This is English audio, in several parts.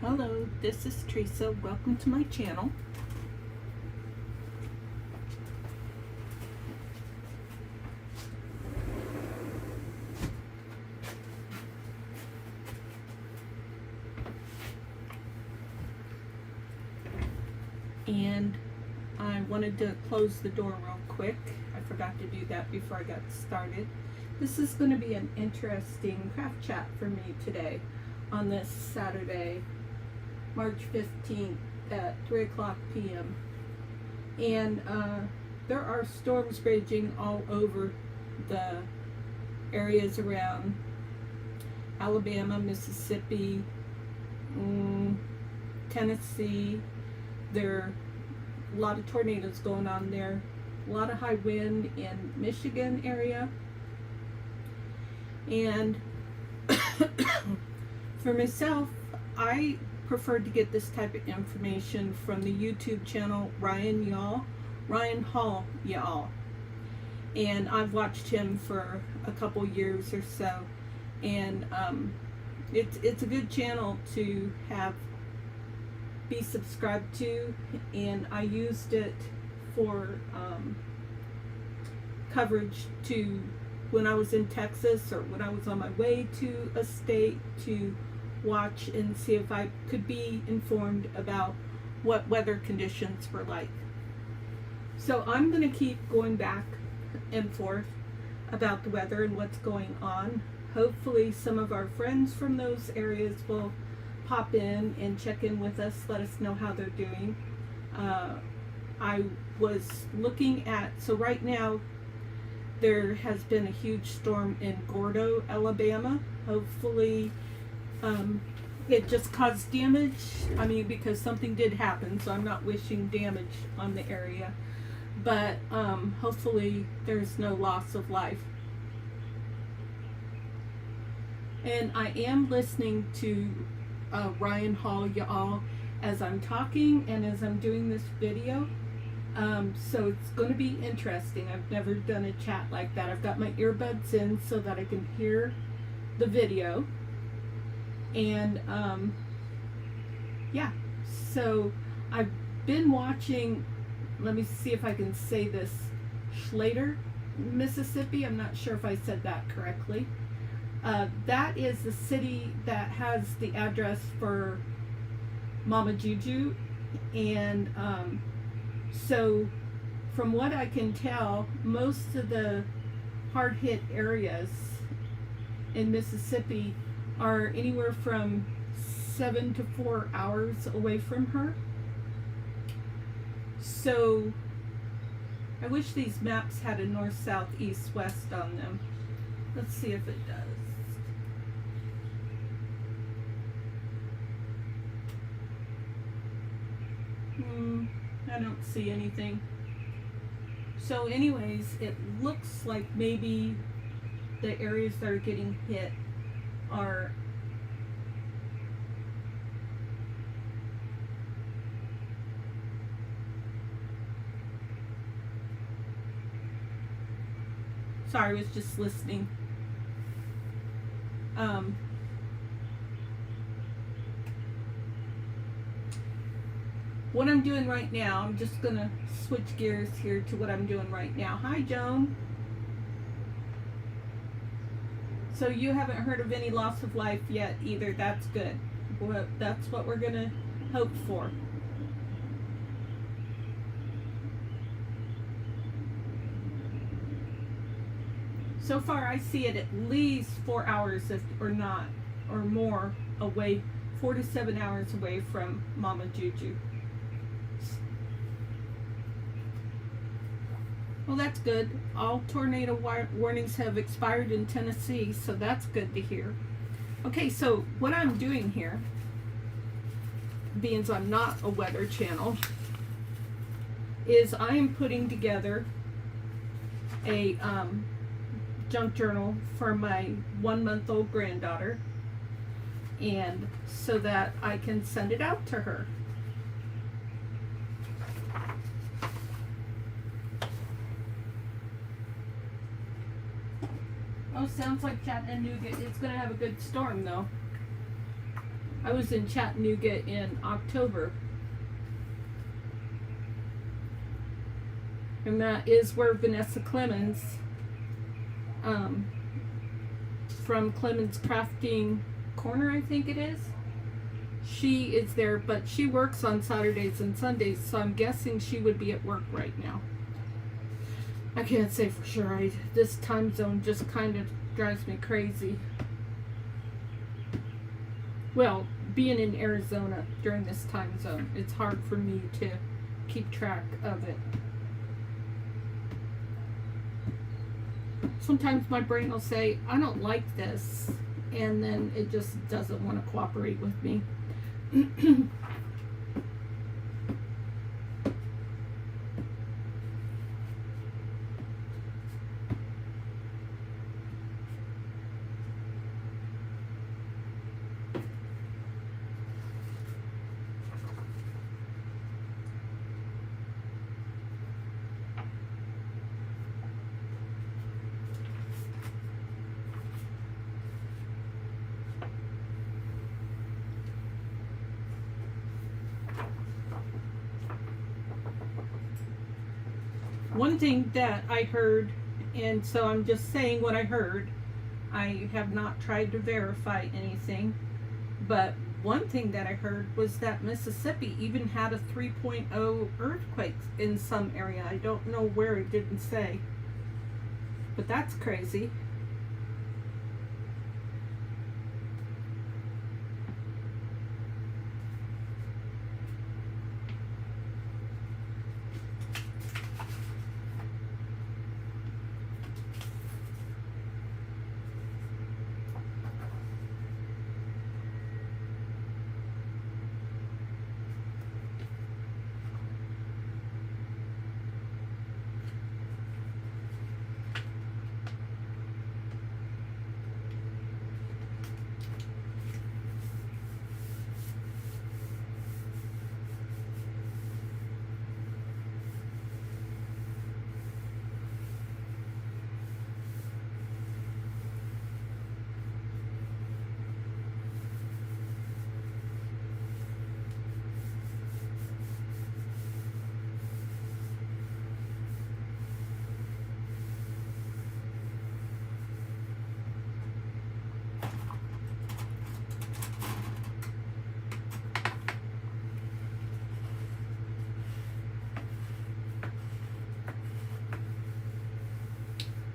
Hello, this is Theresa. Welcome to my channel. And I wanted to close the door real quick. I forgot to do that before I got started. This is going to be an interesting craft chat for me today on this Saturday, March 15th at 3 o'clock p.m. And there are storms raging all over the areas around Alabama, Mississippi, Tennessee. There are a lot of tornadoes going on there, a lot of high wind in Michigan area. And for myself, I prefer to get this type of information from the YouTube channel Ryan Hall Y'all. And I've watched him for a couple years or so, and it's a good channel to be subscribed to, and I used it for coverage to when I was in Texas or when I was on my way to a state to watch and see if I could be informed about what weather conditions were like. So I'm going to keep going back and forth about the weather and what's going on. Hopefully some of our friends from those areas will pop in and check in with us, let us know how they're doing. I was looking at, so right now there has been a huge storm in Gordo, Alabama. Hopefully it just caused damage. I mean, because something did happen, so I'm not wishing damage on the area. But hopefully there's no loss of life. And I am listening to Ryan Hall Y'all as I'm talking and as I'm doing this video. So it's going to be interesting. I've never done a chat like that. I've got my earbuds in so that I can hear the video. And yeah, so I've been watching, let me see if I can say this, Schlatter, Mississippi. I'm not sure if I said that correctly. That is the city that has the address for Mama Juju. And so from what I can tell, most of the hard hit areas in Mississippi are anywhere from 7 to 4 hours away from her. So I wish these maps had a north, south, east, west on them. Let's see if it does. I don't see anything. So anyways, it looks like maybe the areas that are getting hit are sorry, I was just listening. What I'm doing right now, I'm just gonna switch gears here to what I'm doing right now. Hi, Joan. So you haven't heard of any loss of life yet either. That's good. Well, that's what we're gonna hope for. So far, I see it at least 4 hours, if or not, or more away, 4 to 7 hours away from Mama Juju. Well, that's good. All tornado warnings have expired in Tennessee, so that's good to hear. Okay, so what I'm doing here, being I'm not a weather channel, is I am putting together a junk journal for my 1-month-old granddaughter, and so that I can send it out to her. Oh, sounds like Chattanooga is going to have a good storm, though. I was in Chattanooga in October. And that is where Vanessa Clemens, from Clemens Crafting Corner, I think it is. She is there, but she works on Saturdays and Sundays, so I'm guessing she would be at work right now. I can't say for sure. This time zone just kind of drives me crazy. Well, being in Arizona during this time zone, it's hard for me to keep track of it. Sometimes my brain will say, I don't like this, and then it just doesn't want to cooperate with me. One thing that I heard, and so I'm just saying what I heard, I have not tried to verify anything, but one thing that I heard was that Mississippi even had a 3.0 earthquake in some area. I don't know where, it didn't say, but that's crazy.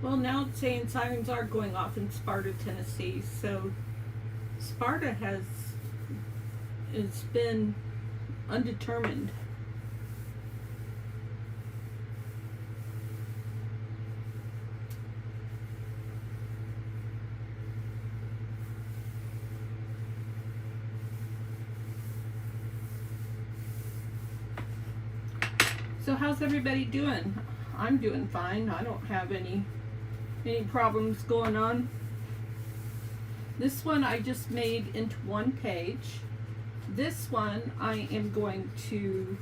Well, now it's saying sirens are going off in Sparta, Tennessee. So Sparta it's been undetermined. So how's everybody doing? I'm doing fine. I don't have any problems going on. This one I just made into one page. This one I am going to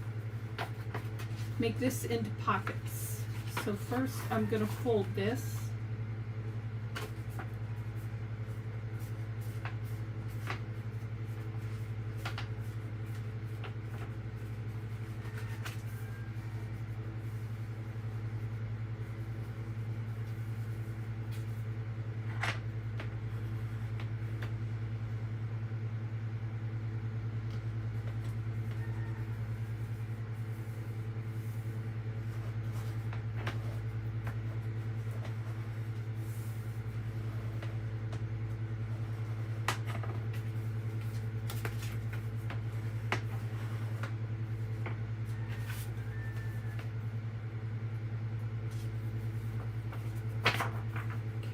make this into pockets. So first I'm going to fold this.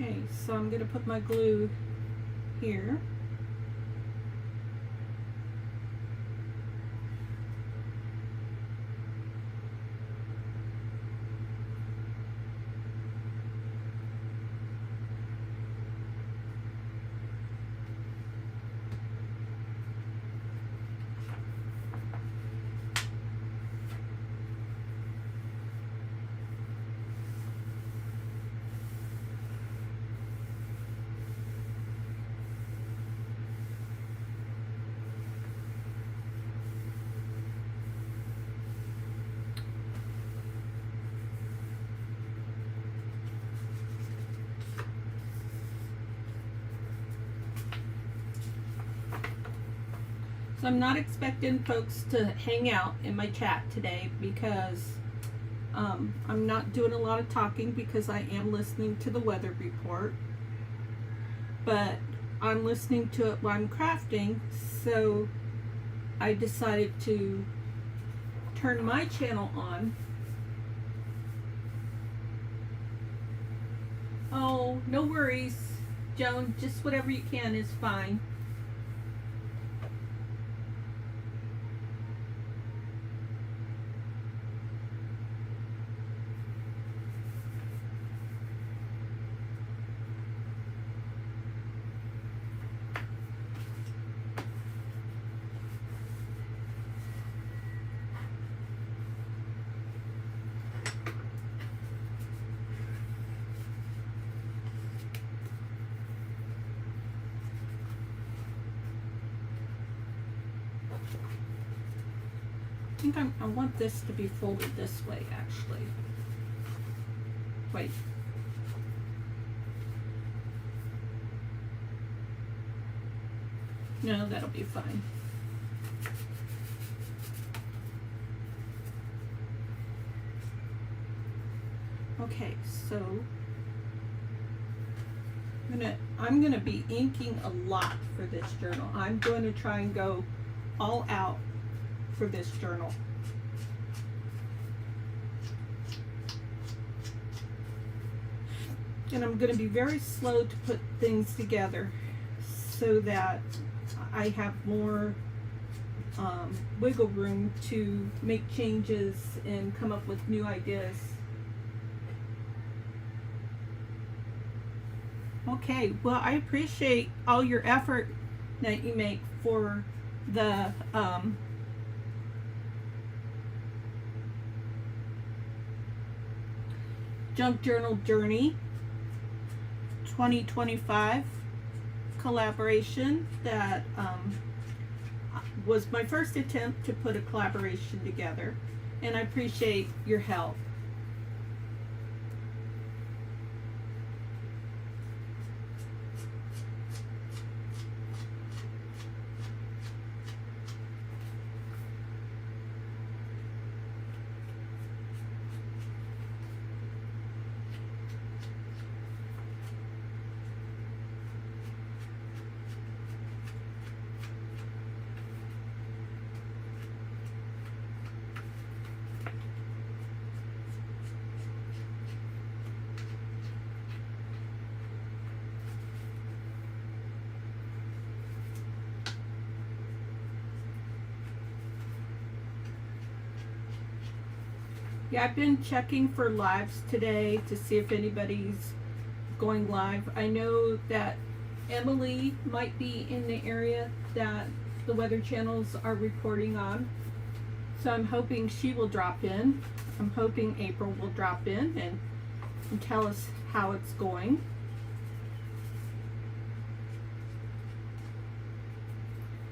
Okay, so I'm going to put my glue here. So I'm not expecting folks to hang out in my chat today because I'm not doing a lot of talking because I am listening to the weather report. But I'm listening to it while I'm crafting, so I decided to turn my channel on. Oh, no worries, Joan. Just whatever you can is fine. I think I want this to be folded this way, actually. Wait. No, that'll be fine. Okay, so I'm gonna be inking a lot for this journal. I'm going to try and go all out for this journal. And I'm going to be very slow to put things together so that I have more wiggle room to make changes and come up with new ideas. Okay, well, I appreciate all your effort that you make for the Junk Journal Journey 2025 collaboration. That was my first attempt to put a collaboration together, and I appreciate your help. Yeah, I've been checking for lives today to see if anybody's going live. I know that Emily might be in the area that the weather channels are reporting on. So I'm hoping she will drop in. I'm hoping April will drop in and tell us how it's going.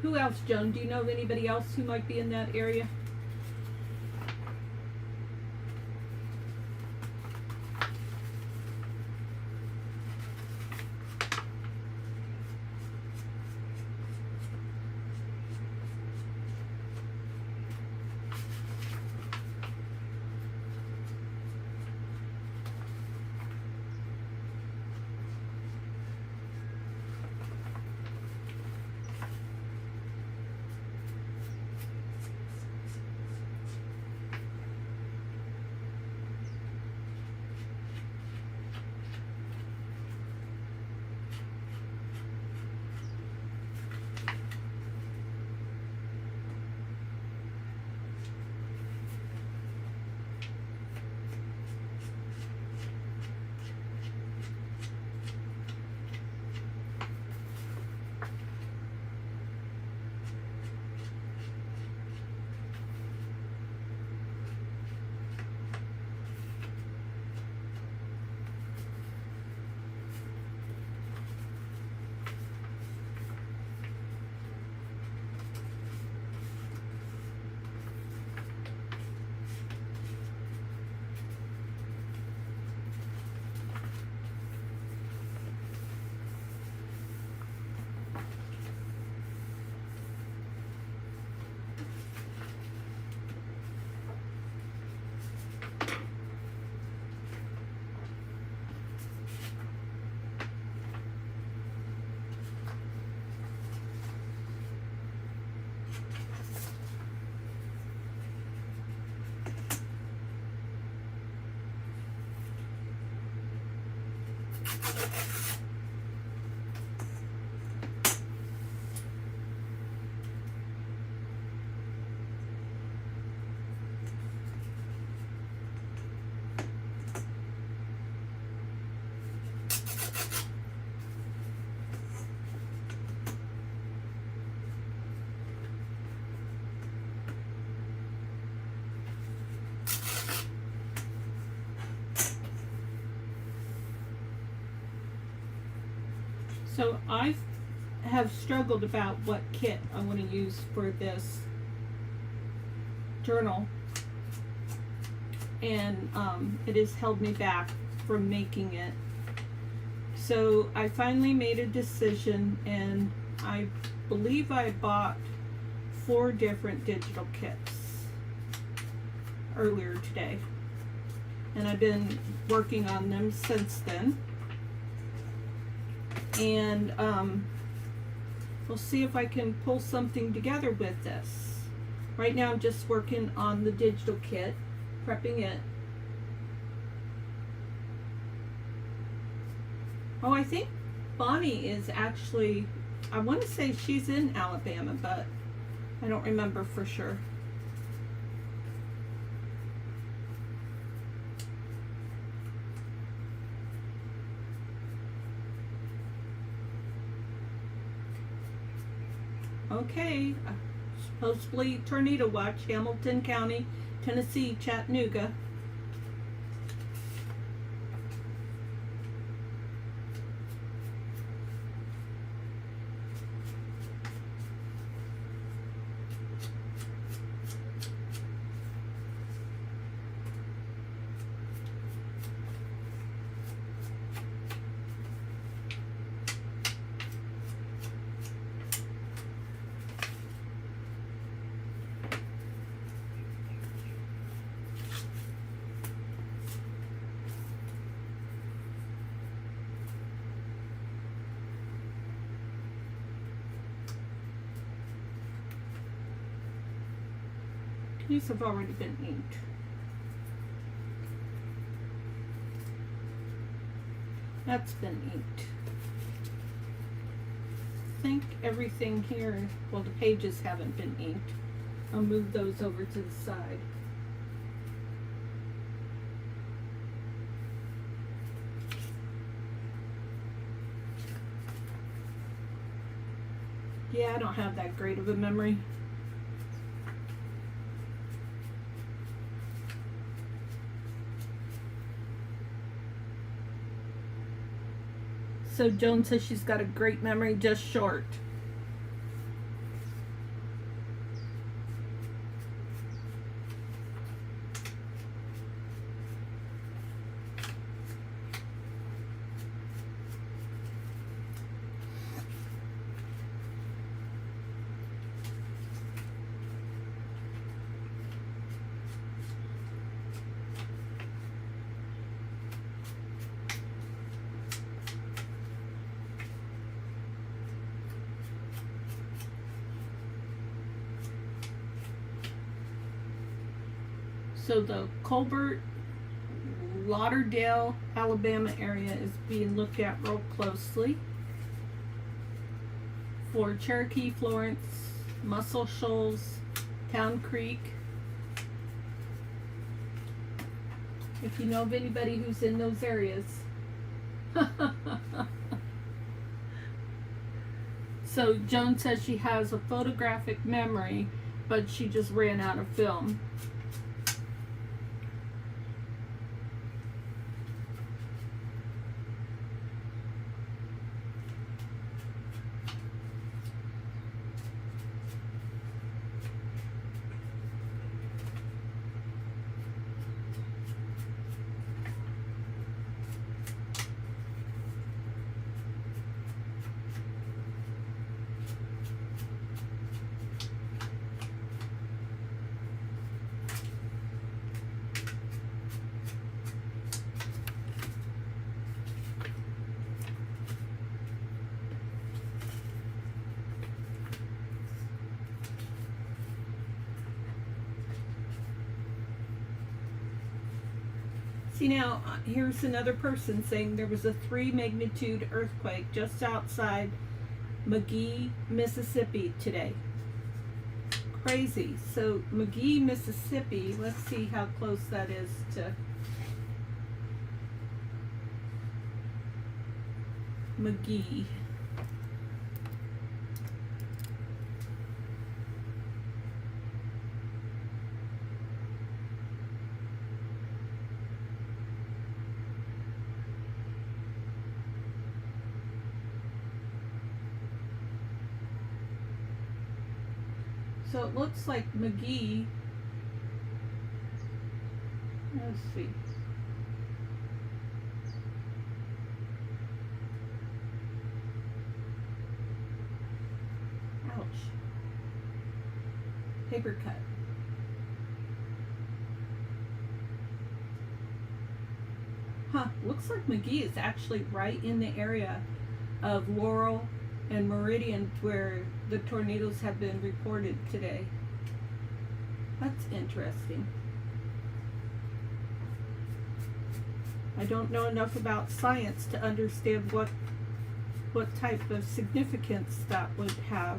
Who else, Joan? Do you know of anybody else who might be in that area? So I have struggled about what kit I want to use for this journal, and it has held me back from making it. So I finally made a decision, and I believe I bought 4 different digital kits earlier today, and I've been working on them since then. And we'll see if I can pull something together with this. Right now I'm just working on the digital kit, prepping it. Oh, I think Bonnie is actually, I want to say she's in Alabama, but I don't remember for sure. Okay, supposedly tornado watch, Hamilton County, Tennessee, Chattanooga. These have already been inked. That's been inked. I think everything here, well, the pages haven't been inked. I'll move those over to the side. Yeah, I don't have that great of a memory. So Joan says she's got a great memory, just short. So the Colbert, Lauderdale, Alabama area is being looked at real closely. For Cherokee, Florence, Muscle Shoals, Town Creek. If you know of anybody who's in those areas. So Joan says she has a photographic memory, but she just ran out of film. See now, here's another person saying there was a 3 magnitude earthquake just outside McGee, Mississippi today. Crazy. So McGee, Mississippi, let's see how close that is to McGee. So it looks like McGee, let's see. Ouch. Paper cut. Huh, looks like McGee is actually right in the area of Laurel and Meridian where the tornadoes have been reported today. That's interesting. I don't know enough about science to understand what type of significance that would have.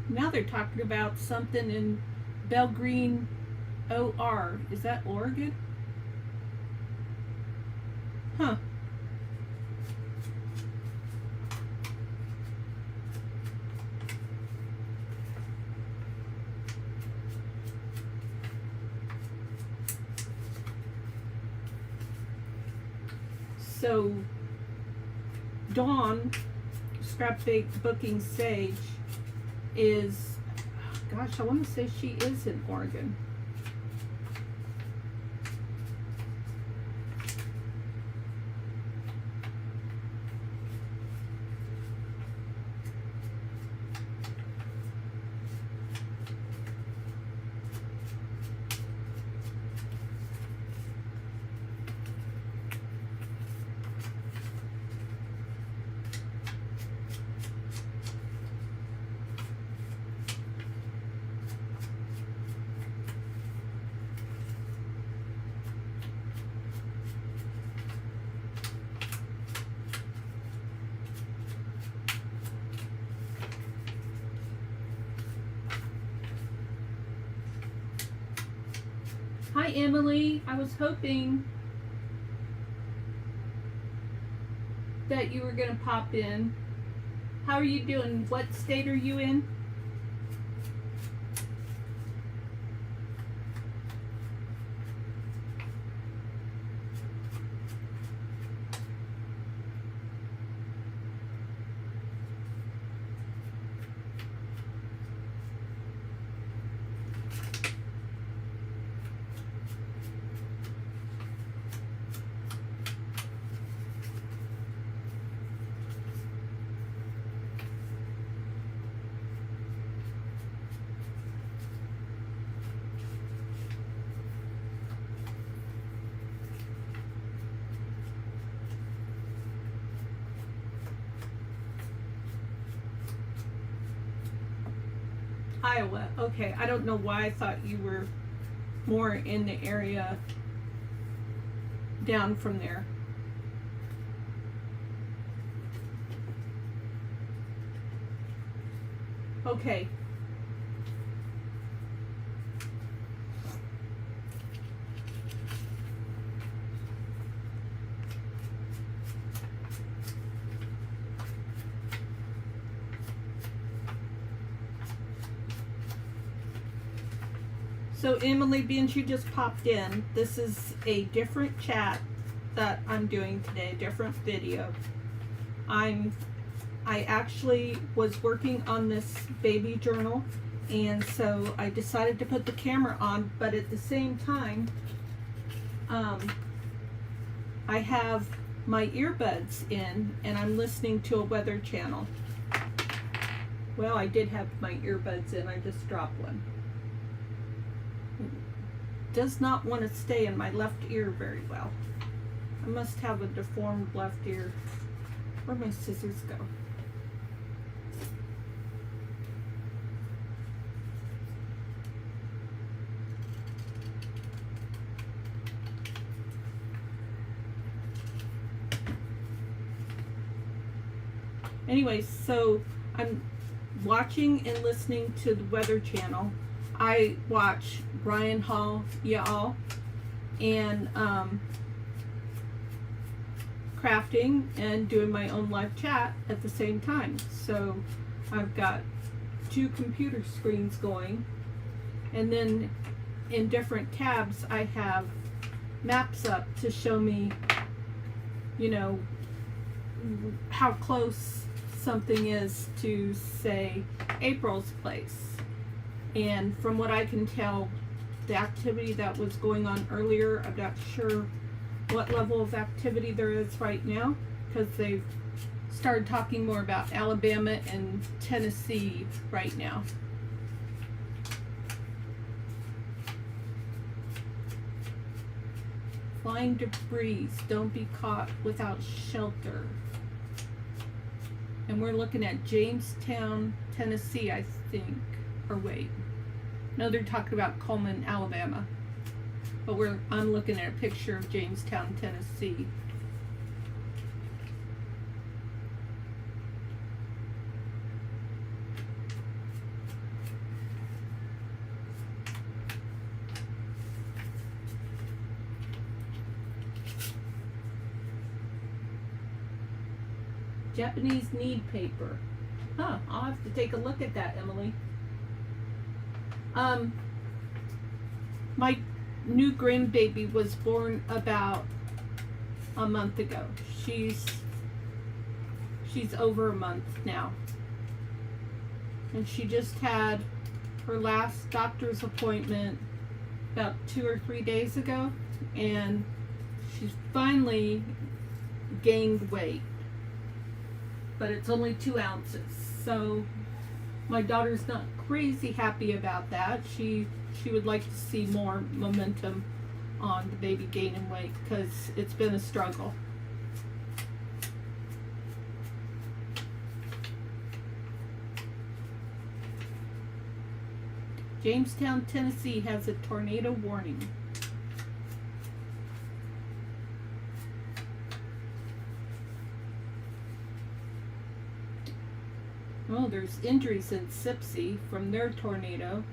Now they're talking about something in Belgreen, OR. Is that Oregon? Huh. So, Dawn, Scrapbooking Sage, is, gosh, I want to say she is in Oregon. Hi, Emily. I was hoping that you were going to pop in. How are you doing? What state are you in? Iowa. Okay, I don't know why I thought you were more in the area down from there. Okay. So Emily, being you just popped in, this is a different chat that I'm doing today, a different video. I actually was working on this baby journal, and so I decided to put the camera on, but at the same time, I have my earbuds in and I'm listening to a weather channel. Well, I did have my earbuds in, I just dropped one. It does not want to stay in my left ear very well. I must have a deformed left ear. Where'd my scissors go? Anyways, so I'm watching and listening to the Weather Channel. I watch Brian Hall, y'all, and crafting and doing my own live chat at the same time. So I've got two computer screens going, and then in different tabs I have maps up to show me, you know, how close something is to, say, April's place. And from what I can tell, the activity that was going on earlier, I'm not sure what level of activity there is right now, because they've started talking more about Alabama and Tennessee right now. Flying debris, don't be caught without shelter. And we're looking at Jamestown, Tennessee, I think. Or wait. No, they're talking about Coleman, Alabama. But I'm looking at a picture of Jamestown, Tennessee. Japanese knead paper. Huh, I'll have to take a look at that, Emily. My new grandbaby was born about a month ago. She's over a month now. And she just had her last doctor's appointment about 2 or 3 days ago, and she's finally gained weight. But it's only 2 ounces. So my daughter's not crazy happy about that. She would like to see more momentum on the baby gaining weight, because it's been a struggle. Jamestown, Tennessee has a tornado warning. Oh, there's injuries in Sipsey from their tornado.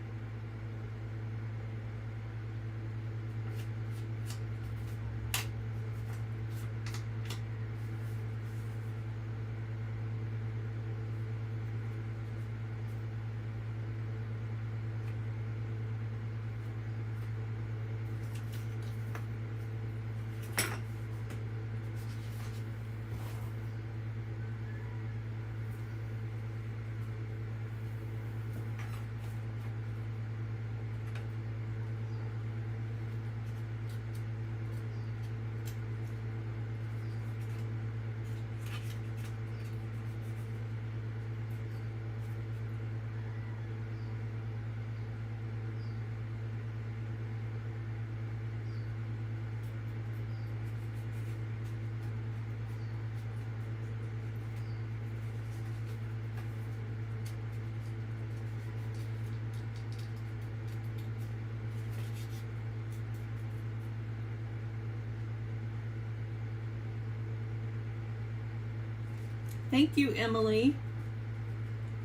Thank you, Emily.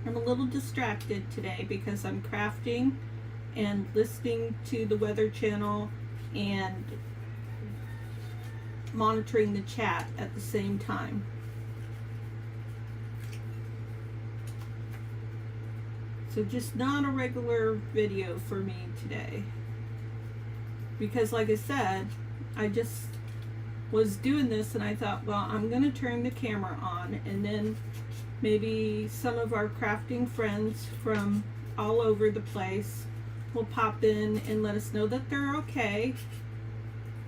I'm a little distracted today because I'm crafting and listening to the Weather Channel and monitoring the chat at the same time. So just not a regular video for me today. because like I said, I just was doing this and I thought, well, I'm gonna turn the camera on, and then maybe some of our crafting friends from all over the place will pop in and let us know that they're okay.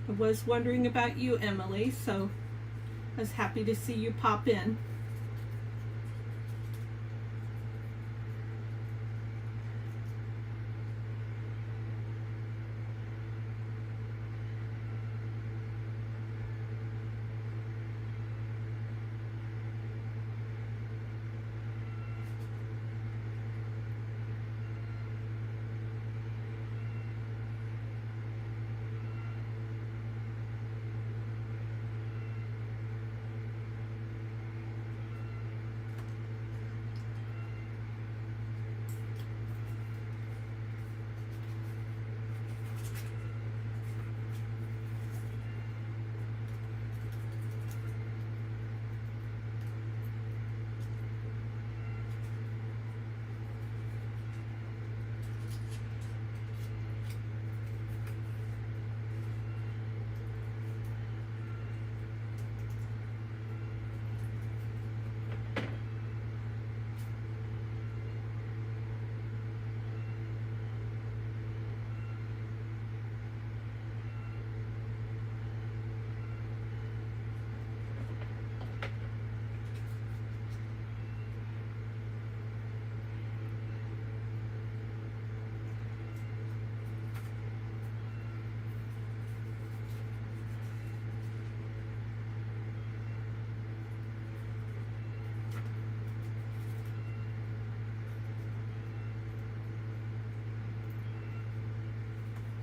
I was wondering about you, Emily, so I was happy to see you pop in.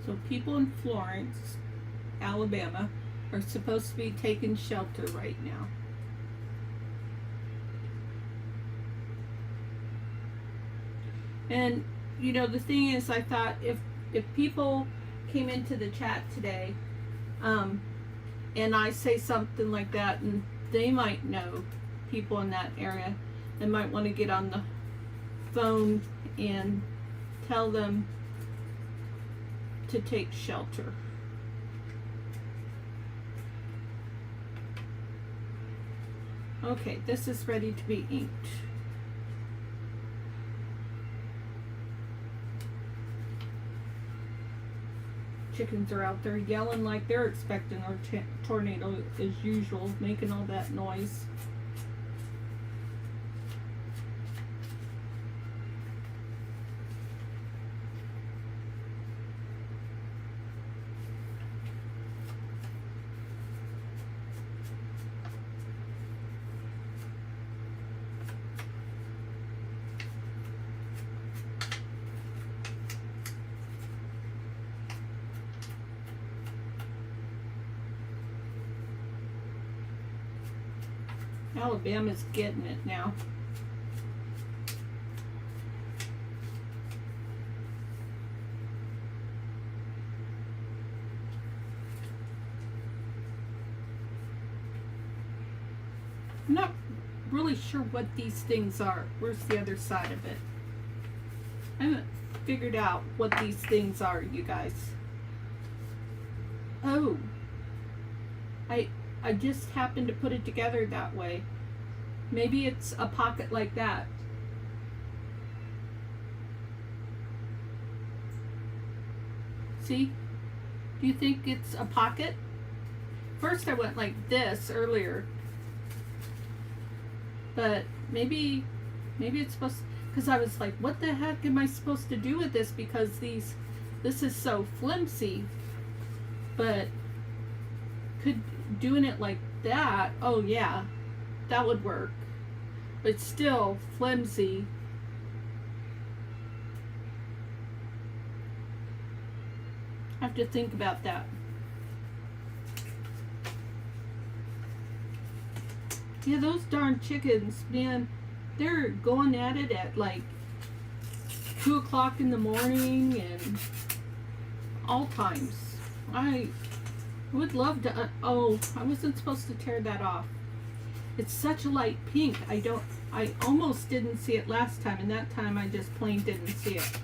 So people in Florence, Alabama, are supposed to be taking shelter right now. And you know, the thing is, I thought if people came into the chat today, and I say something like that, and they might know people in that area, they might want to get on the phone and tell them to take shelter. Okay, this is ready to be inked. Chickens are out there yelling like they're expecting a tornado as usual, making all that noise. Alabama's getting it now. I'm not really sure what these things are. Where's the other side of it? I haven't figured out what these things are, you guys. Oh. I just happened to put it together that way. Maybe it's a pocket like that. See? Do you think it's a pocket? First I went like this earlier. But maybe it's supposed to, because I was like, what the heck am I supposed to do with this? Because this is so flimsy. But doing it like that, oh yeah, that would work. But still flimsy. I have to think about that. Yeah, those darn chickens, man, they're going at it at like 2 o'clock in the morning and all times. I would love to, oh, I wasn't supposed to tear that off. It's such a light pink. I almost didn't see it last time, and that time I just plain didn't see it.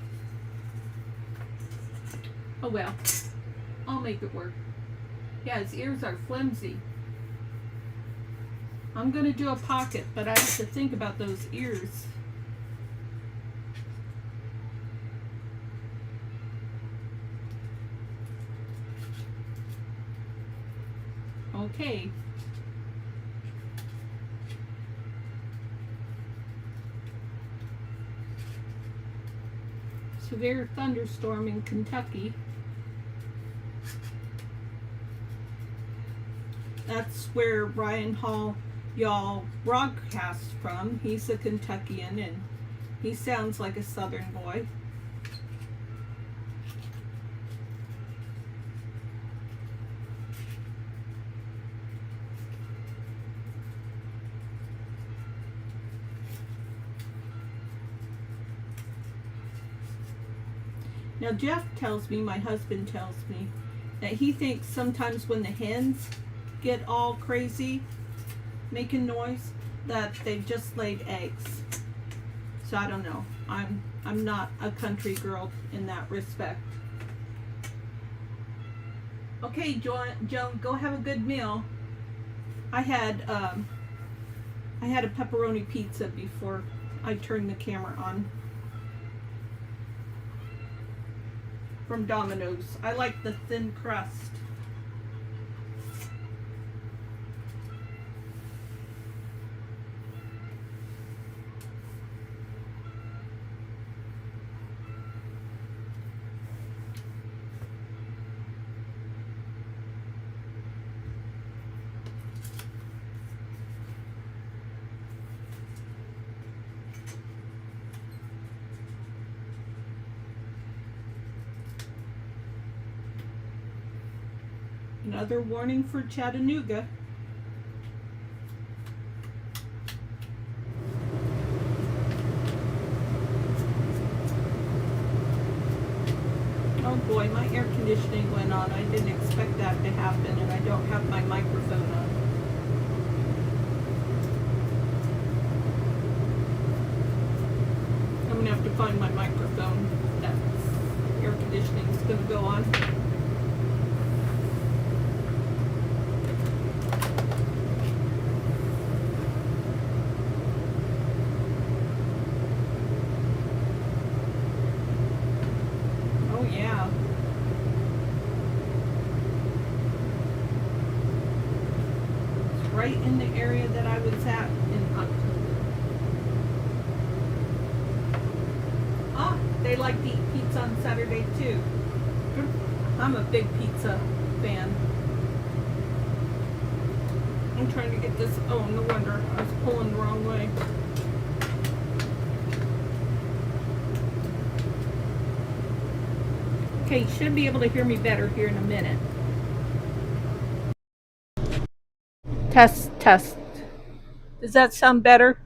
Oh well. I'll make it work. Yeah, his ears are flimsy. I'm gonna do a pocket, but I have to think about those ears. Okay. Severe thunderstorm in Kentucky. That's where Ryan Hall y'all broadcast from. He's a Kentuckian and he sounds like a southern boy. Now Jeff tells me, my husband tells me, that he thinks sometimes when the hens get all crazy making noise that they've just laid eggs. So I don't know. I'm not a country girl in that respect. Okay, Joan, go have a good meal. I had a pepperoni pizza before I turned the camera on. From Domino's. I like the thin crust. Another warning for Chattanooga. Oh boy, my air conditioning went on. I didn't expect that to happen, and I don't have my microphone on. I'm gonna have to find my microphone. That air conditioning is gonna go on. Right in the area that I was at in October. Ah, they like to eat pizza on Saturday too. I'm a big pizza fan. I'm trying to get this, oh no wonder, I was pulling the wrong way. Okay, you should be able to hear me better here in a minute. Test, test. Does that sound better?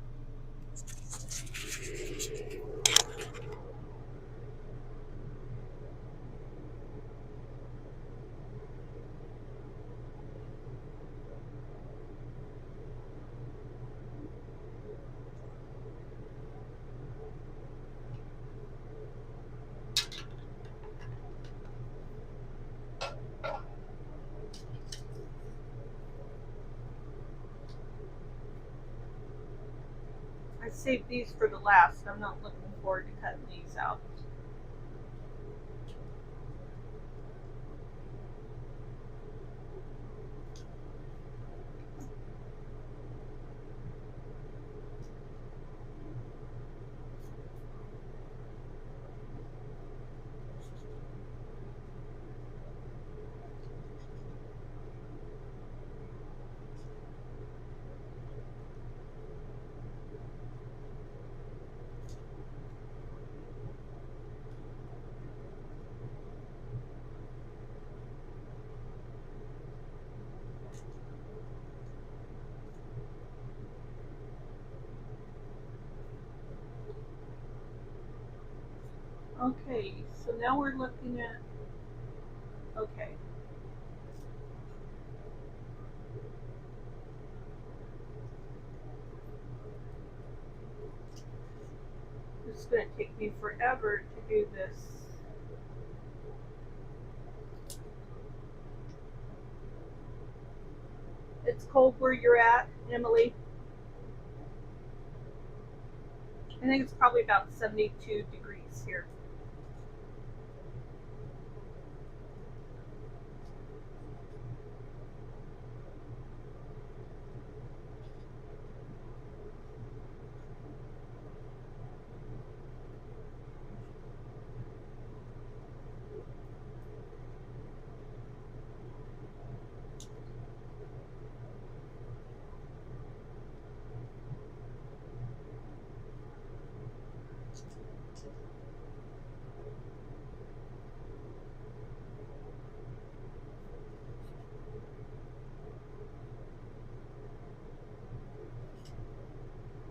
I saved these for the last. I'm not looking forward to cutting these out. Okay, so now we're looking at, okay. It's going to take me forever to do this. It's cold where you're at, Emily. I think it's probably about 72 degrees here.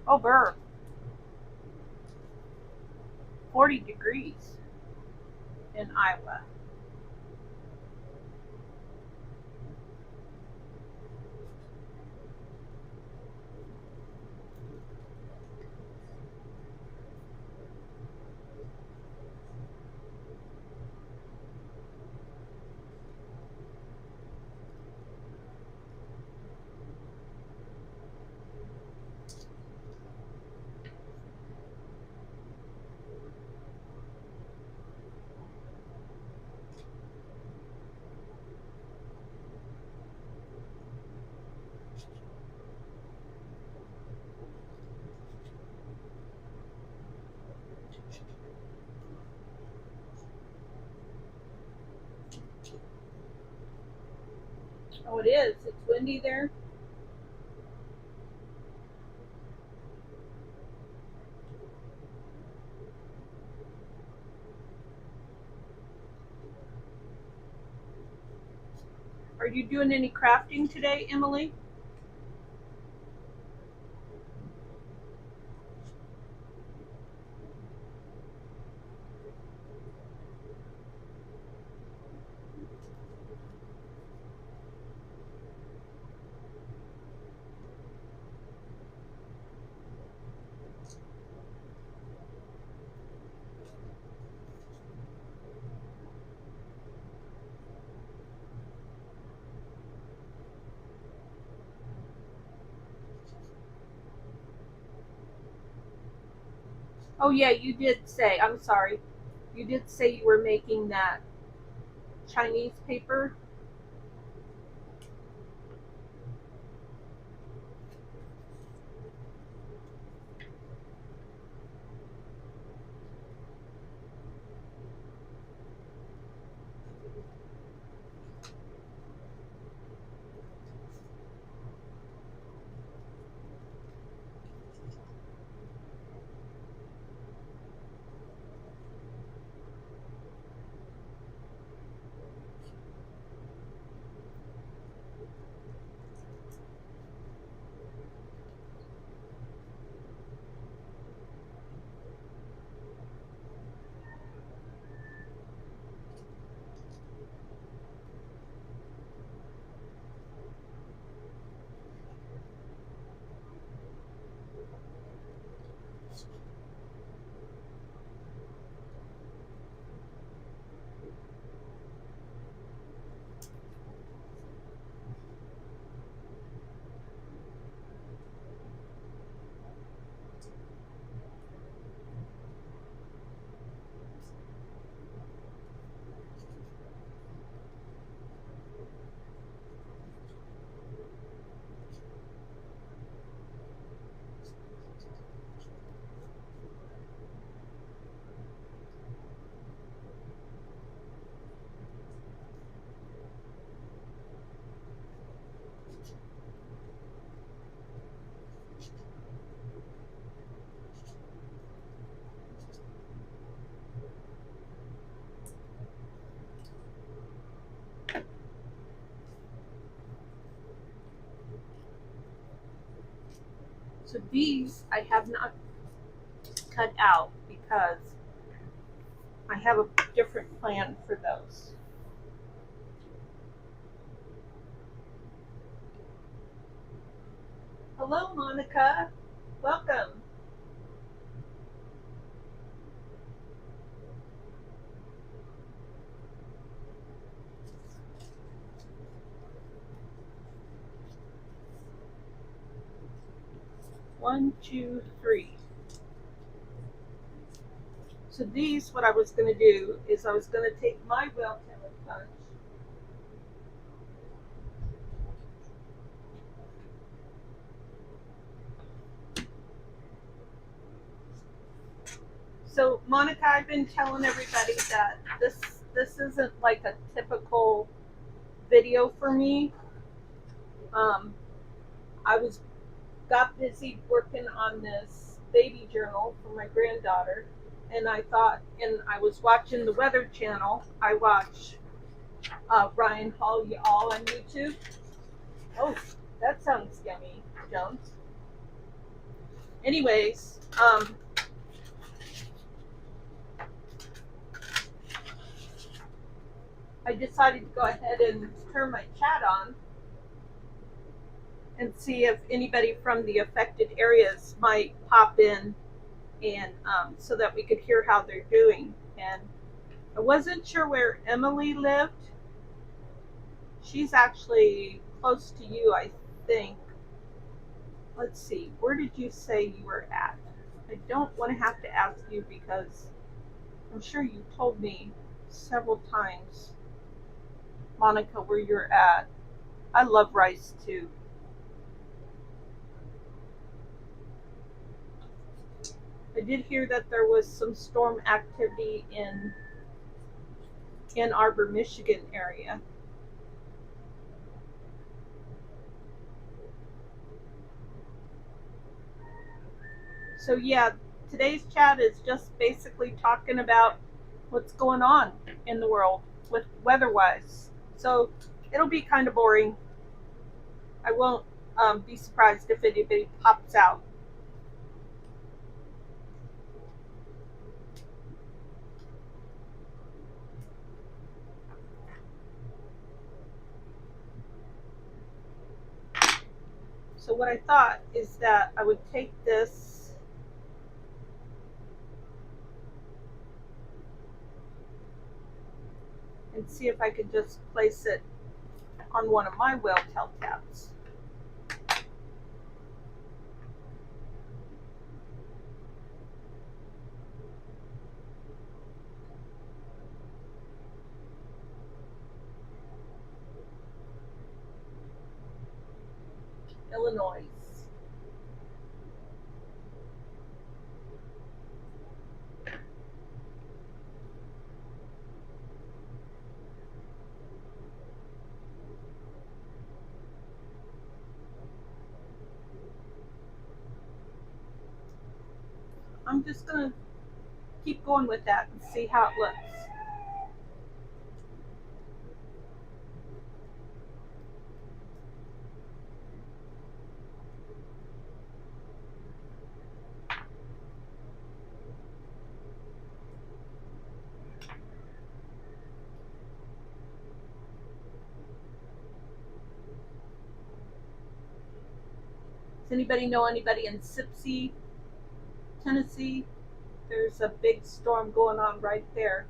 Oh, burr. 40 degrees in Iowa. Oh, it is. It's windy there. Are you doing any crafting today, Emily? Oh, yeah, you did say, I'm sorry, you did say you were making that Chinese paper. So these I have not cut out because I have a different plan for those. Hello, Monica. Welcome. 1, 2, 3. So these, what I was going to do is I was going to take my whale tail punch So Monica, I've been telling everybody that this isn't like a typical video for me. I got busy working on this baby journal for my granddaughter, and I thought, and I was watching the Weather Channel. I watch Ryan Hall Y'all on YouTube. Oh, that sounds yummy, Jones. Anyways, I decided to go ahead and turn my chat on and see if anybody from the affected areas might pop in, and so that we could hear how they're doing. And I wasn't sure where Emily lived. She's actually close to you, I think. Let's see, where did you say you were at? I don't want to have to ask you because I'm sure you told me several times, Monica, where you're at. I love rice too. I did hear that there was some storm activity in Ann Arbor, Michigan area. So yeah, today's chat is just basically talking about what's going on in the world with weather-wise. So it'll be kind of boring. I won't be surprised if anybody pops out. So what I thought is that I would take this and see if I could just place it on one of my whale tail tabs. Illinois. I'm just going to keep going with that and see how it looks. Does anybody know anybody in Sipsey, Tennessee? There's a big storm going on right there.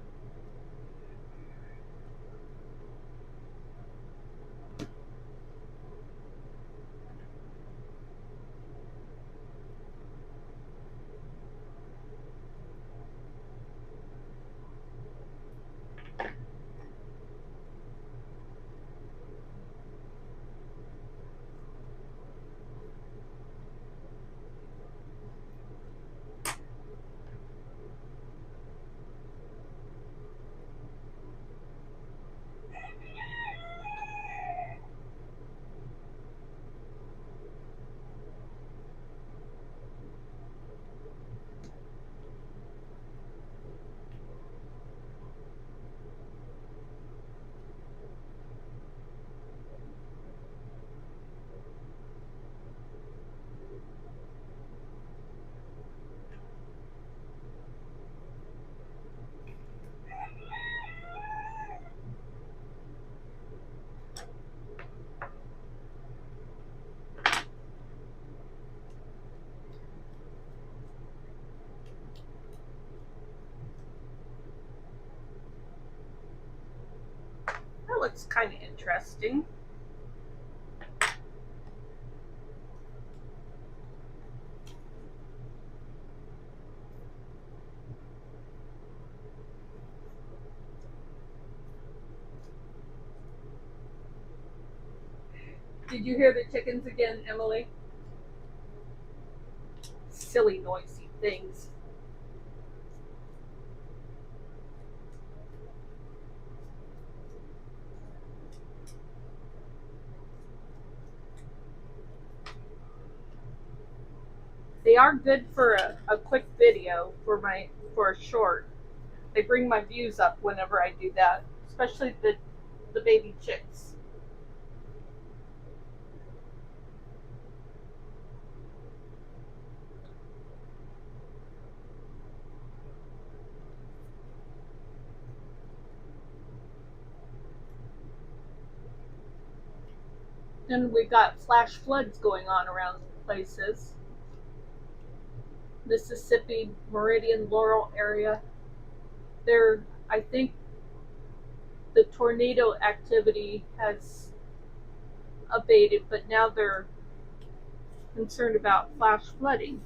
That looks kind of interesting. Did you hear the chickens again, Emily? Silly, noisy things. They are good for a quick video for a short. They bring my views up whenever I do that, especially the baby chicks. Then we got flash floods going on around places. Mississippi, Meridian, Laurel area. I think the tornado activity has abated, but now they're concerned about flash flooding.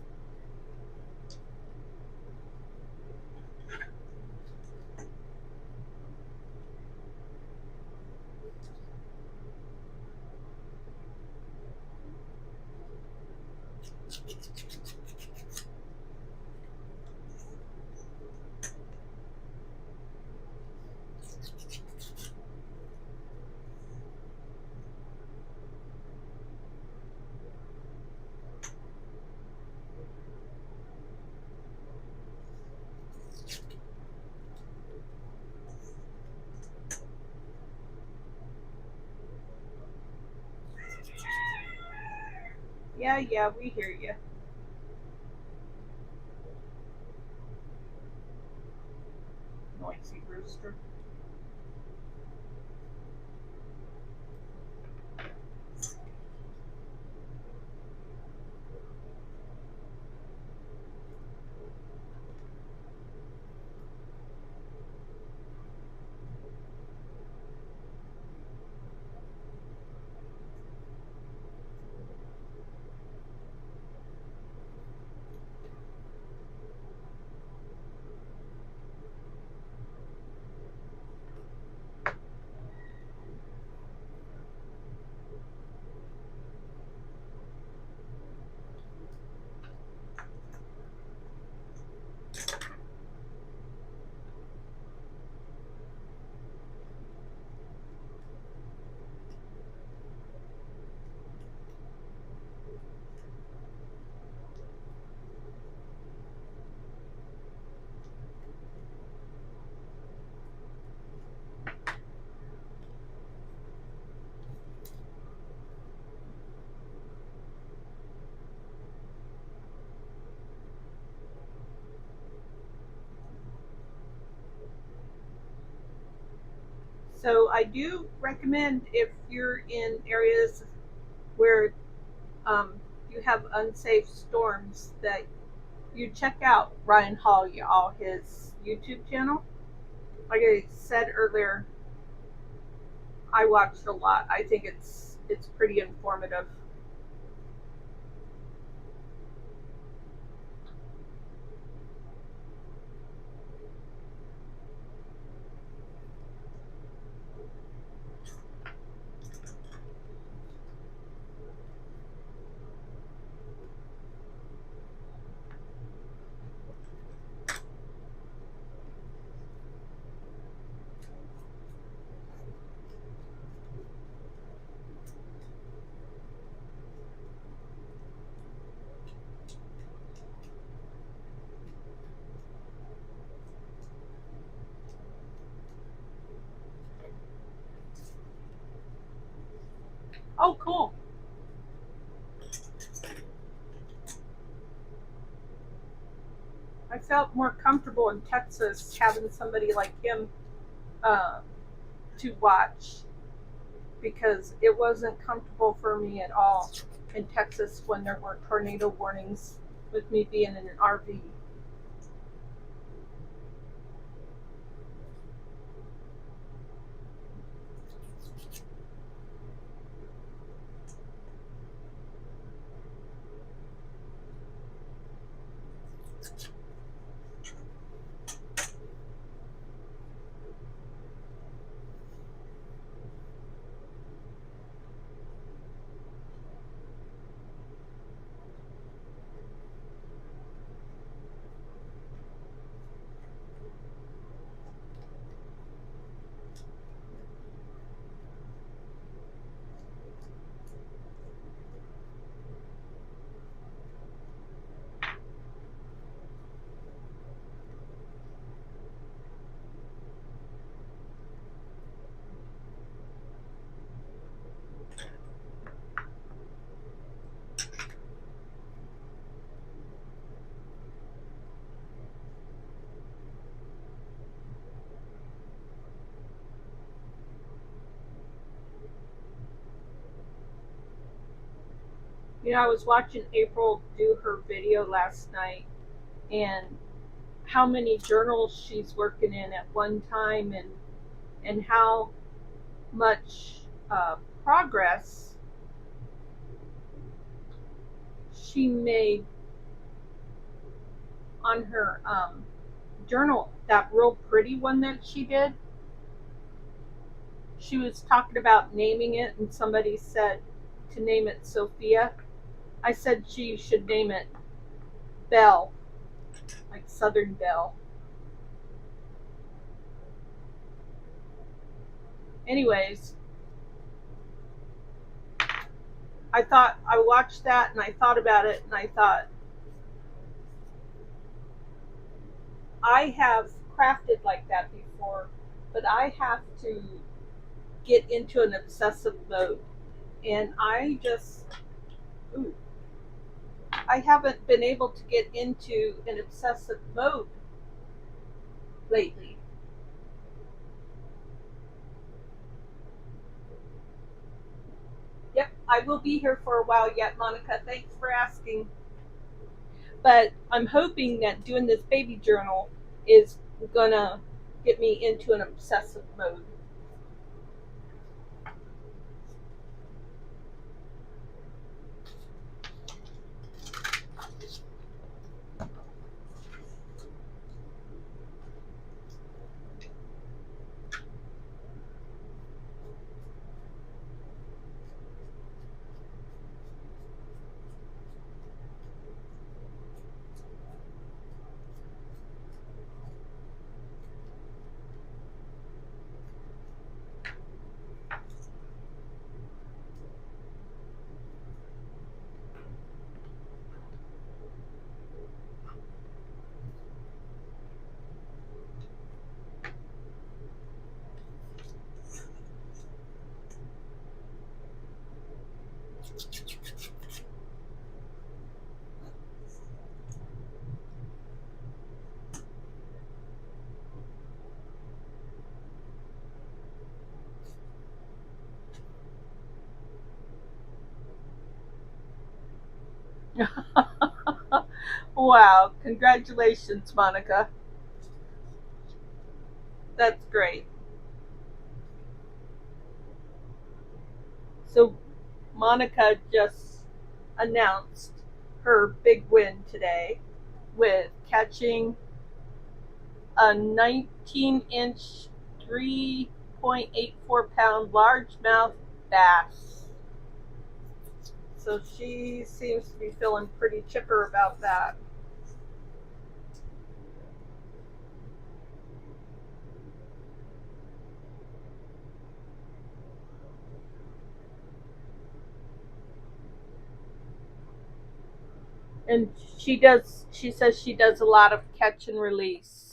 Yeah, we hear you. Noisy rooster. So I do recommend, if you're in areas where you have unsafe storms, that you check out Ryan Hall, his YouTube channel. Like I said earlier, I watched a lot. I think it's pretty informative. Oh, cool. I felt more comfortable in Texas having somebody like him to watch, because it wasn't comfortable for me at all in Texas when there were tornado warnings with me being in an RV. You know, I was watching April do her video last night, and how many journals she's working in at one time, and how much progress she made on her journal. That real pretty one that she did. She was talking about naming it, and somebody said to name it Sophia. I said she should name it Belle, like Southern Belle. Anyways, I watched that and I thought about it and I thought, I have crafted like that before, but I have to get into an obsessive mode. And ooh, I haven't been able to get into an obsessive mode lately. Yep, I will be here for a while yet, Monica. Thanks for asking. But I'm hoping that doing this baby journal is gonna get me into an obsessive mode. Wow, congratulations, Monica. That's great. So, Monica just announced her big win today with catching a 19-inch, 3.84-pound largemouth bass. So she seems to be feeling pretty chipper about that. And she says she does a lot of catch and release.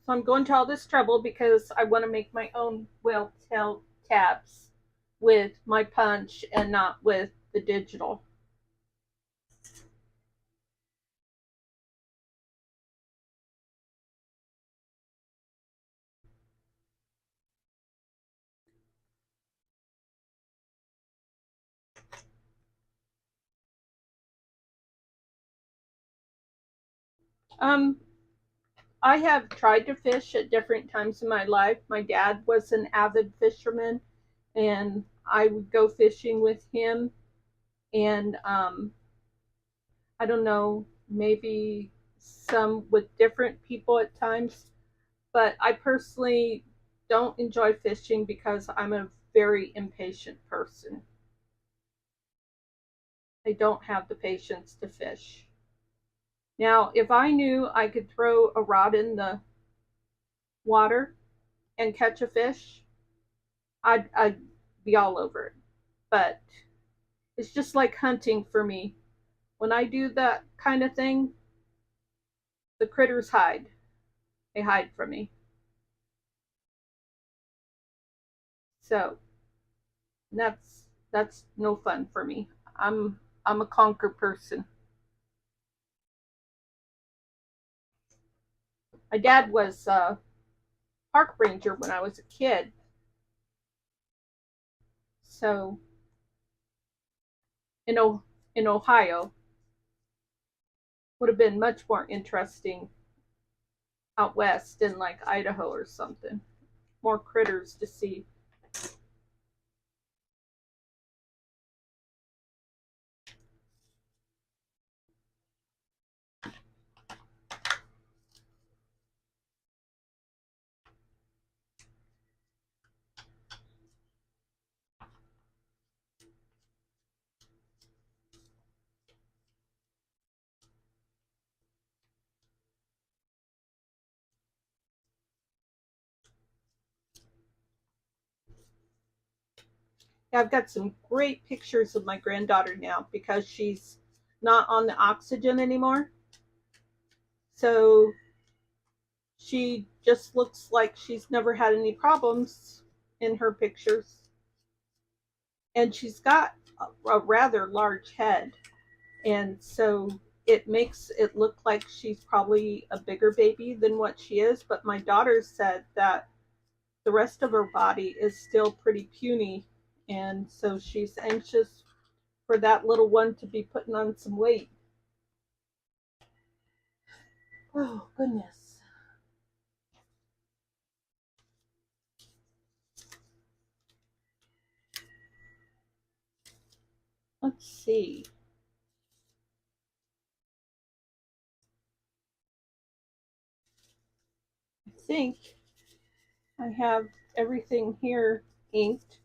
So I'm going to all this trouble because I want to make my own whale tail tabs with my punch and not with the digital. Um, I have tried to fish at different times in my life. My dad was an avid fisherman, and I would go fishing with him. And I don't know, maybe some with different people at times, but I personally don't enjoy fishing because I'm a very impatient person. I don't have the patience to fish. Now, if I knew I could throw a rod in the water and catch a fish, I'd be all over it. But it's just like hunting for me. When I do that kind of thing, the critters hide. They hide from me. So that's no fun for me. I'm a conquer person. My dad was a park ranger when I was a kid, so in in Ohio would have been much more interesting out west in like Idaho or something. More critters to see. I've got some great pictures of my granddaughter now because she's not on the oxygen anymore. So she just looks like she's never had any problems in her pictures. And she's got a rather large head. And so it makes it look like she's probably a bigger baby than what she is. But my daughter said that the rest of her body is still pretty puny. And so she's anxious for that little one to be putting on some weight. Oh, goodness. Let's see. I think I have everything here inked.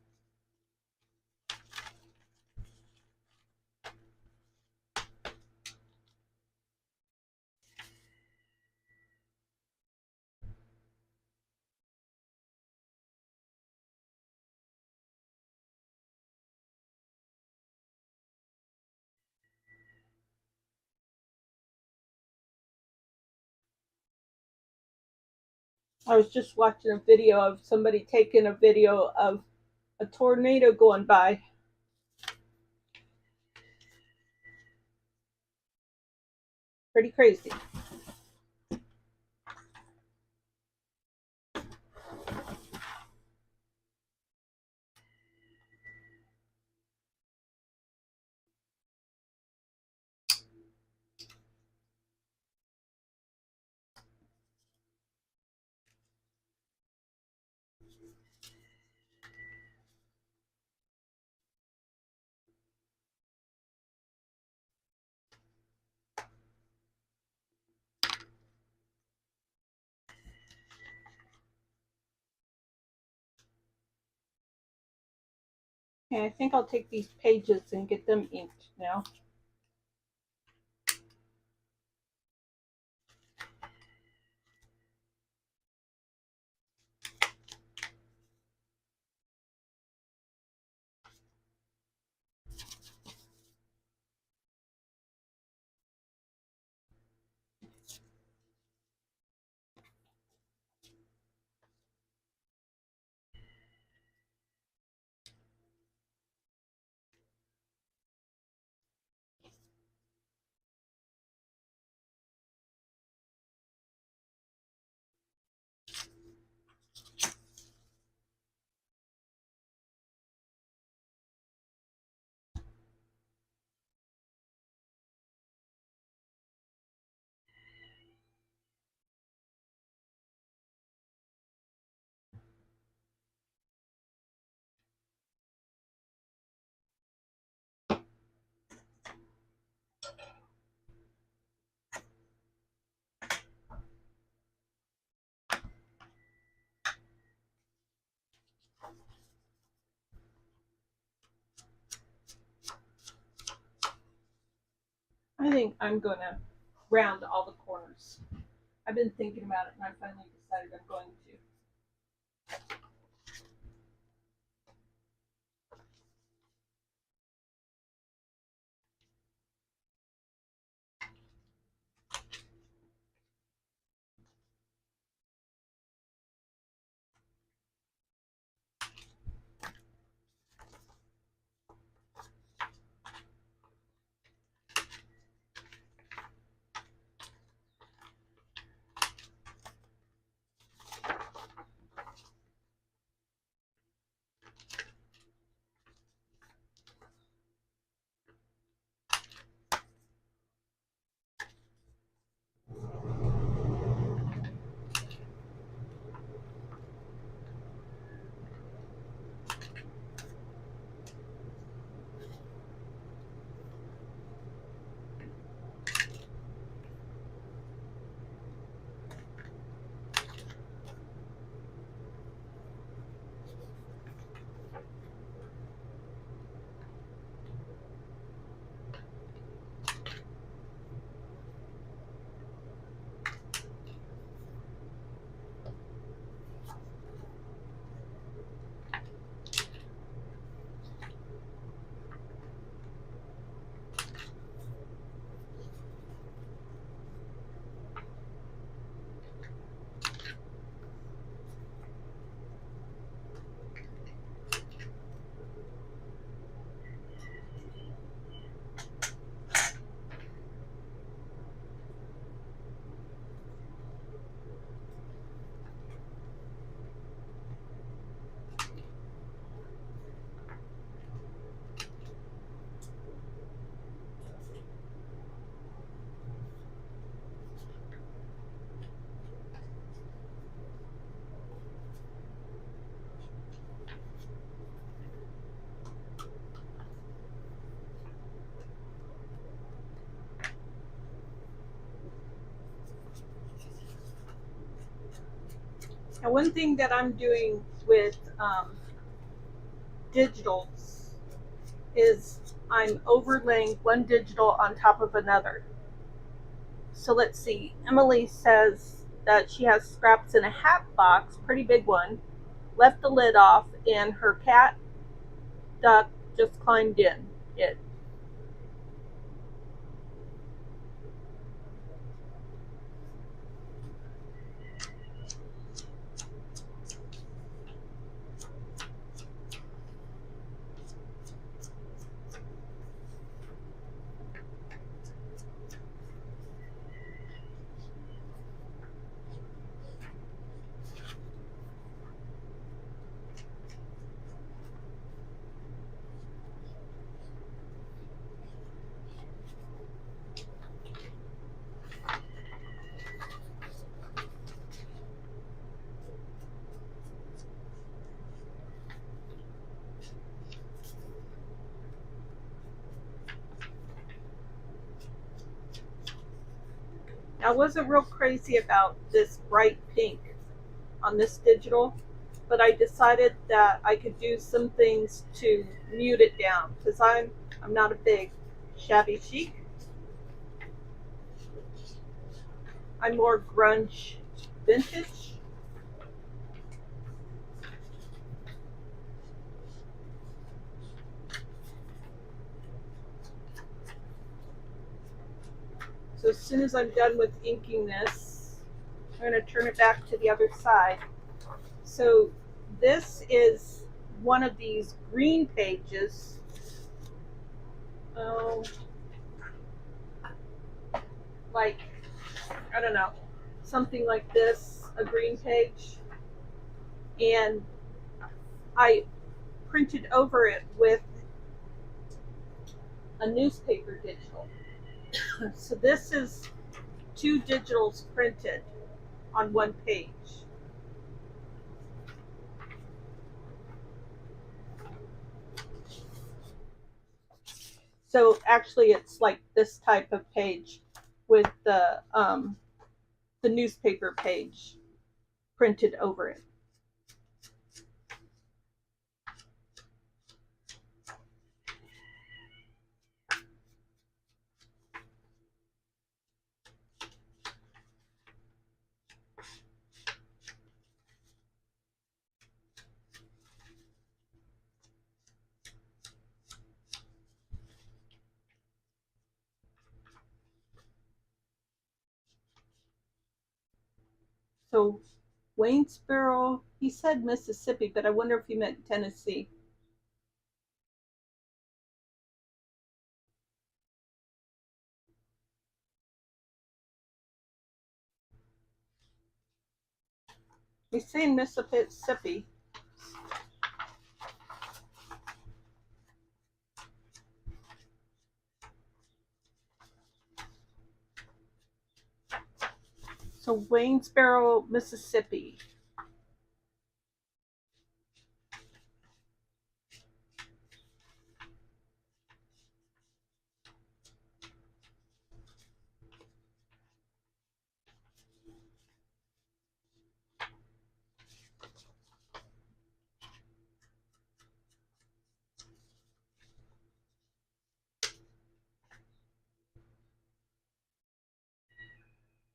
I was just watching a video of somebody taking a video of a tornado going by. Pretty crazy. Okay, I think I'll take these pages and get them inked now. I think I'm going to round all the corners. I've been thinking about it and I finally decided I'm going to. Now, one thing that I'm doing with digitals is I'm overlaying one digital on top of another. So let's see. Emily says that she has scraps in a hat box, pretty big one, left the lid off, and her cat duck just climbed in it. I wasn't real crazy about this bright pink on this digital, but I decided that I could do some things to mute it down because I'm not a big shabby chic. I'm more grunge vintage. So as soon as I'm done with inking this, I'm going to turn it back to the other side. So this is one of these green pages. Like, I don't know, something like this, a green page. And I printed over it with a newspaper digital. So this is 2 digitals printed on 1 page. So actually it's like this type of page with the newspaper page printed over it. So Waynesboro, he said Mississippi, but I wonder if he meant Tennessee. He's saying Mississippi. So Waynesboro, Mississippi.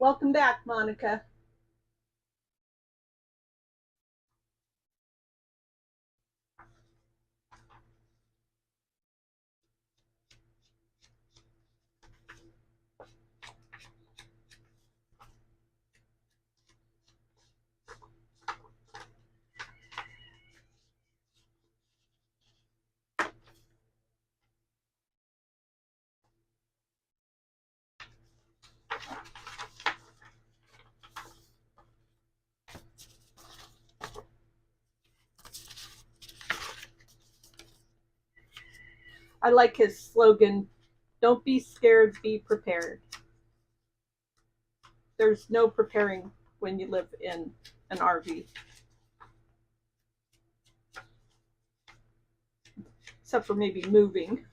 Welcome back, Monica. I like his slogan, don't be scared, be prepared. There's no preparing when you live in an RV. Except for maybe moving.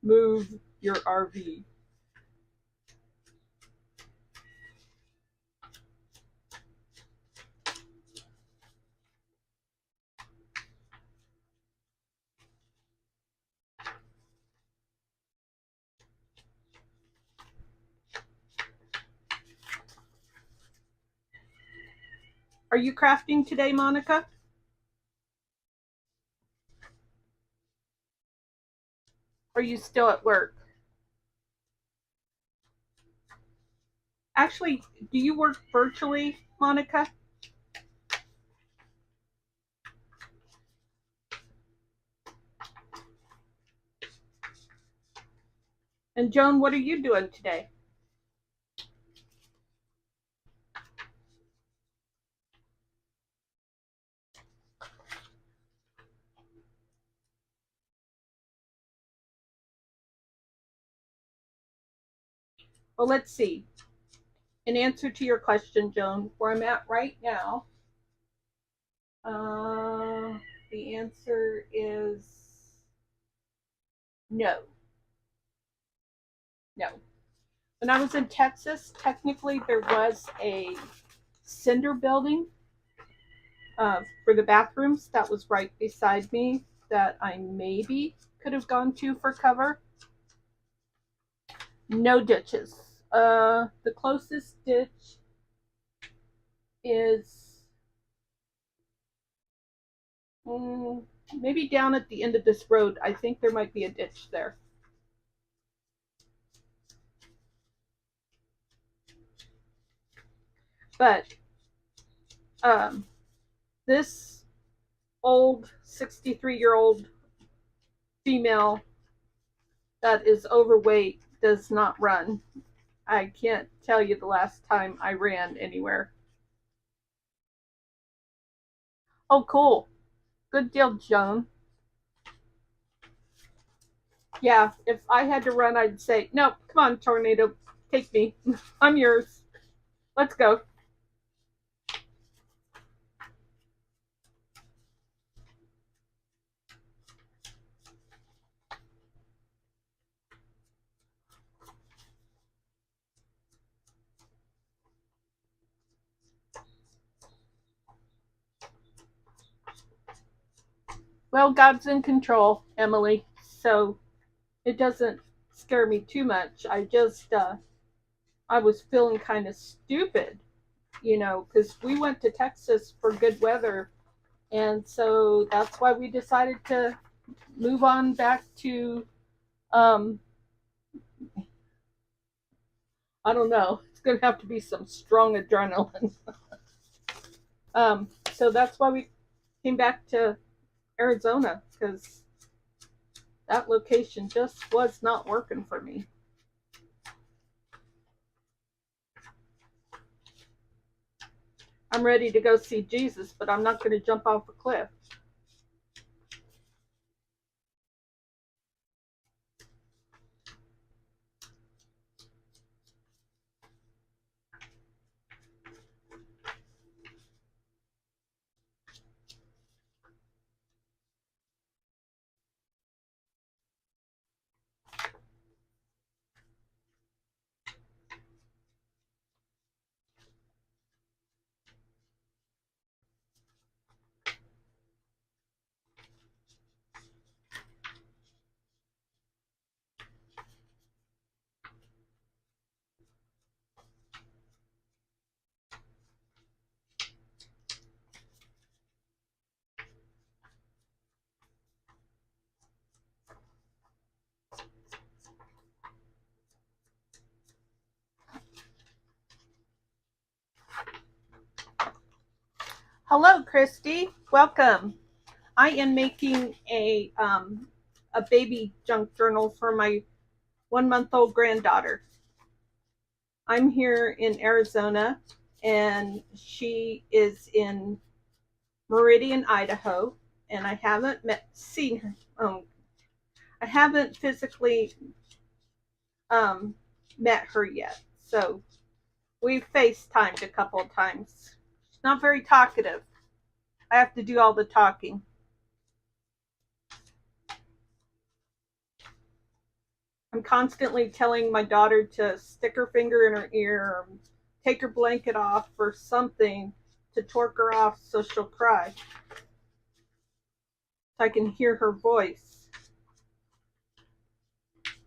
Move your RV. you crafting today, Monica? Or are you still at work? Actually, do you work virtually, Monica? And Joan, what are you doing today? Well, let's see. In answer to your question, Joan, where I'm at right now, the answer is no. No. When I was in Texas, technically there was a cinder building for the bathrooms that was right beside me that I maybe could have gone to for cover. No ditches. The closest ditch is maybe down at the end of this road. I think there might be a ditch there. But this old 63-year-old female that is overweight does not run. I can't tell you the last time I ran anywhere. Oh, cool. Good deal, Joan. Yeah, if I had to run, I'd say, no, come on, tornado, take me. I'm yours. Let's go. Well, God's in control, Emily, so it doesn't scare me too much. I was feeling kind of stupid, because we went to Texas for good weather. And so that's why we decided to move on back to, I don't know, it's going to have to be some strong adrenaline. So that's why we came back to Arizona, because that location just was not working for me. I'm ready to go see Jesus, but I'm not going to jump off a cliff. Hello, Christy. Welcome. I am making a baby junk journal for my 1-month-old granddaughter. I'm here in Arizona, and she is in Meridian, Idaho, and I haven't seen her. I haven't physically met her yet, so we've FaceTimed a couple of times. She's not very talkative. I have to do all the talking. I'm constantly telling my daughter to stick her finger in her ear, or take her blanket off, or something to torque her off so she'll cry. So I can hear her voice.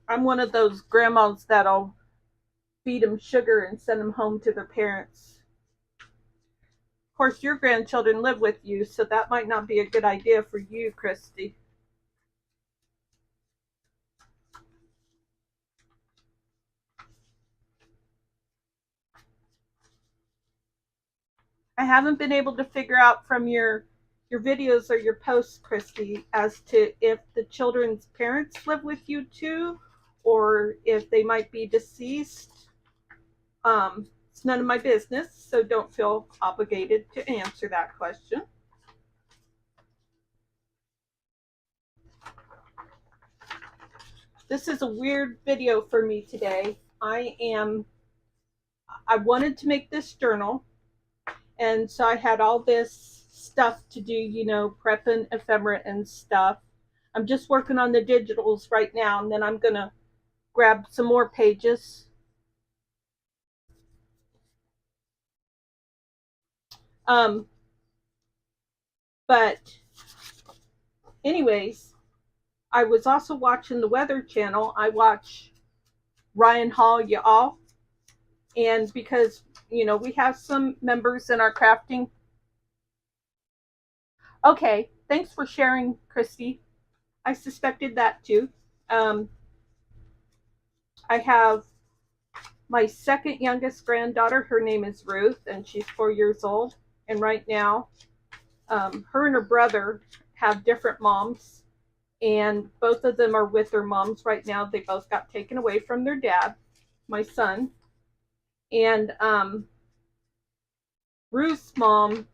I'm one of those grandmas that'll feed them sugar and send them home to their parents. Of course, your grandchildren live with you, so that might not be a good idea for you, Christy. I haven't been able to figure out from your videos or your posts, Christy, as to if the children's parents live with you too, or if they might be deceased. It's none of my business, so don't feel obligated to answer that question. This is a weird video for me today. I wanted to make this journal, and so I had all this stuff to do, you know, prepping ephemera and stuff. I'm just working on the digitals right now, and then I'm gonna grab some more pages. But anyways, I was also watching the Weather Channel. I watch Ryan Hall, y'all, and because, you know, we have some members in our crafting. Okay, thanks for sharing, Christy. I suspected that too. I have my second youngest granddaughter. Her name is Ruth, and she's 4 years old. And right now, her and her brother have different moms, and both of them are with their moms right now. They both got taken away from their dad, my son. And Ruth's mom,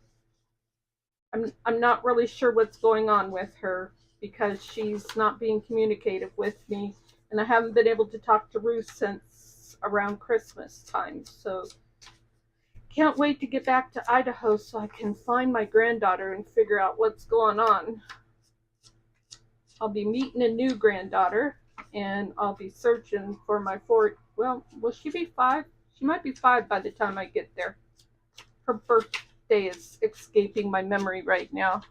I'm not really sure what's going on with her, because she's not being communicative with me, and I haven't been able to talk to Ruth since around Christmas time. So can't wait to get back to Idaho so I can find my granddaughter and figure out what's going on. I'll be meeting a new granddaughter, and I'll be searching for my well, will she be 5? She might be 5 by the time I get there. Her birthday is escaping my memory right now.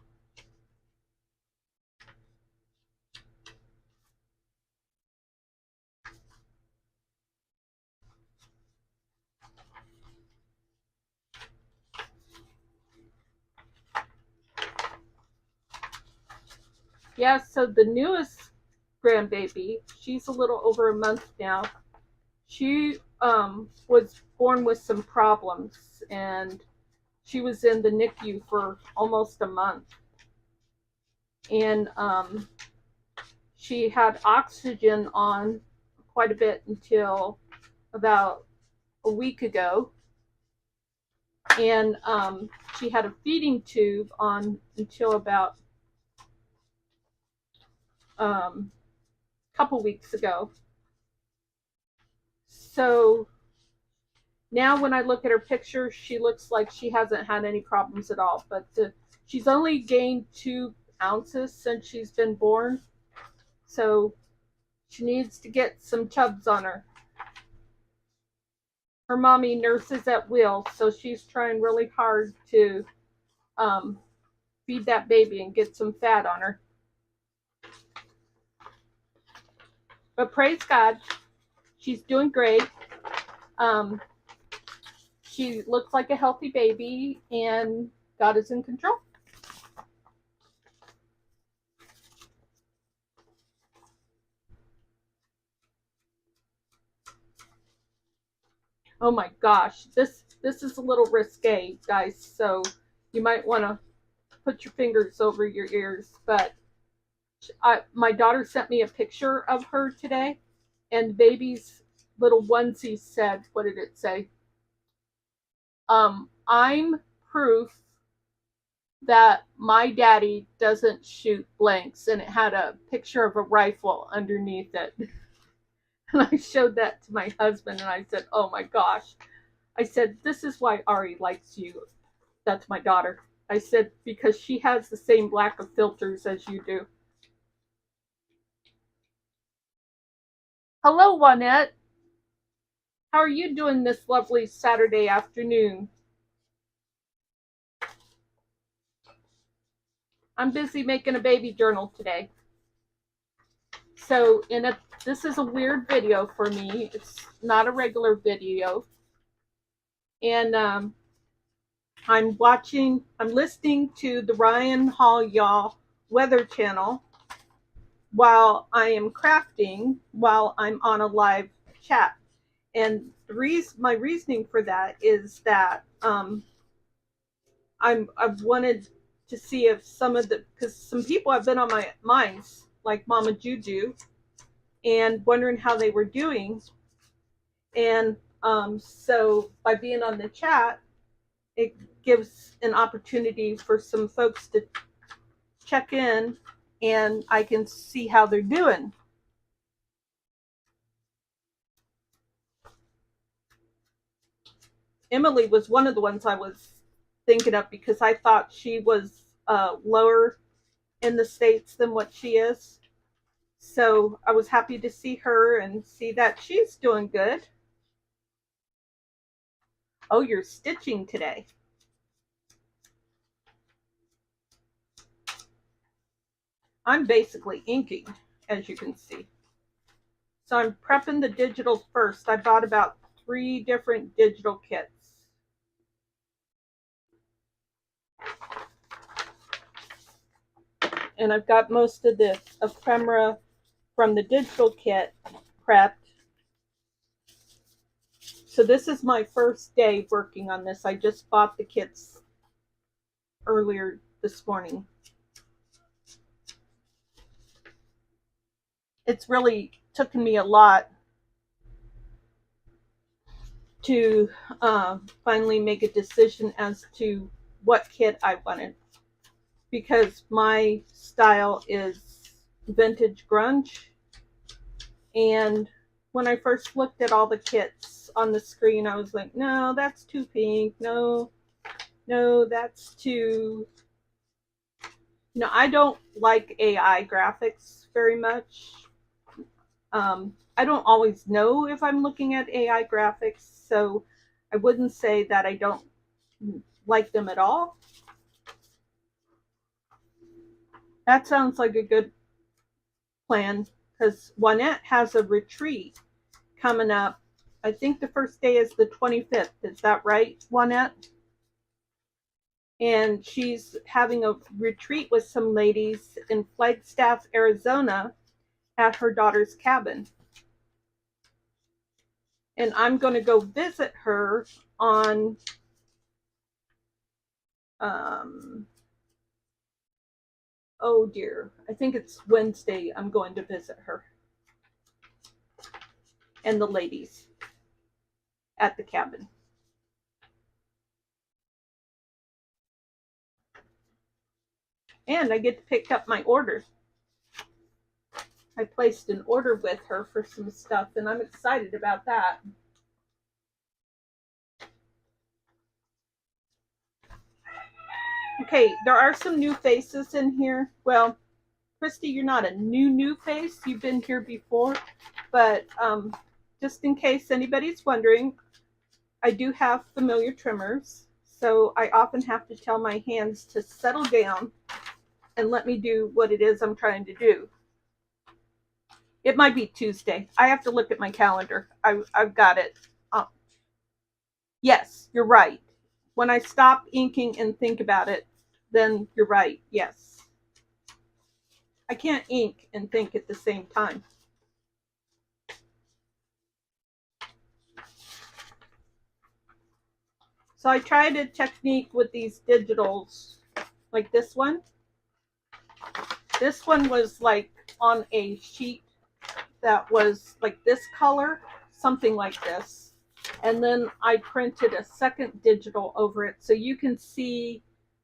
Yeah, so the newest grandbaby, she's a little over a month now. She was born with some problems, and she was in the NICU for almost a month. And she had oxygen on quite a bit until about a week ago. And she had a feeding tube on until about a couple weeks ago. So now when I look at her picture, she looks like she hasn't had any problems at all. But she's only gained 2 ounces since she's been born. So she needs to get some chubs on her. Her mommy nurses at will, so she's trying really hard to feed that baby and get some fat on her. But praise God, she's doing great. She looks like a healthy baby, and God is in control. Oh my gosh, this is a little risque, guys, so you might want to put your fingers over your ears. But my daughter sent me a picture of her today, and the baby's little onesie said, what did it say? I'm proof that my daddy doesn't shoot blanks, and it had a picture of a rifle underneath it. And I showed that to my husband, and I said, oh my gosh. I said, this is why Ari likes you. That's my daughter. I said, because she has the same lack of filters as you do. Hello, Juanette. How are you doing this lovely Saturday afternoon? I'm busy making a baby journal today. So this is a weird video for me. It's not a regular video. And I'm listening to the Ryan Hall Y'all Weather Channel while I am crafting, while I'm on a live chat. And my reasoning for that is that I've wanted to see if because some people have been on my minds, like Mama Juju, and wondering how they were doing. And so by being on the chat, it gives an opportunity for some folks to check in and I can see how they're doing. Emily was one of the ones I was thinking of because I thought she was lower in the States than what she is. So I was happy to see her and see that she's doing good. Oh, you're stitching today. I'm basically inking, as you can see. So I'm prepping the digital first. I bought about 3 different digital kits. And I've got most of the ephemera from the digital kit prepped. So this is my first day working on this. I just bought the kits earlier this morning. It's really taken me a lot to finally make a decision as to what kit I wanted, because my style is vintage grunge, and when I first looked at all the kits on the screen, I was like, no, that's too pink. No, that's too... I don't like AI graphics very much. I don't always know if I'm looking at AI graphics, so I wouldn't say that I don't like them at all. That sounds like a good plan, because Juanette has a retreat coming up. I think the first day is the 25th. Is that right, Juanette? And she's having a retreat with some ladies in Flagstaff, Arizona at her daughter's cabin. And I'm going to go visit her on oh dear, I think it's Wednesday. I'm going to visit her and the ladies at the cabin. And I get to pick up my order. I placed an order with her for some stuff, and I'm excited about that. Okay, there are some new faces in here. Well, Christy, you're not a new face. You've been here before. But just in case anybody's wondering, I do have familiar tremors. So I often have to tell my hands to settle down and let me do what it is I'm trying to do. It might be Tuesday. I have to look at my calendar. I've got it. Yes, you're right. When I stop inking and think about it, then you're right. Yes. I can't ink and think at the same time. So I tried a technique with these digitals, like this one. This one was like on a sheet that was like this color, something like this. And then I printed a second digital over it, so you can see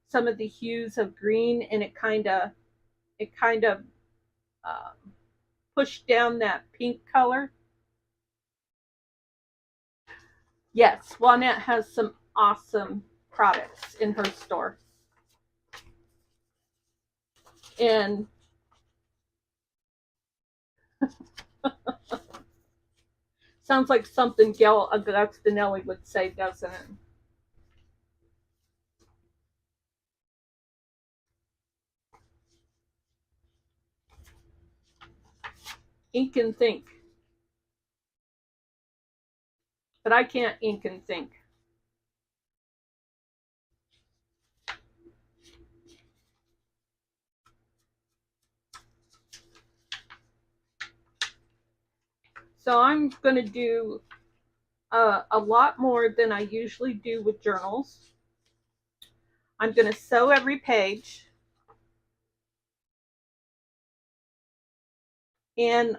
some of the hues of green, and it kind of pushed down that pink color. Yes, Juanette has some awesome products in her store. And sounds like something Gail Augustinelli would say, doesn't it? Ink and think. But I can't ink and think. So I'm going to do a lot more than I usually do with journals. I'm going to sew every page. And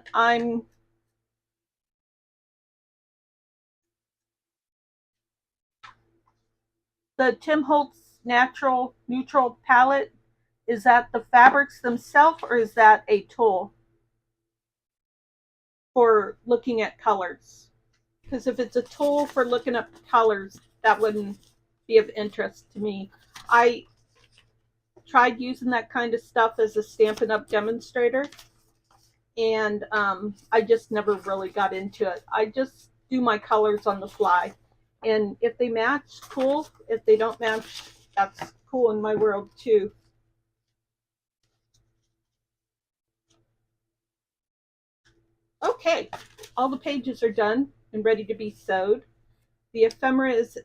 the Tim Holtz Natural Neutral Palette, is that the fabrics themselves or is that a tool for looking at colors? Because if it's a tool for looking up colors, that wouldn't be of interest to me. I tried using that kind of stuff as a Stampin' Up! Demonstrator, and I just never really got into it. I just do my colors on the fly, and if they match, cool. If they don't match, that's cool in my world too. Okay, all the pages are done and ready to be sewed. The ephemera is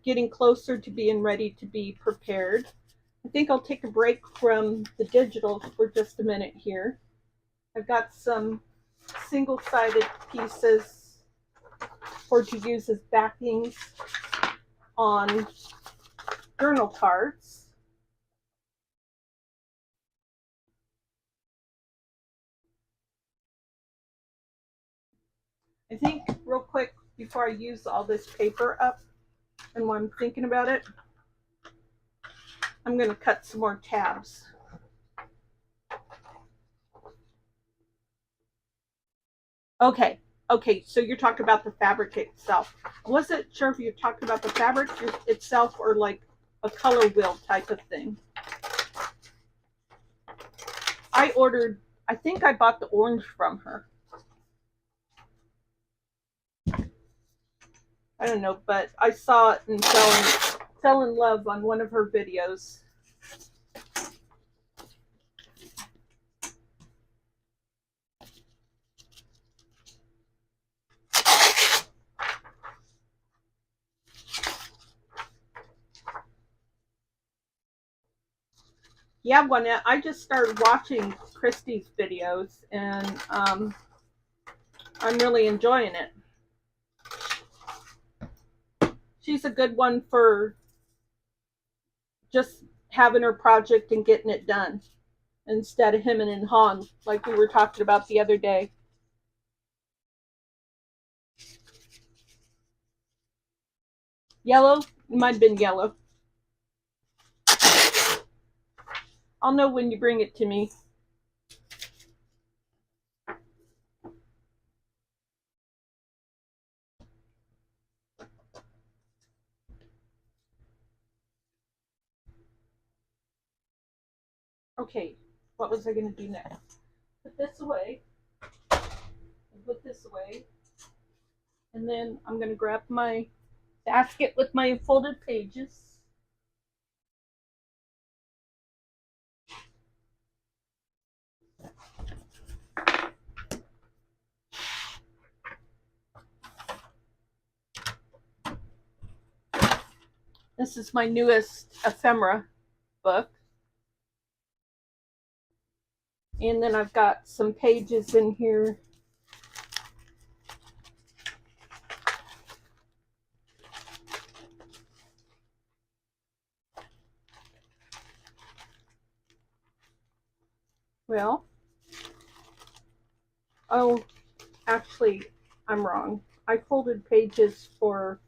getting closer to being ready to be prepared. I think I'll take a break from the digital for just a minute here. I've got some single-sided pieces for to use as backings on journal cards. I think real quick before I use all this paper up and while I'm thinking about it, I'm going to cut some more tabs. Okay, so you're talking about the fabric itself. I wasn't sure if you're talking about the fabric itself or like a color wheel type of thing. I think I bought the orange from her. I don't know, but I saw it and fell in love on one of her videos. Yeah, I just started watching Christy's videos, and I'm really enjoying it. She's a good one for just having her project and getting it done instead of hemming and hawing like we were talking about the other day. Yellow? It might have been yellow. I'll know when you bring it to me. Okay, what was I going to do next? Put this away. Put this away. And then I'm going to grab my basket with my folded pages. This is my newest ephemera book. And then I've got some pages in here. Well, oh, actually, I'm wrong. I folded pages for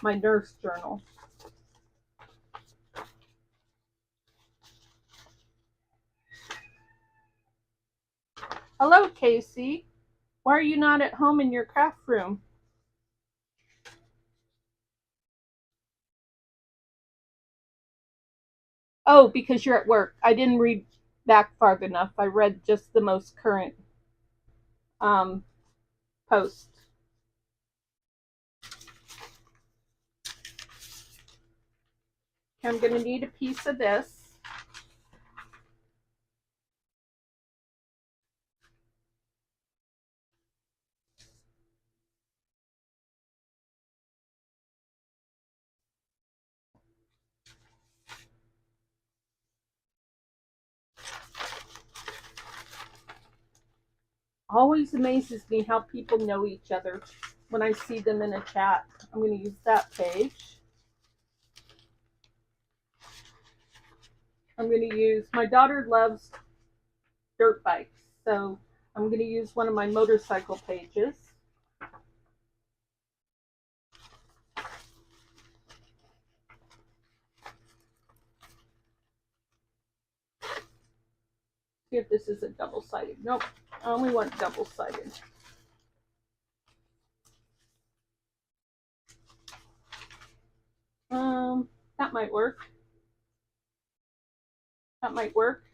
my nurse journal. Hello, Casey. Why are you not at home in your craft room? Oh, because you're at work. I didn't read back far enough. I read just the most current post. I'm going to need a piece of this. always amazes me how people know each other when I see them in a chat. I'm going to use that page. I'm going to use, my daughter loves dirt bikes, so I'm going to use one of my motorcycle pages. See if this is a double-sided. Nope, I only want double-sided. That might work. That might work.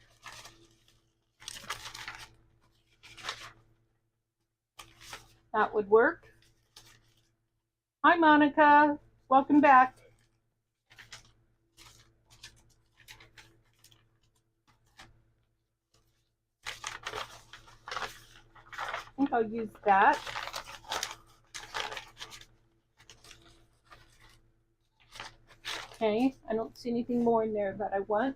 That would work. Hi, Monica. Welcome back. I think I'll use that. Okay, I don't see anything more in there that I want.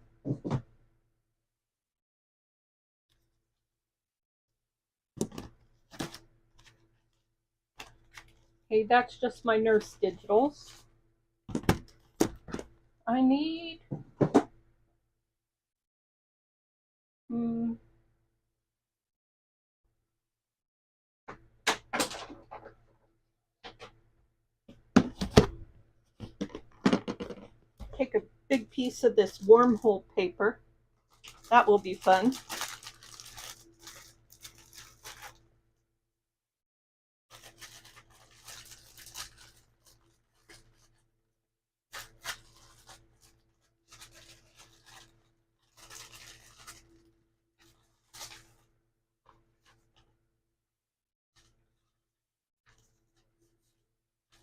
Okay, that's just my nurse digitals. I need take a big piece of this wormhole paper. That will be fun.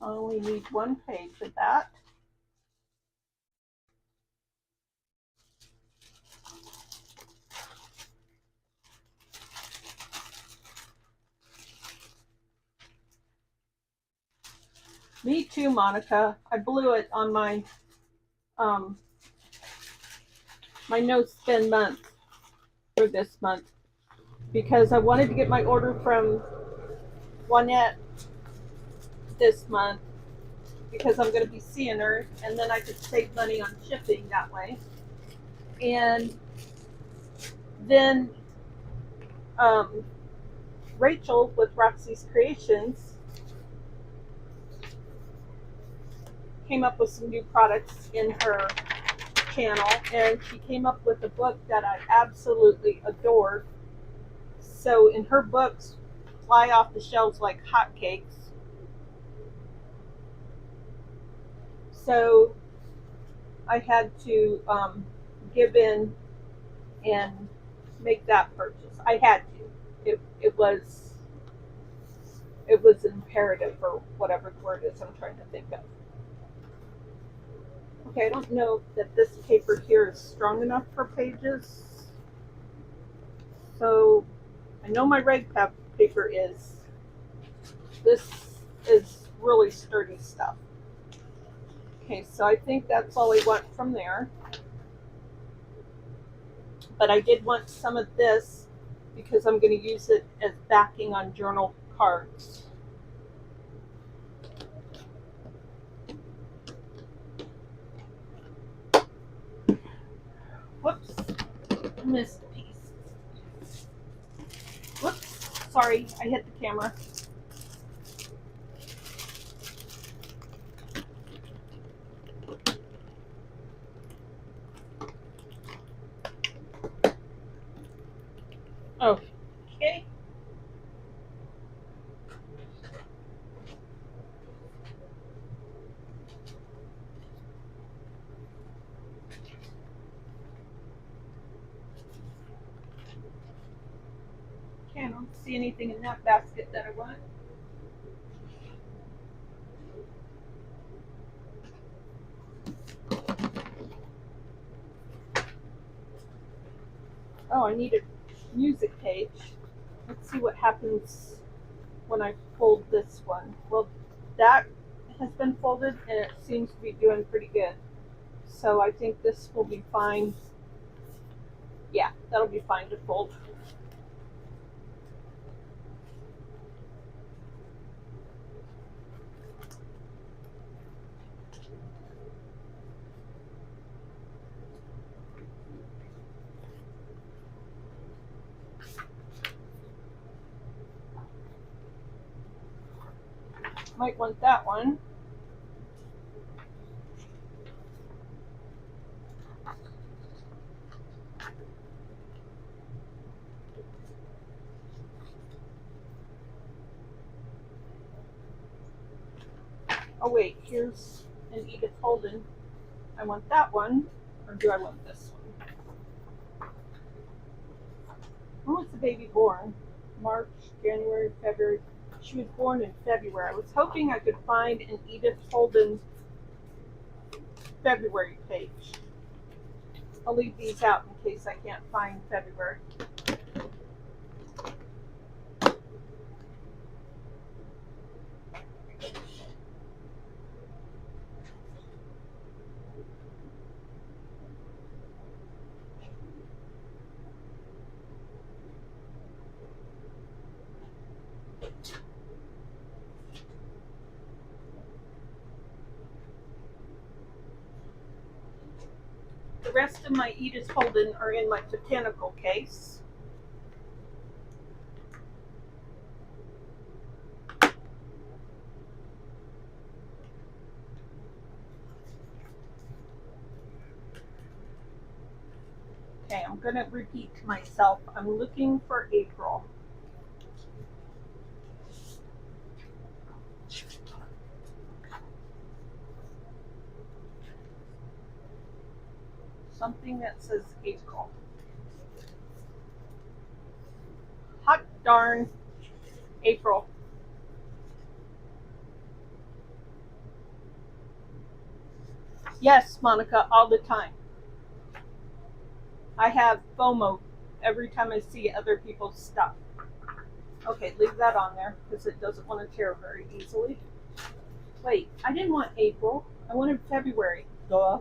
I only need one page of that. Me too, Monica. I blew it on my my no spend month for this month because I wanted to get my order from Juanette this month because I'm going to be seeing her, and then I could save money on shipping that way. And then Rachel with Roxy's Creations came up with some new products in her channel, and she came up with a book that I absolutely adore. So in her books, fly off the shelves like hotcakes. So I had to give in and make that purchase. I had to. It was imperative, or whatever the word is I'm trying to think of. Okay, I don't know that this paper here is strong enough for pages. So I know my reg paper is. This is really sturdy stuff. Okay, so I think that's all I want from there. But I did want some of this because I'm going to use it as backing on journal cards. Whoops, I missed a piece. Whoops, sorry, I hit the camera. Okay. Okay, I don't see anything in that basket that I want. Oh, I need a music page. Let's see what happens when I fold this one. Well, that has been folded and it seems to be doing pretty good. So I think this will be fine. Yeah, that'll be fine to fold. Might want that one. Oh wait, here's an Edith Holden. I want that one, or do I want this one? When was the baby born? March, January, February. She was born in February. I was hoping I could find an Edith Holden February page. I'll leave these out in case I can't find February. The rest of my Edith Holden are in my botanical case. Okay, I'm going to repeat to myself. I'm looking for April. Something that says April. Hot darn April. Yes, Monica, all the time. I have FOMO every time I see other people's stuff. Okay, leave that on there because it doesn't want to tear very easily. Wait, I didn't want April. I wanted February. Duh.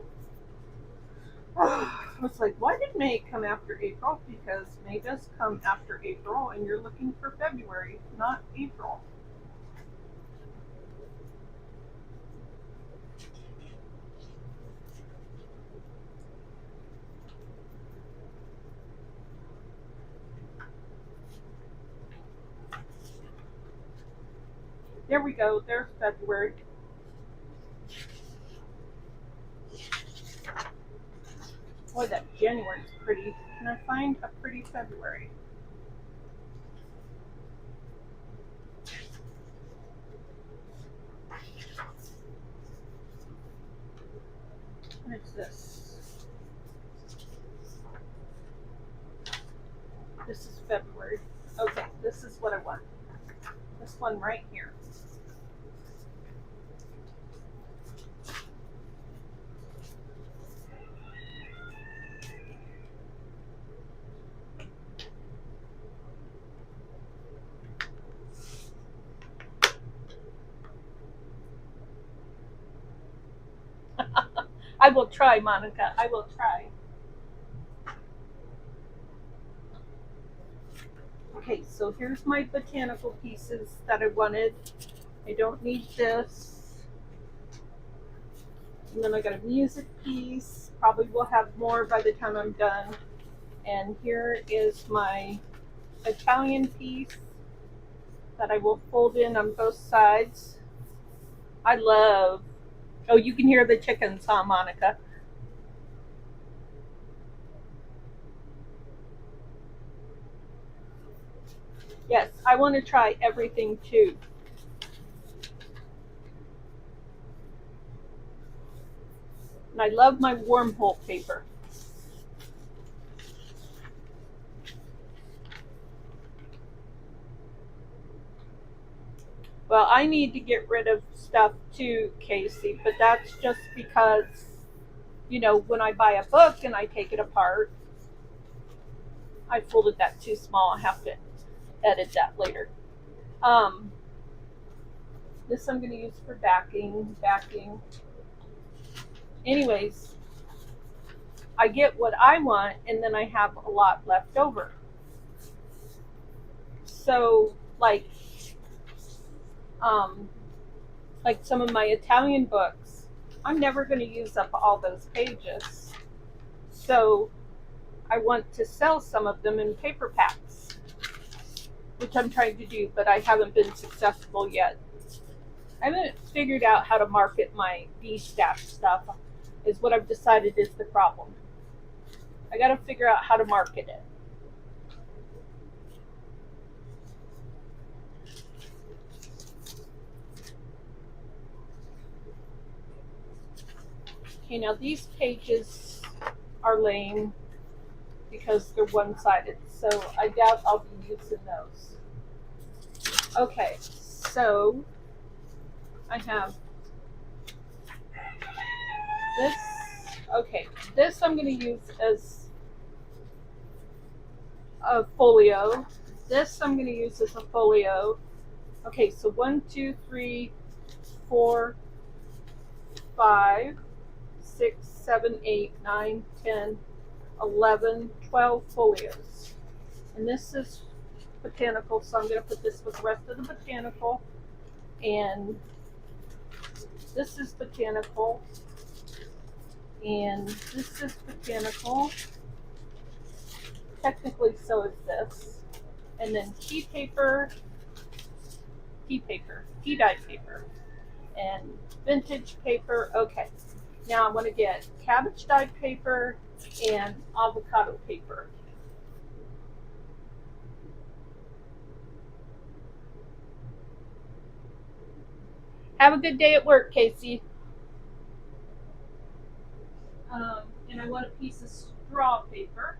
I was like, why did May come after April? Because May does come after April, and you're looking for February, not April. There we go. There's February. Boy, that January's pretty. Can I find a pretty February? What is this? This is February. Okay, this is what I want. This one right here. I will try, Monica. I will try. Okay, so here's my botanical pieces that I wanted. I don't need this. And then I got a music piece. Probably will have more by the time I'm done. And here is my Italian piece that I will fold in on both sides. I love. Oh, you can hear the chickens, huh, Monica? Yes, I want to try everything too. And I love my wormhole paper. Well, I need to get rid of stuff too, Casey, but that's just because, you know, when I buy a book and I take it apart, I folded that too small. I have to edit that later. This I'm going to use for backing. Anyways, I get what I want and then I have a lot left over. So, like some of my Italian books, I'm never going to use up all those pages. So I want to sell some of them in paper packs, which I'm trying to do, but I haven't been successful yet. I haven't figured out how to market my bee stash stuff, is what I've decided is the problem. I gotta figure out how to market it. Okay, now these pages are lame because they're one-sided, so I doubt I'll be using those. Okay, so I have this. Okay, this I'm going to use as a folio. This I'm going to use as a folio. Okay, so 1, 2, 3, 4, 5, 6, 7, 8, 9, 10, 11, 12 folios. And this is botanical, so I'm going to put this with the rest of the botanical. And this is botanical. And this is botanical. Technically, so is this. And then tea paper, tea dye paper, and vintage paper. Okay. Now I'm going to get cabbage dyed paper and avocado paper. Have a good day at work, Casey. And I want a piece of straw paper.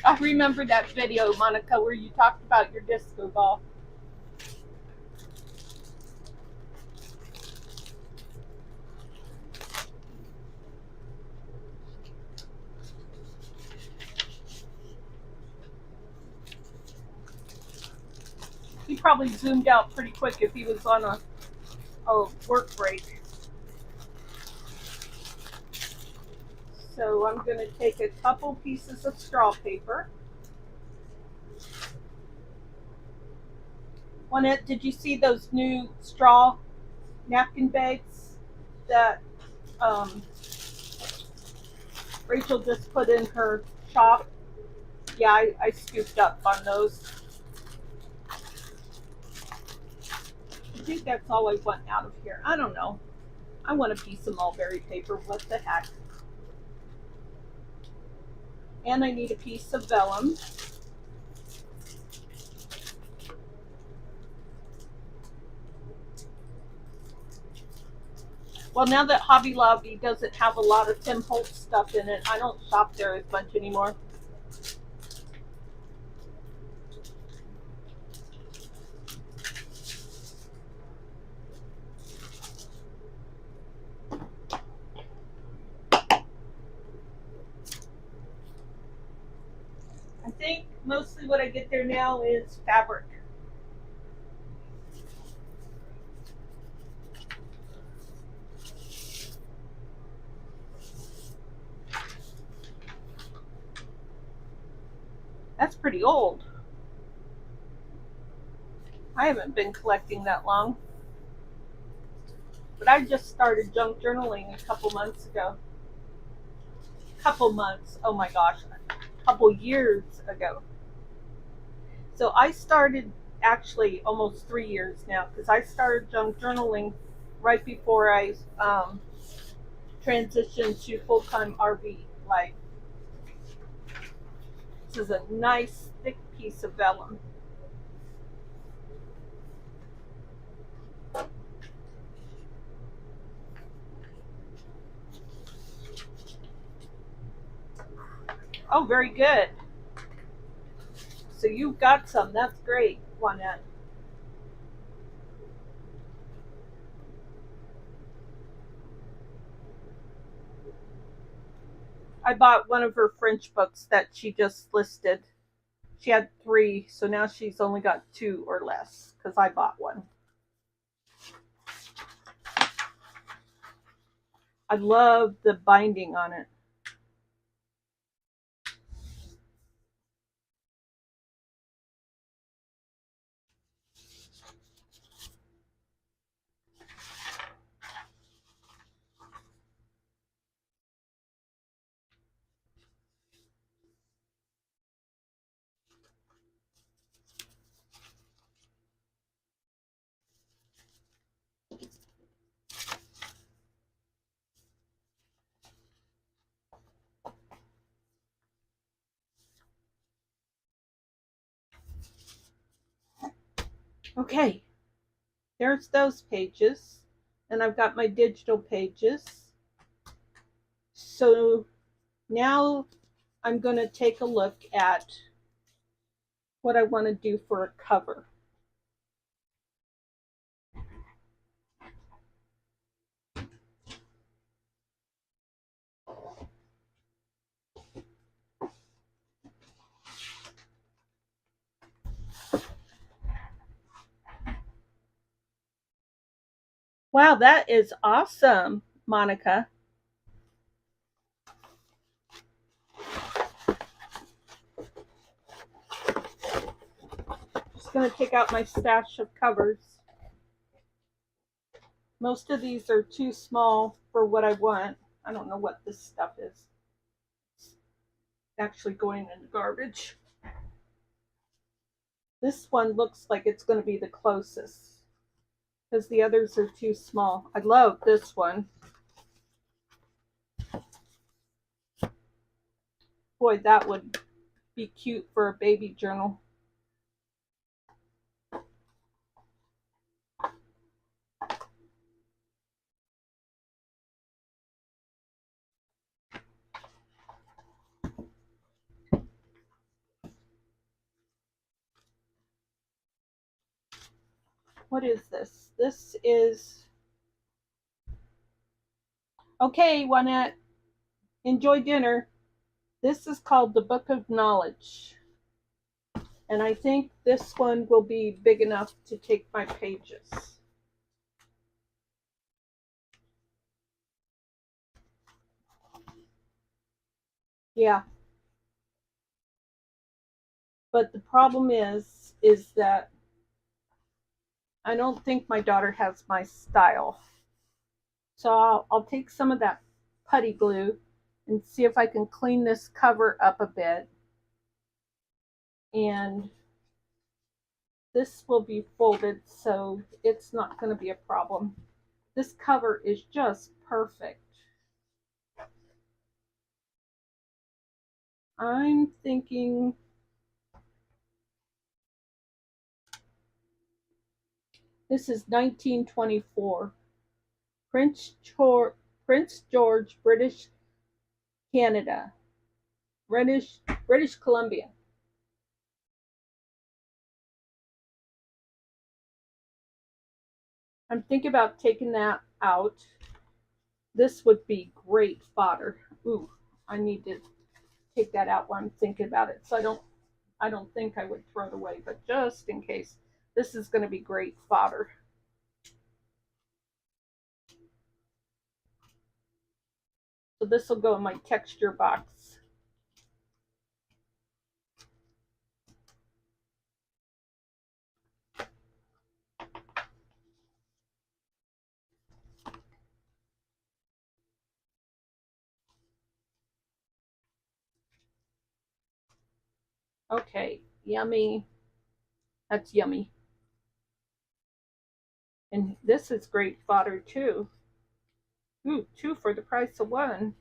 I remember that video, Monica, where you talked about your disco ball. He probably zoomed out pretty quick if he was on a work break. So I'm going to take a couple pieces of straw paper. Juanette, did you see those new straw napkin bags that Rachel just put in her shop? Yeah, I scooped up on those. I think that's all I want out of here. I don't know. I want a piece of mulberry paper. What the heck? And I need a piece of vellum. Well, now that Hobby Lobby doesn't have a lot of Tim Holtz stuff in it, I don't shop there as much anymore. I think mostly what I get there now is fabric. That's pretty old. I haven't been collecting that long. But I just started junk journaling a couple months ago. Couple months, oh my gosh, a couple years ago. So I started actually almost 3 years now, because I started junk journaling right before I transitioned to full-time RV life. This is a nice thick piece of vellum. Oh, very good. So you've got some. That's great, Juanette. I bought one of her French books that she just listed. She had 3, so now she's only got 2 or less, because I bought one. I love the binding on it. Okay, there's those pages, and I've got my digital pages. So now I'm going to take a look at what I want to do for a cover. Wow, that is awesome, Monica. Just going to take out my stash of covers. Most of these are too small for what I want. I don't know what this stuff is. It's actually going in the garbage. This one looks like it's going to be the closest because the others are too small. I love this one. Boy, that would be cute for a baby journal. What is this? This is... Okay, Juanette, enjoy dinner. This is called the Book of Knowledge. And I think this one will be big enough to take my pages. Yeah. But the problem is that I don't think my daughter has my style. So I'll take some of that putty glue and see if I can clean this cover up a bit. And this will be folded, so it's not going to be a problem. This cover is just perfect. I'm thinking this is 1924. Prince George, British Canada, British Columbia. I'm thinking about taking that out. This would be great fodder. Ooh, I need to take that out while I'm thinking about it. So I don't think I would throw it away, but just in case, this is going to be great fodder. So this will go in my texture box. Okay, yummy. That's yummy. And this is great fodder too. Ooh, 2 for the price of 1.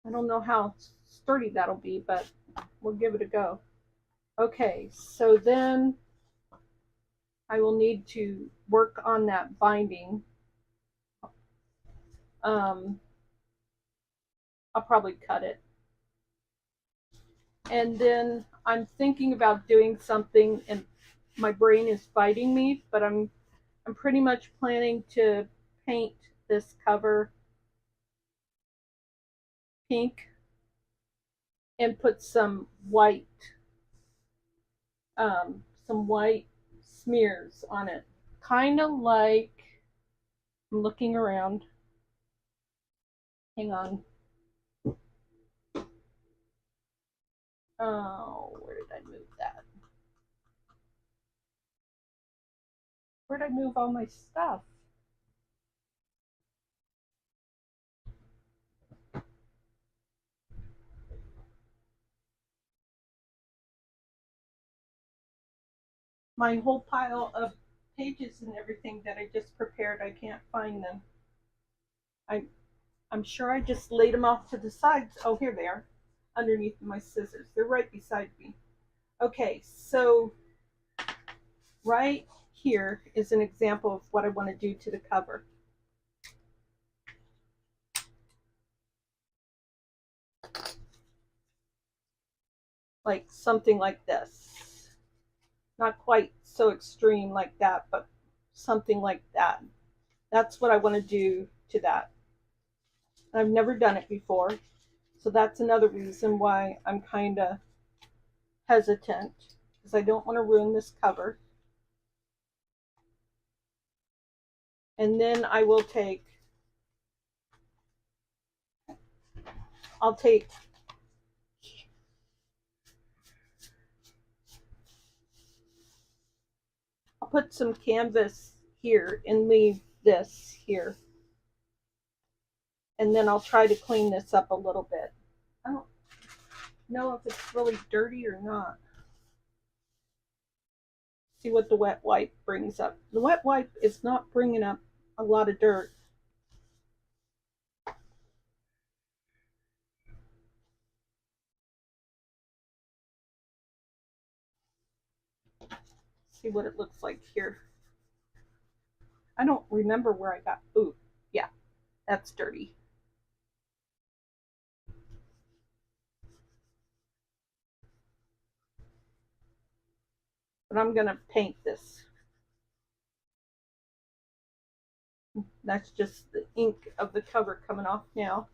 I don't know how sturdy that'll be, but we'll give it a go. Okay, so then I will need to work on that binding. I'll probably cut it. And then I'm thinking about doing something, and my brain is fighting me, but I'm pretty much planning to paint this cover pink and put some white smears on it, kind of like, I'm looking around, hang on, oh, where did I move that? Where did I move all my stuff? My whole pile of pages and everything that I just prepared, I can't find them. I'm sure I just laid them off to the sides. Oh, here they are, underneath my scissors. They're right beside me. Okay, so right here is an example of what I want to do to the cover. Like something like this. Not quite so extreme like that, but something like that. That's what I want to do to that. I've never done it before, so that's another reason why I'm kind of hesitant, because I don't want to ruin this cover. And then I will take, I'll put some canvas here and leave this here. And then I'll try to clean this up a little bit. I don't know if it's really dirty or not. See what the wet wipe brings up. The wet wipe is not bringing up a lot of dirt. See what it looks like here. I don't remember where I got, ooh, yeah, that's dirty. But I'm gonna paint this. That's just the ink of the cover coming off now.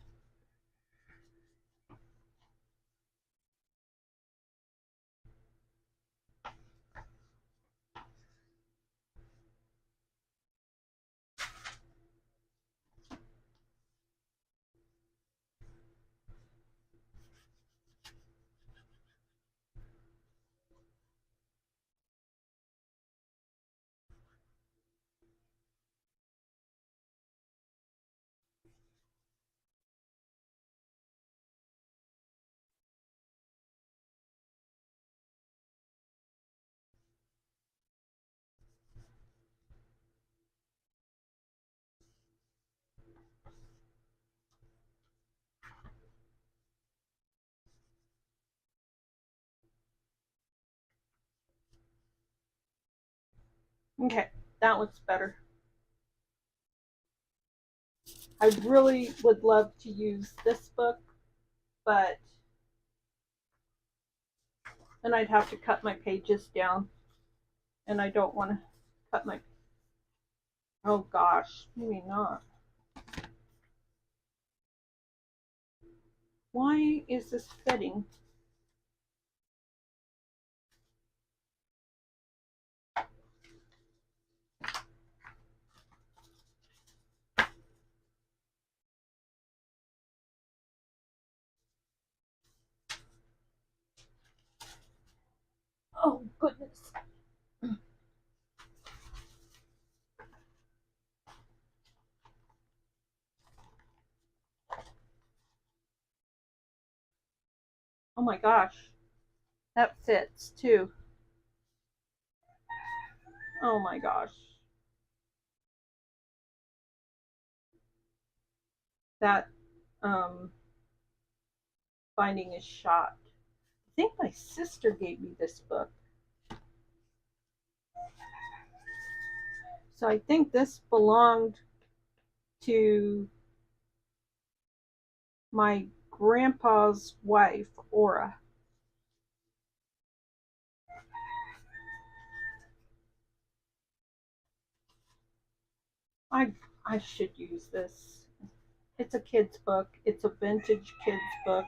Okay, that looks better. I really would love to use this book, but then I'd have to cut my pages down, and I don't want to cut my, oh gosh, maybe not. Why is this fitting? Oh goodness. Oh my gosh, that fits too. Oh my gosh. That binding is shot. I think my sister gave me this book. So I think this belonged to my grandpa's wife, Aura. I should use this. It's a kid's book. It's a vintage kid's book.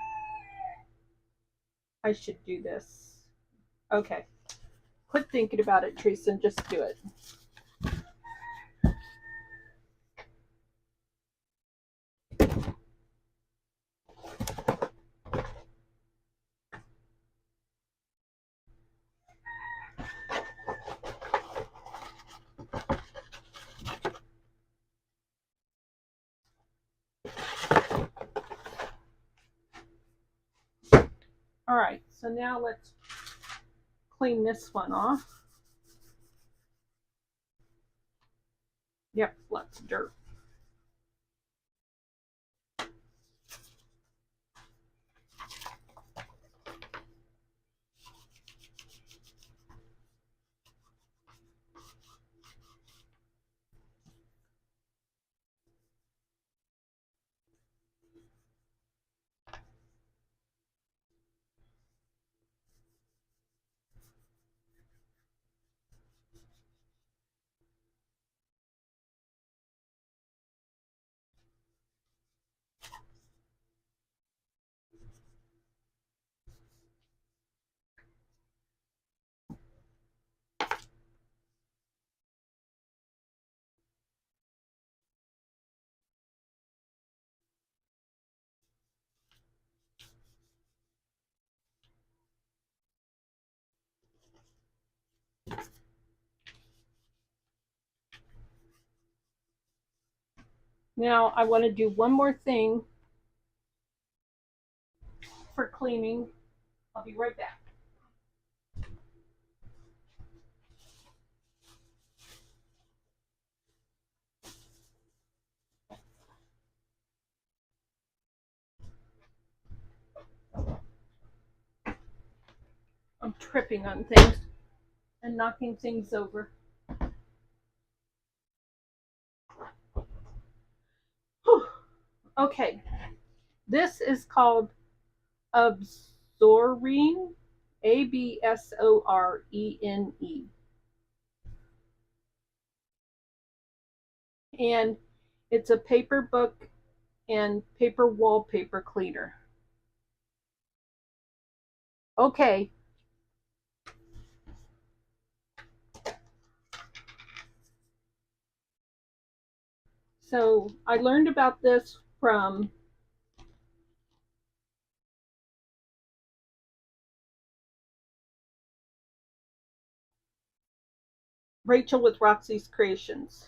I should do this. Okay. Quit thinking about it, Theresa, and just do it. All right, so now let's clean this one off. Yep, lots of dirt. Now I want to do one more thing for cleaning. I'll be right back. I'm tripping on things and knocking things over. Whew. Okay, this is called Absorene, Absorene. And it's a paper book and paper wallpaper cleaner. Okay. So I learned about this from Rachel with Roxy's Creations.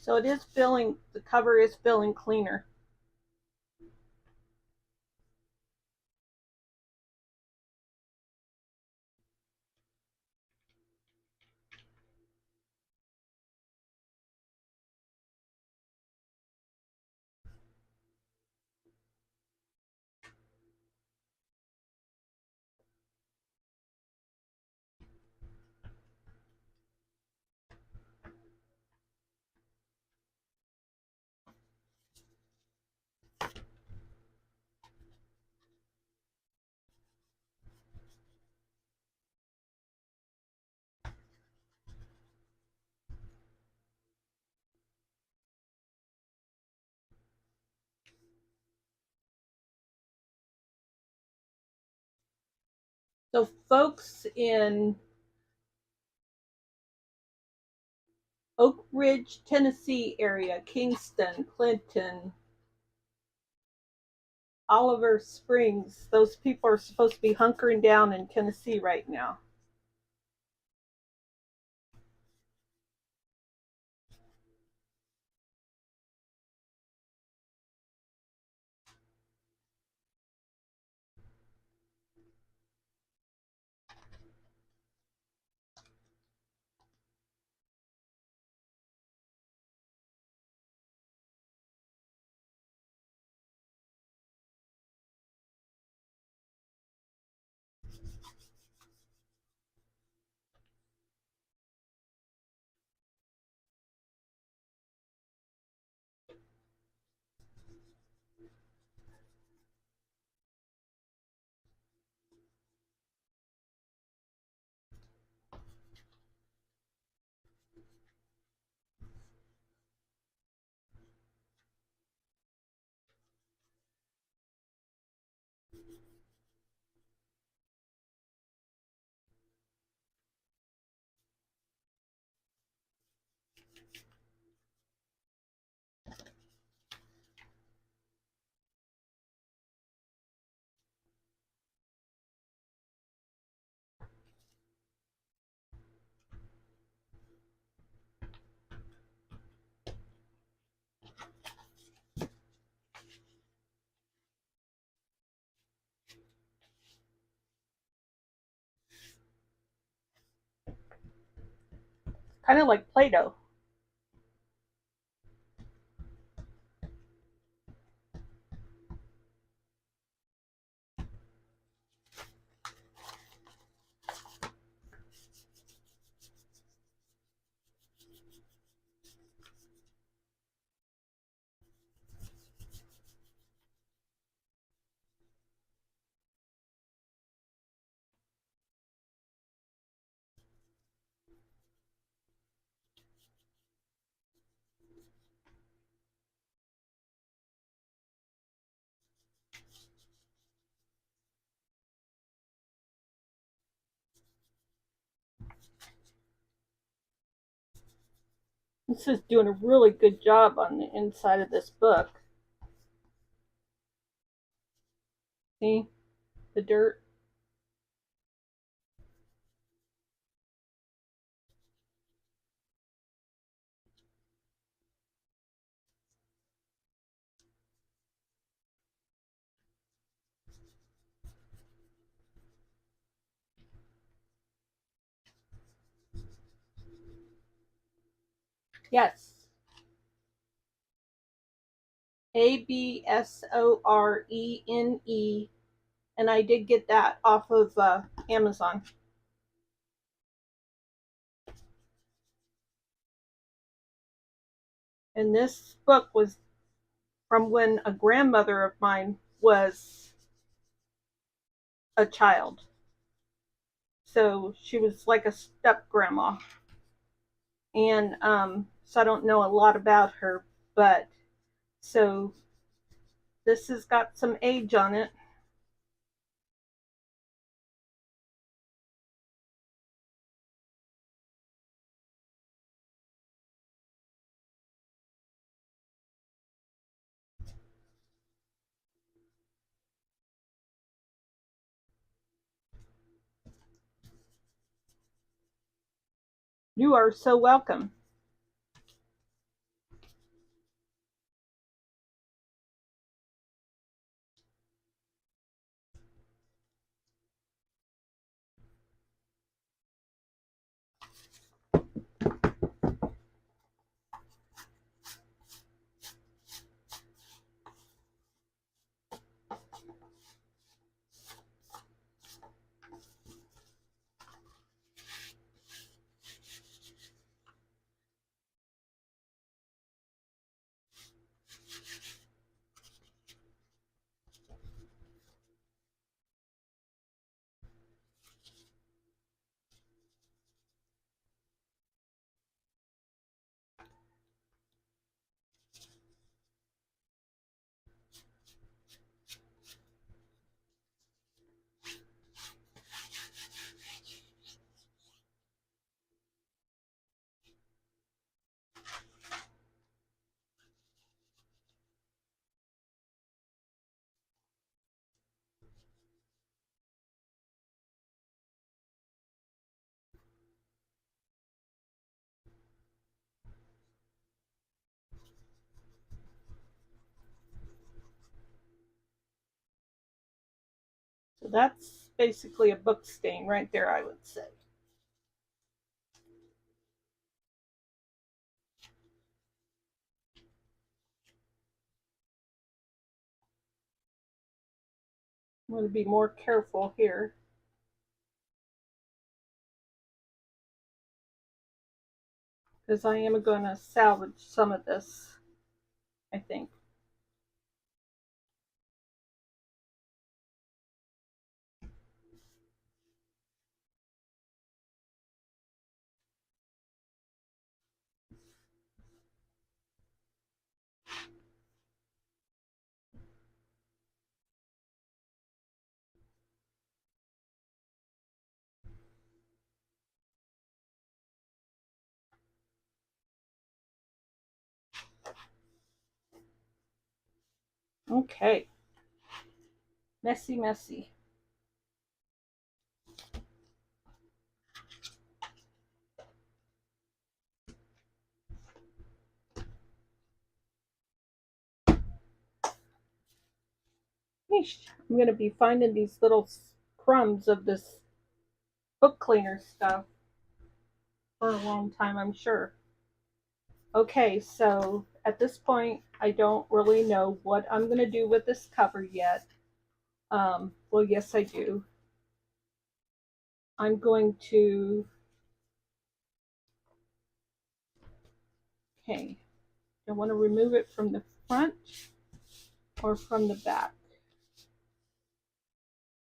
So it is filling, the cover is filling cleaner. So folks in Oak Ridge, Tennessee area, Kingston, Clinton, Oliver Springs, those people are supposed to be hunkering down in Tennessee right now. Kind of like Play-Doh. This is doing a really good job on the inside of this book. See the dirt? Yes. Absorene, and I did get that off of Amazon. And this book was from when a grandmother of mine was a child. So she was like a step grandma. And so I don't know a lot about her, but so this has got some age on it. You are so welcome. So that's basically a book stain right there, I would say. I'm going to be more careful here. Because I am going to salvage some of this, I think. Okay. Messy, messy. I'm going to be finding these little crumbs of this book cleaner stuff for a long time, I'm sure. Okay, so at this point, I don't really know what I'm going to do with this cover yet. Well, yes, I do. I'm going to, okay, I want to remove it from the front or from the back.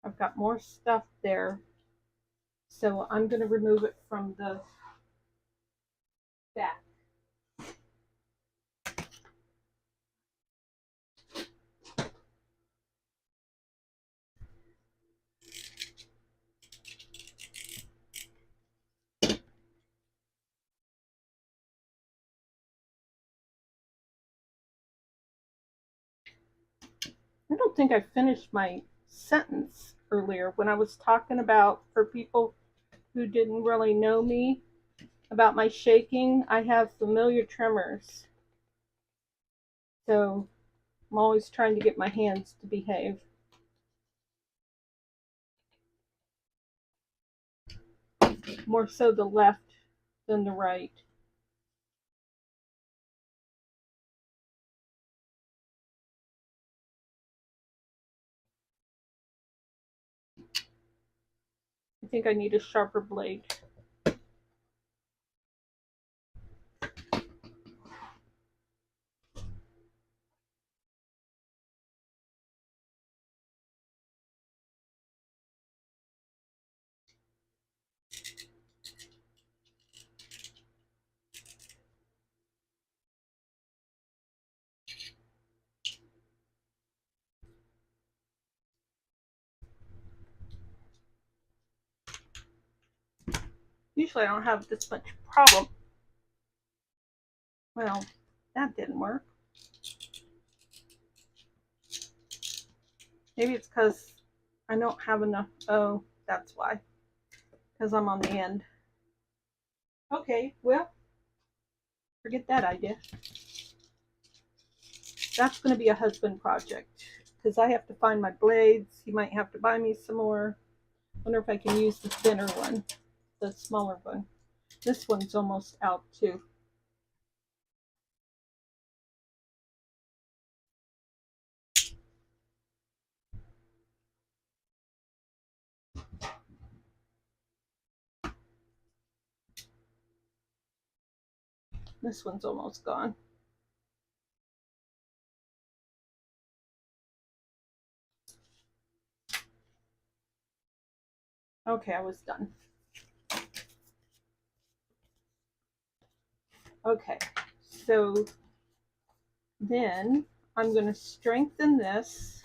I've got more stuff there, so I'm going to remove it from the back. I don't think I finished my sentence earlier when I was talking about, for people who didn't really know me, about my shaking. I have familiar tremors. So I'm always trying to get my hands to behave. More so the left than the right. I think I need a sharper blade. Usually I don't have this much problem. Well, that didn't work. Maybe it's because I don't have enough. Oh, that's why. Because I'm on the end. Okay, well, forget that idea. That's going to be a husband project. Because I have to find my blades. He might have to buy me some more. Wonder if I can use the thinner one. The smaller one. This one's almost out too. This one's almost gone. Okay, I was done. Okay, so then I'm going to strengthen this.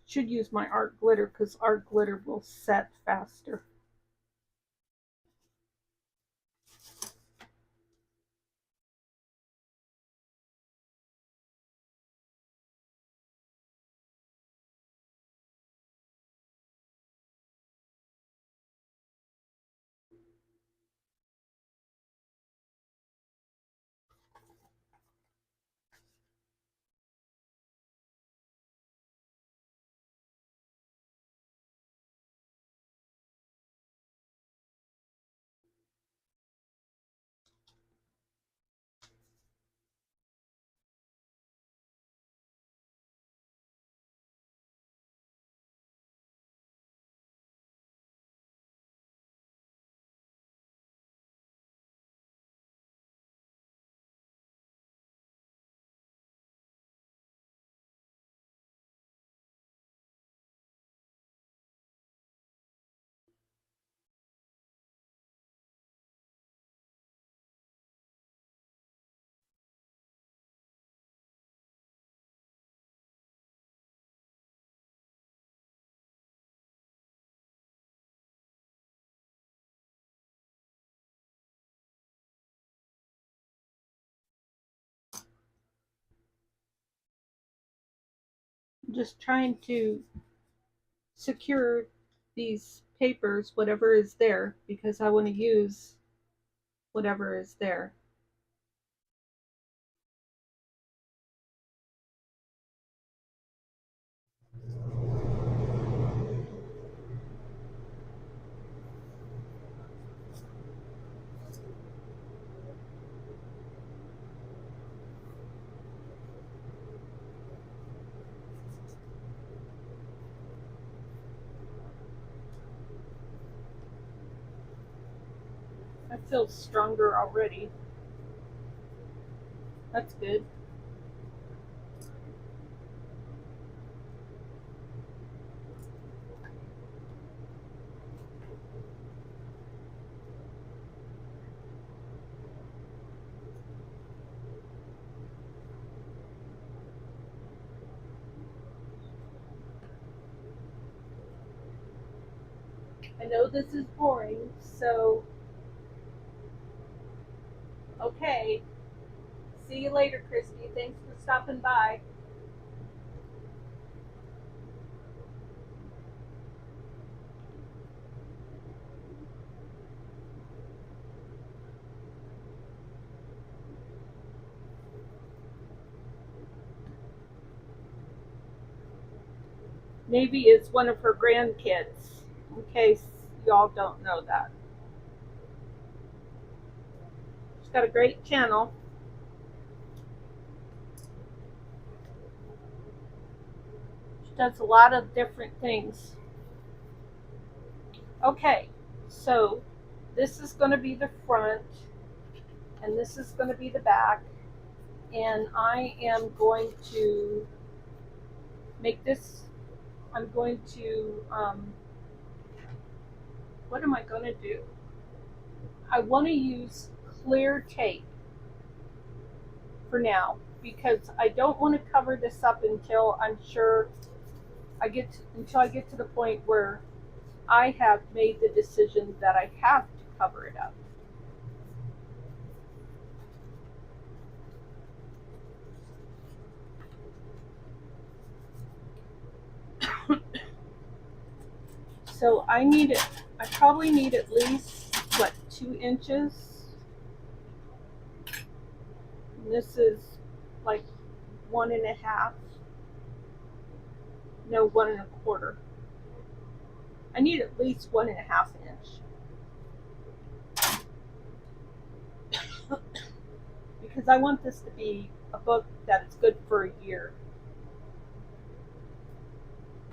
Should use my art glitter because art glitter will set faster. I'm just trying to secure these papers, whatever is there, because I want to use whatever is there. I feel stronger already. That's good. I know this is boring, so okay. See you later, Christy. Thanks for stopping by. Maybe it's one of her grandkids, in case y'all don't know that. She's got a great channel. She does a lot of different things. Okay, so this is going to be the front, and this is going to be the back, and I am going to make this, I'm going to, what am I going to do? I want to use clear tape for now, because I don't want to cover this up until I'm sure until I get to the point where I have made the decision that I have to cover it up. So I probably need at least, 2 inches? And this is like 1.5. No, 1.25. I need at least 1.5 inch. Because I want this to be a book that is good for a year.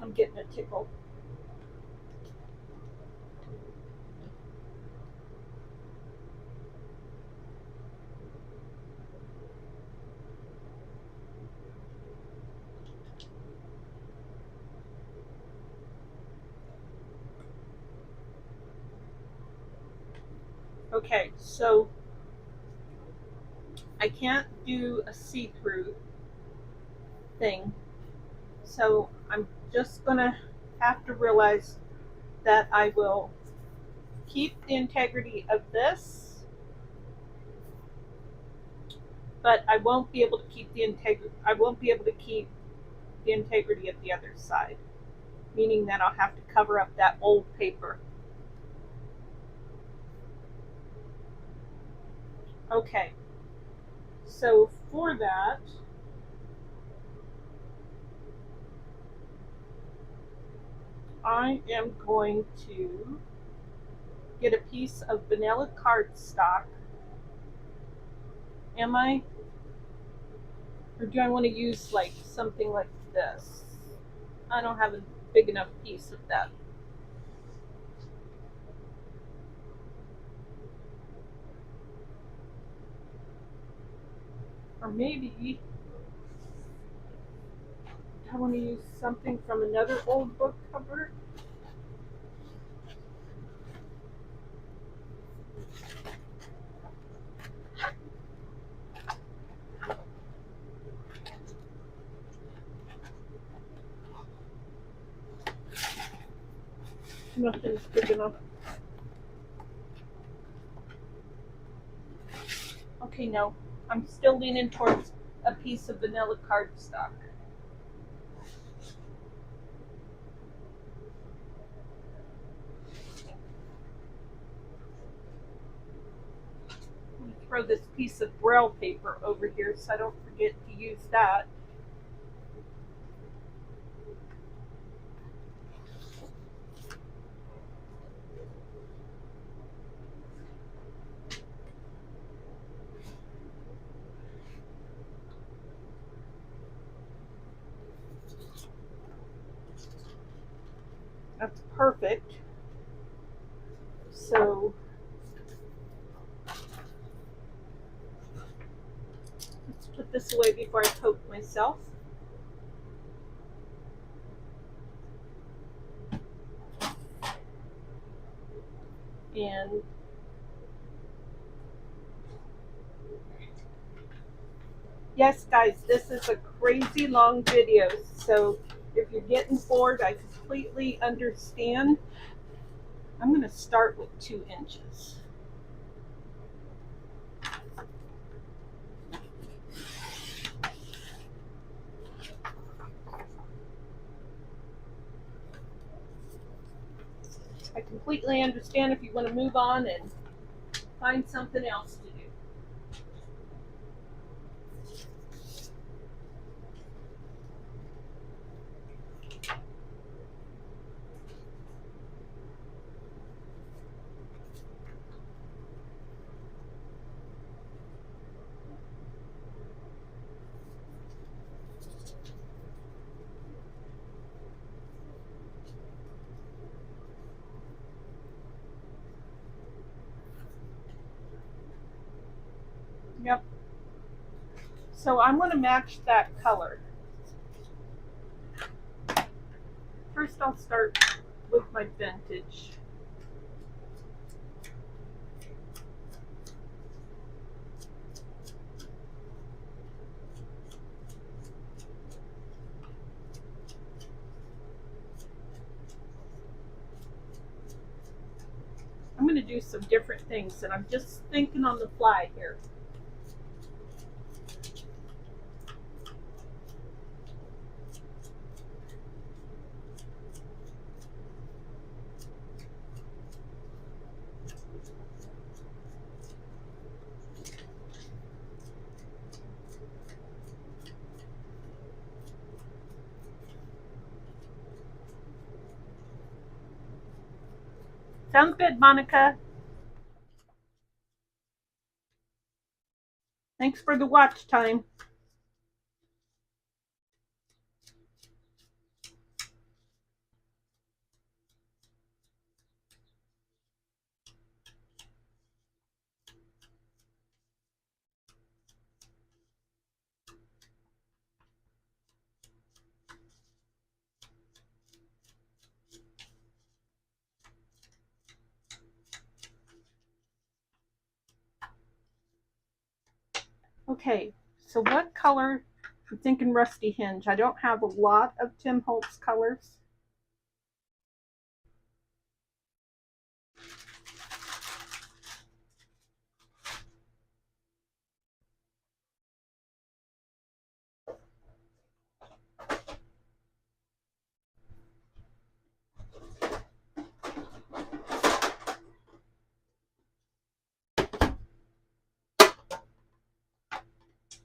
I'm getting a tickle. Okay, so I can't do a see-through thing, so I'm just gonna have to realize that I will keep the integrity of this, but I won't be able to keep the integrity. I won't be able to keep the integrity of the other side, meaning that I'll have to cover up that old paper. Okay, so for that, I am going to get a piece of vanilla cardstock. Am I? Or do I want to use like something like this? I don't have a big enough piece of that. Or maybe I want to use something from another old book cover. Nothing's big enough. Okay, no. I'm still leaning towards a piece of vanilla cardstock. I'm going to throw this piece of braille paper over here so I don't forget to use that. That's perfect. So let's put this away before I poke myself. And yes, guys, this is a crazy long video, so if you're getting bored, I completely understand. I'm going to start with 2 inches. I completely understand if you want to move on and find something else to do. Yep. So I'm going to match that color. First I'll start with my vintage. I'm going to do some different things, and I'm just thinking on the fly here. Sounds good, Monica. Thanks for the watch time. Okay, so what color? I'm thinking Rusty Hinge. I don't have a lot of Tim Holtz colors.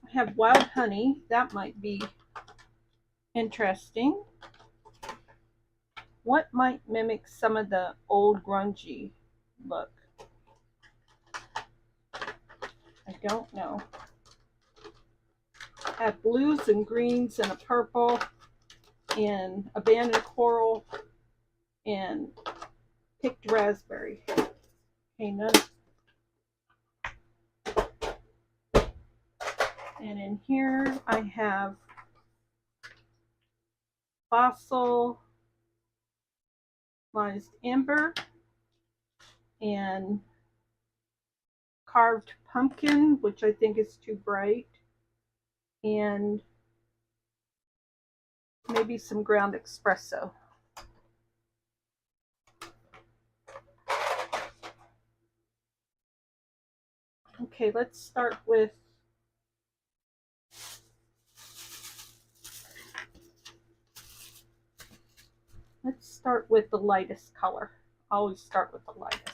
I have Wild Honey. That might be interesting. What might mimic some of the old grungy look? I don't know. I have blues and greens and a purple and abandoned coral and picked raspberry. Okay, none. And in here I have fossilized amber and carved pumpkin, which I think is too bright, and maybe some ground espresso. Okay, let's start with the lightest color. I always start with the lightest.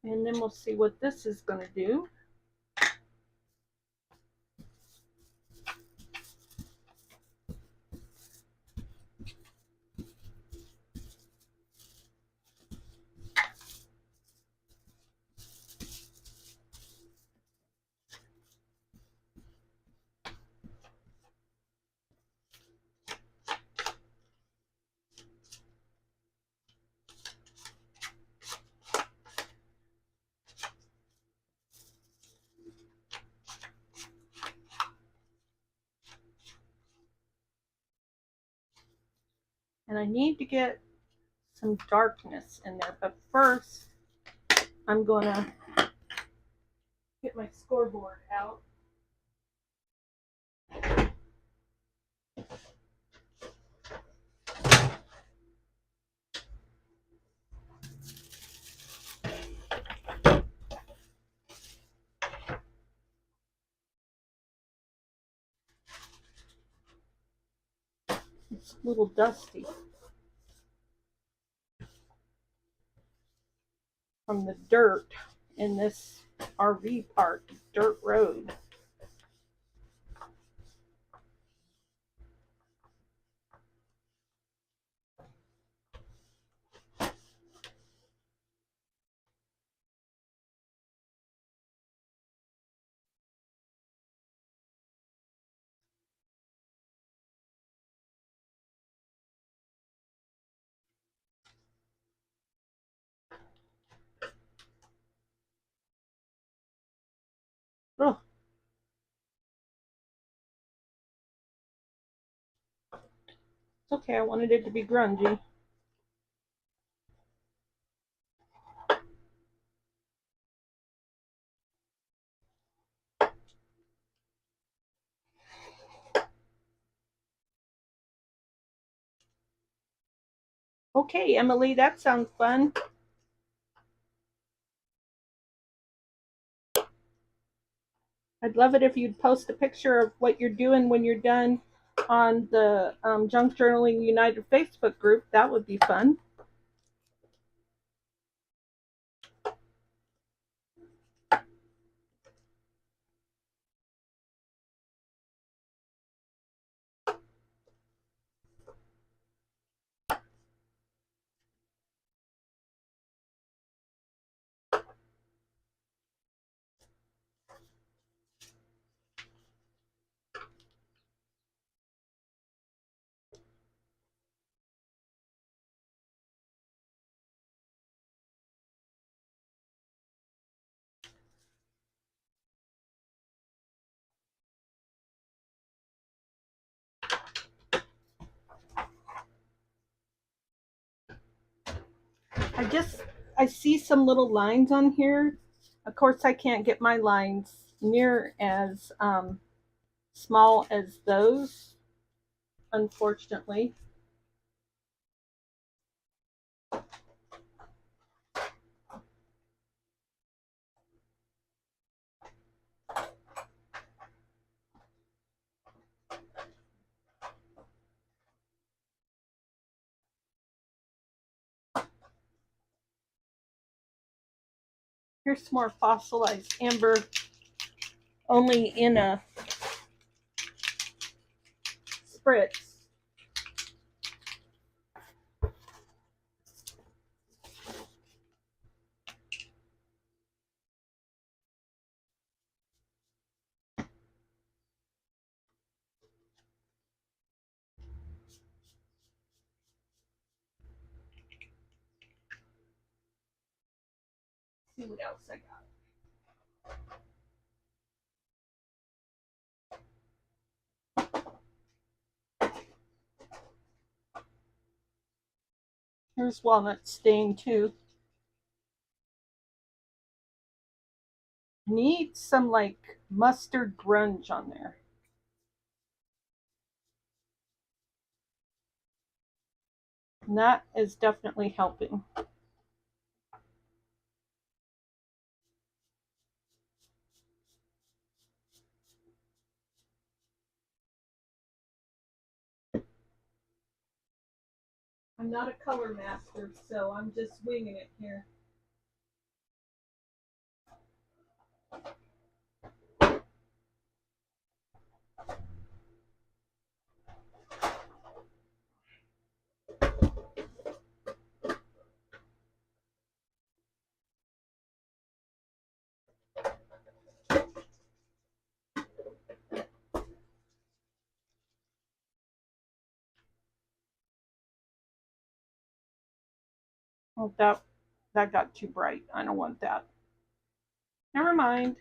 And then we'll see what this is going to do. I need to get some darkness in there, but first I'm gonna get my scoreboard out. It's a little dusty from the dirt in this RV park, dirt road. Oh, it's okay, I wanted it to be grungy. Okay, Emily, that sounds fun. I'd love it if you'd post a picture of what you're doing when you're done on the Junk Journaling United Facebook group. That would be fun. I see some little lines on here. Of course, I can't get my lines near as small as those, unfortunately. Here's some more fossilized amber, only in a spritz. See what else I got. Here's walnut stain too. Need some like mustard grunge on there. And that is definitely helping. I'm not a color master, so I'm just winging it here. Oh, that got too bright. I don't want that. Never mind.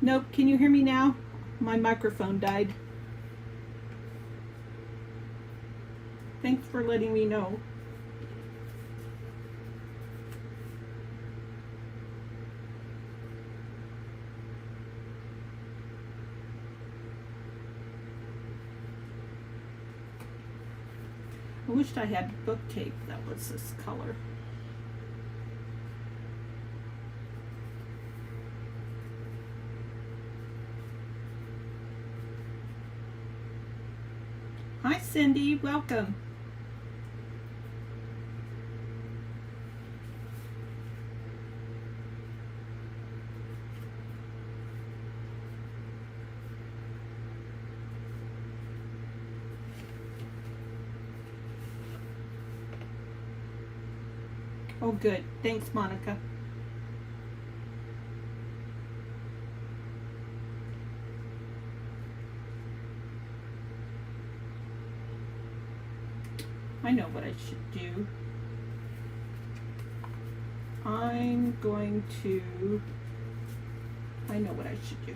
Nope, can you hear me now? My microphone died. Thanks for letting me know. I wished I had book tape that was this color. Hi Cindy, welcome. Oh good, thanks Monica. I know what I should do. I know what I should do.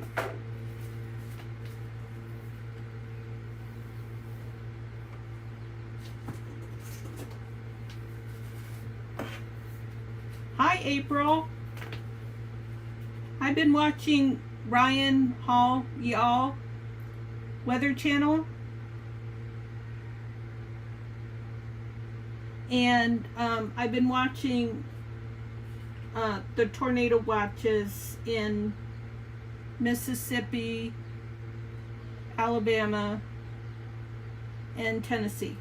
Hi April. I've been watching Ryan Hall y'all Weather Channel. And I've been watching the tornado watches in Mississippi, Alabama, and Tennessee.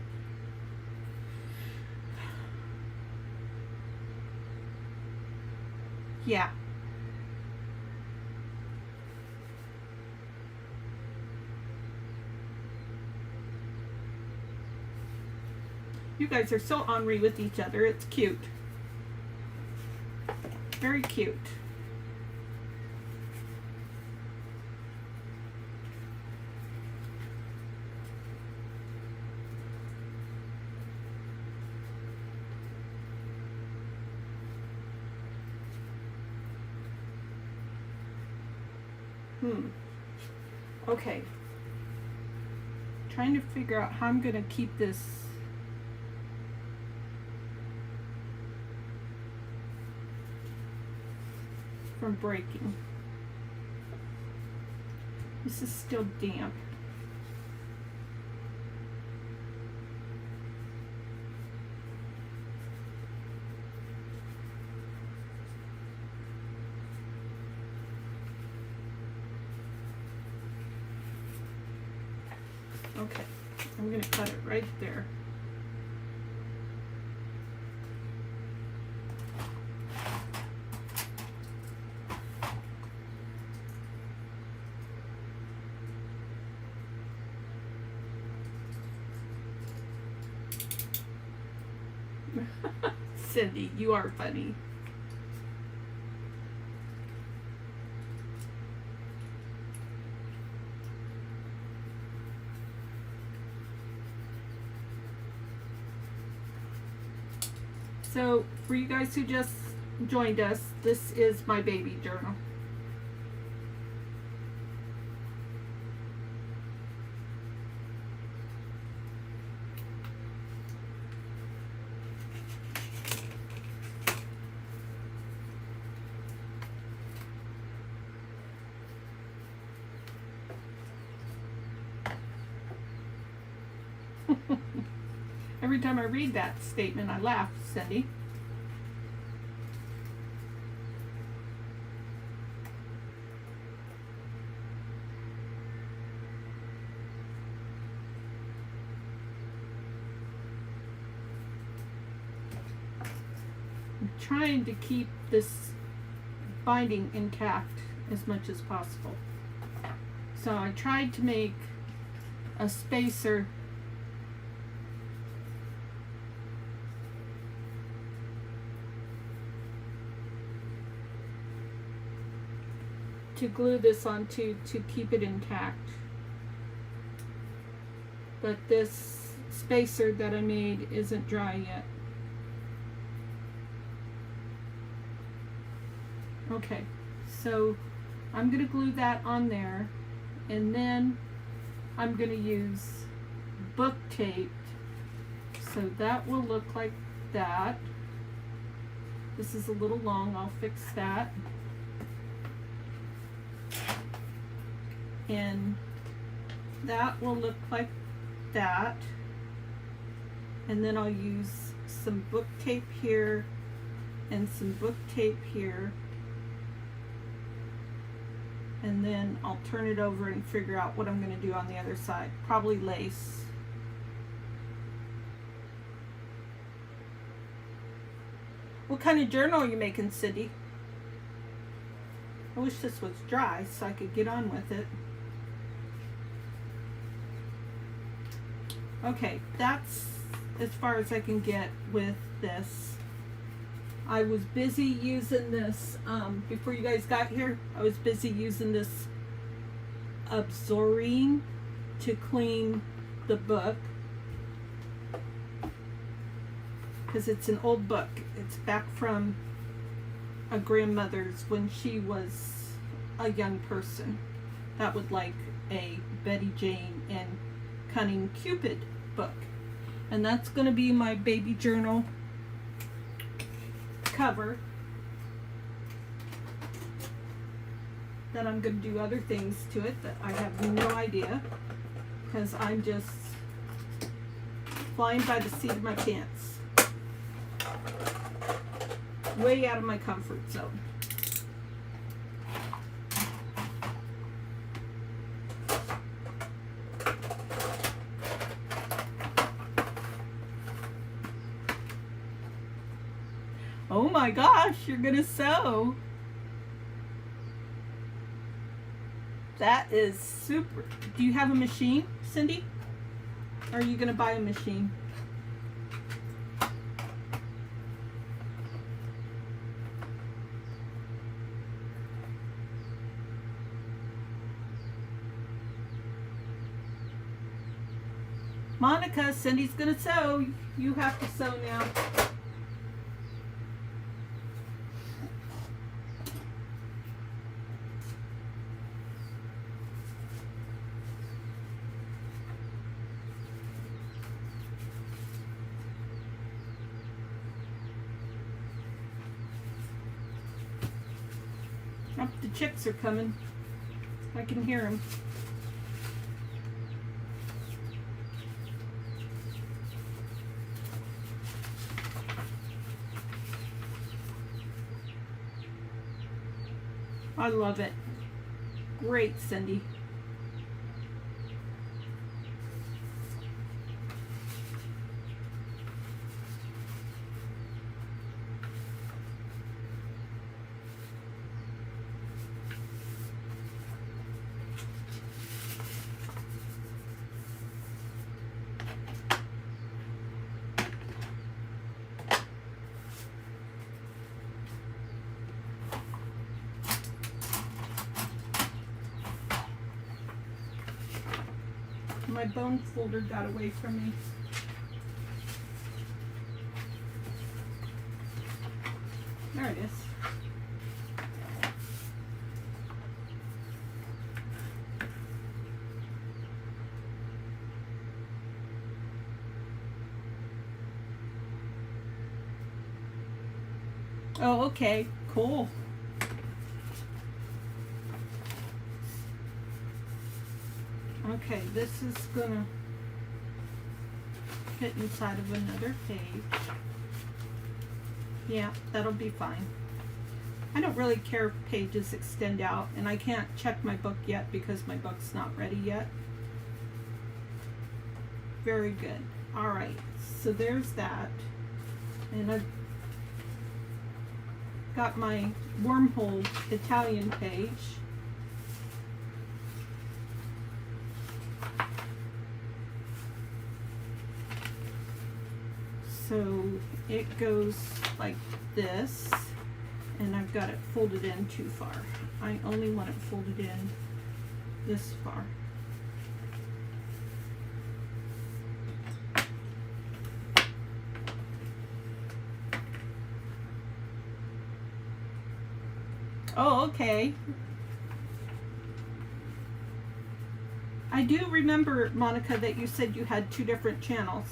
Yeah. You guys are so ornery with each other. It's cute. Very cute. Okay. Trying to figure out how I'm going to keep this from breaking. This is still damp. Okay, I'm going to cut it right there. Cindy, you are funny. So, for you guys who just joined us, this is my baby journal. Every time I read that statement, I laugh, Cindy. I'm trying to keep this binding intact as much as possible. So I tried to make a spacer to glue this onto to keep it intact. But this spacer that I made isn't dry yet. Okay, so I'm going to glue that on there, and then I'm going to use book tape. So that will look like that. This is a little long, I'll fix that. And that will look like that. And then I'll use some book tape here and some book tape here. And then I'll turn it over and figure out what I'm going to do on the other side. Probably lace. What kind of journal are you making, Cindy? I wish this was dry so I could get on with it. Okay, that's as far as I can get with this. I was busy using this, before you guys got here, I was busy using this Absorbing to clean the book. Because it's an old book. It's back from a grandmother's when she was a young person. That would like a Betty Jane and Cunning Cupid book. And that's going to be my baby journal cover. Then I'm going to do other things to it that I have no idea, because I'm just flying by the seat of my pants. Way out of my comfort zone. Oh my gosh, you're gonna sew. That is super. Do you have a machine, Cindy? Or are you gonna buy a machine? Monica, Cindy's gonna sew. You have to sew now. Oh, the chicks are coming. I can hear them. I love it. Great, Cindy. My bone folder got away from me. There it is. Oh, okay, cool. Okay, this is gonna fit inside of another page. Yeah, that'll be fine. I don't really care if pages extend out, and I can't check my book yet because my book's not ready yet. Very good. Alright, so there's that. And I've got my wormhole Italian page. So it goes like this, and I've got it folded in too far. I only want it folded in this far. Oh, okay. I do remember, Monica, that you said you had 2 different channels.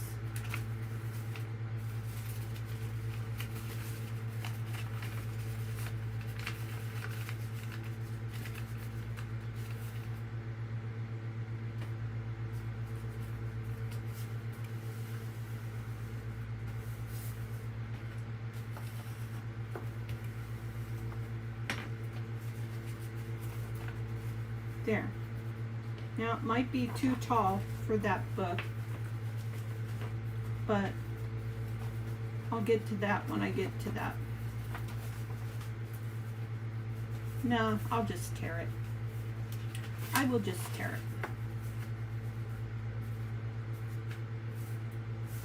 There. Now it might be too tall for that book, but I'll get to that when I get to that. No, I'll just tear it. I will just tear it.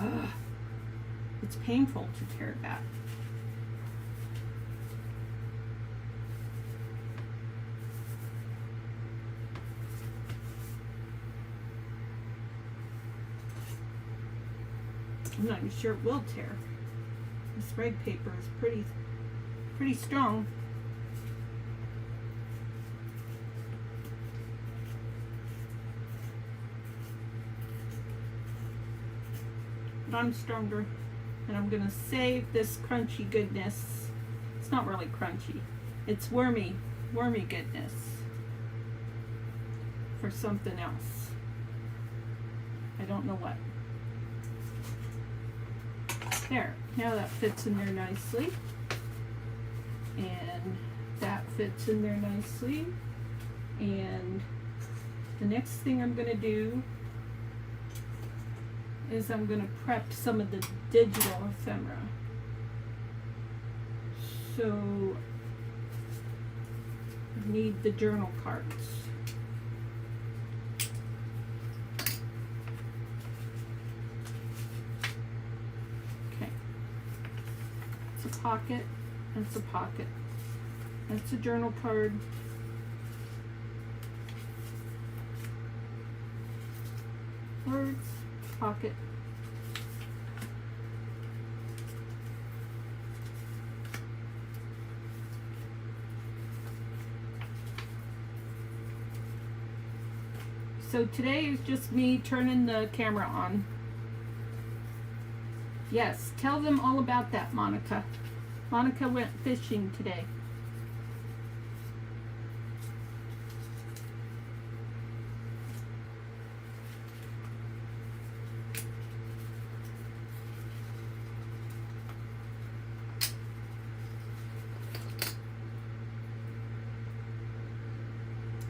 Ugh. It's painful to tear that. I'm not even sure it will tear. This rag paper is pretty strong. But I'm stronger, and I'm gonna save this crunchy goodness. It's not really crunchy. It's wormy goodness for something else. I don't know what. There, now that fits in there nicely, and that fits in there nicely, and the next thing I'm going to do is I'm going to prep some of the digital ephemera. So I need the journal cards. Pocket, that's a pocket, that's a journal card, words, pocket, so today is just me turning the camera on. Yes, tell them all about that, Monica. Monica went fishing today.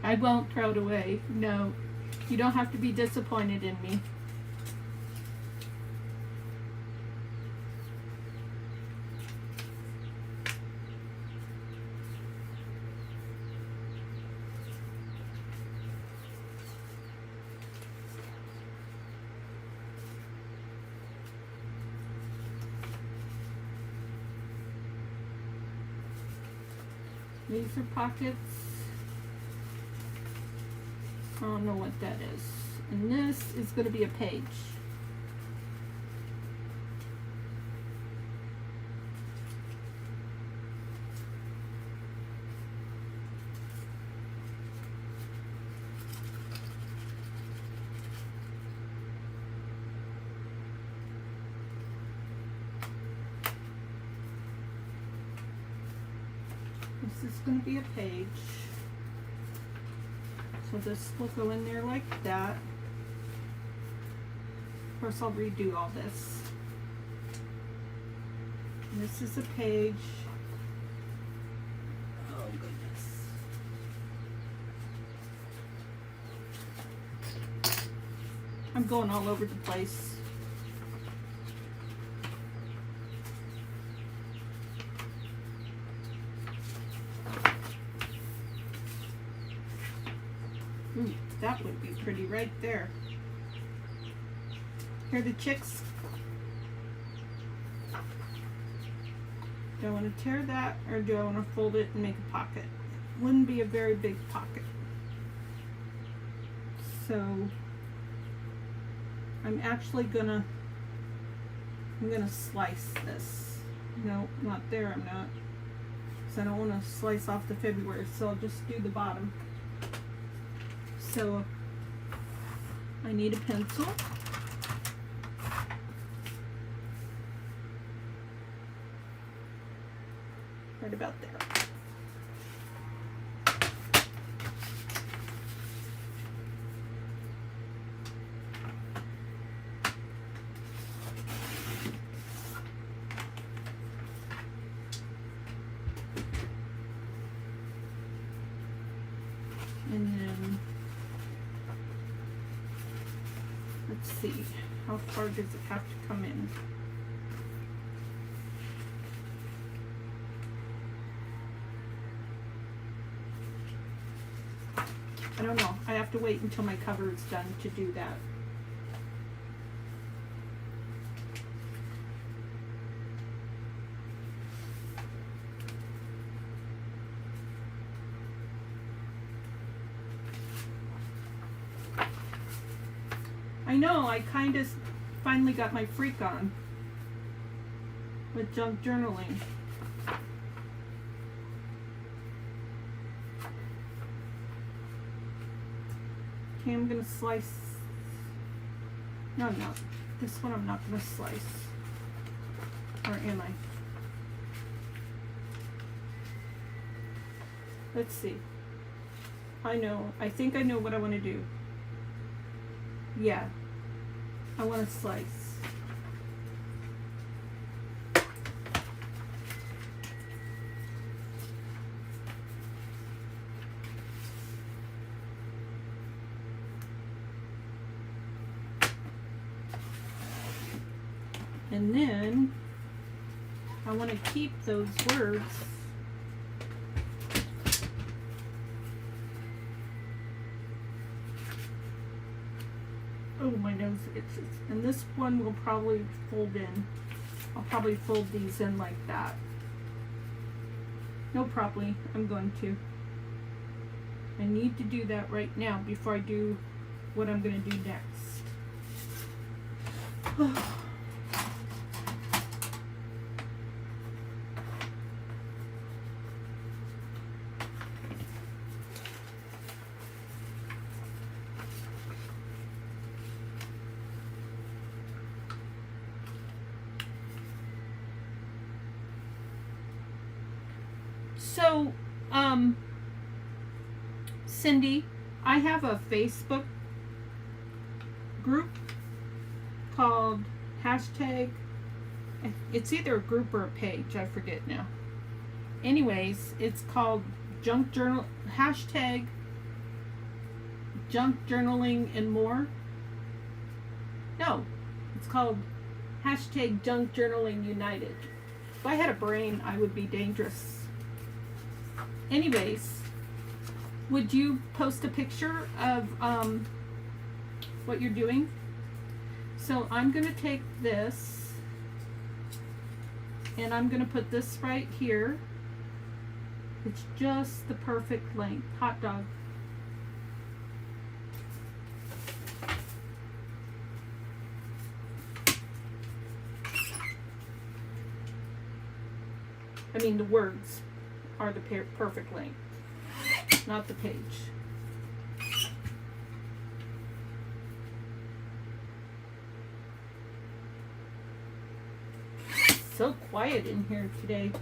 I won't throw it away. No, you don't have to be disappointed in me. These are pockets. I don't know what that is. And this is going to be a page. This is going to be a page. So this will go in there like that. Of course, I'll redo all this. And this is a page. Oh, goodness. I'm going all over the place. That would be pretty right there. Hear the chicks? Do I want to tear that, or do I want to fold it and make a pocket? Wouldn't be a very big pocket. So I'm actually I'm gonna slice this. No, not there, I'm not. So I don't want to slice off the February, so I'll just do the bottom. So I need a pencil. Right about there. And then, let's see, how far does it have to come in? I don't know. I have to wait until my cover is done to do that. I know, I kind of finally got my freak on with junk journaling. Okay, I'm gonna slice. No, I'm not. This one I'm not gonna slice. Or am I? Let's see. I know. I think I know what I want to do. Yeah. I want to slice. And then I want to keep those words oh, my nose itches. And this one will probably fold in. I'll probably fold these in like that. No, probably. I'm going to. I need to do that right now before I do what I'm going to do next. So, Cindy, I have a Facebook group called hashtag, it's either a group or a page, I forget now. Anyways, it's called junk journal, hashtag junk journaling and more. No, it's called hashtag junk journaling united. If I had a brain, I would be dangerous. Anyways, would you post a picture of what you're doing? So I'm going to take this and I'm going to put this right here. It's just the perfect length. Hot dog. I mean, the words are the perfect length, not the page. So quiet in here today.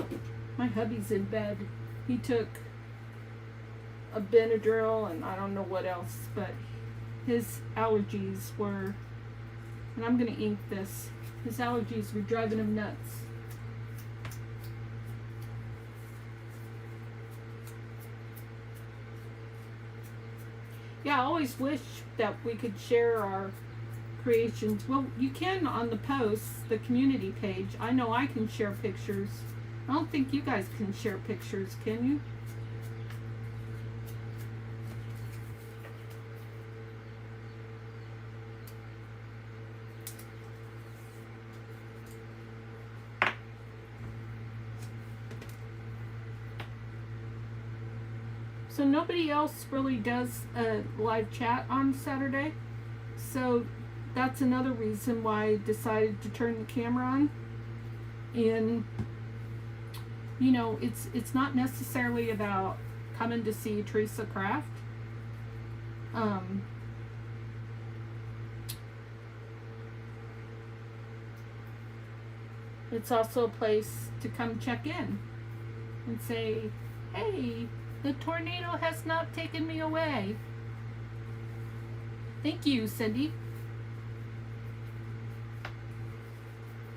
My hubby's in bed. He took a Benadryl and I don't know what else, but his allergies were, and I'm gonna ink this, his allergies were driving him nuts. Yeah, I always wish that we could share our creations. Well, you can on the posts, the community page. I know I can share pictures. I don't think you guys can share pictures, can you? So nobody else really does a live chat on Saturday. So that's another reason why I decided to turn the camera on. And you know, it's not necessarily about coming to see Theresa craft. It's also a place to come check in and say, hey, the tornado has not taken me away. Thank you, Cindy.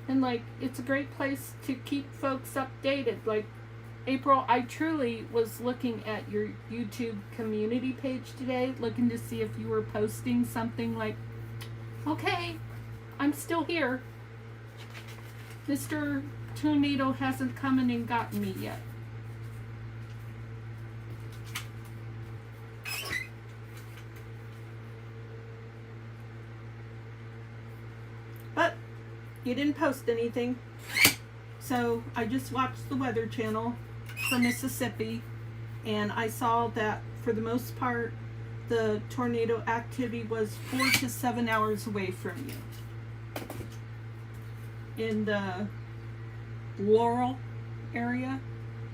And like, it's a great place to keep folks updated. Like, April, I truly was looking at your YouTube community page today, looking to see if you were posting something like, okay, I'm still here. Mr. Tornado hasn't come in and gotten me yet. But you didn't post anything. So I just watched the Weather Channel for Mississippi, and I saw that for the most part the tornado activity was 4 to 7 hours away from you. In the Laurel area,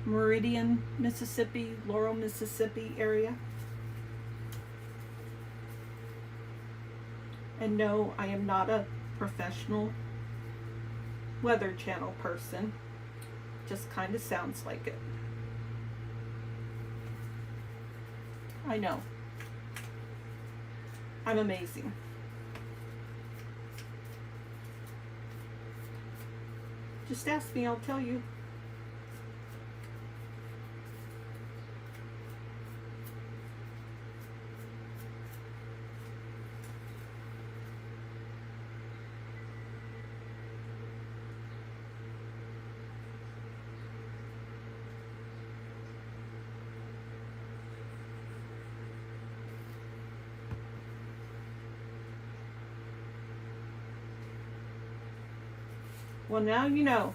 Meridian, Mississippi, Laurel, Mississippi area. And no, I am not a professional Weather Channel person. Just kind of sounds like it. I know. I'm amazing. Just ask me, I'll tell you. Well, now you know.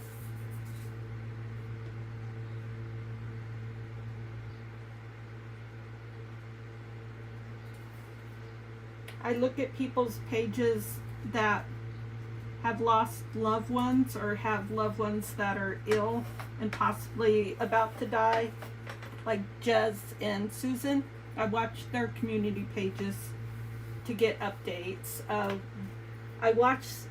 I look at people's pages that have lost loved ones or have loved ones that are ill and possibly about to die, like Gez and Susan. I watch their community pages to get updates. I watched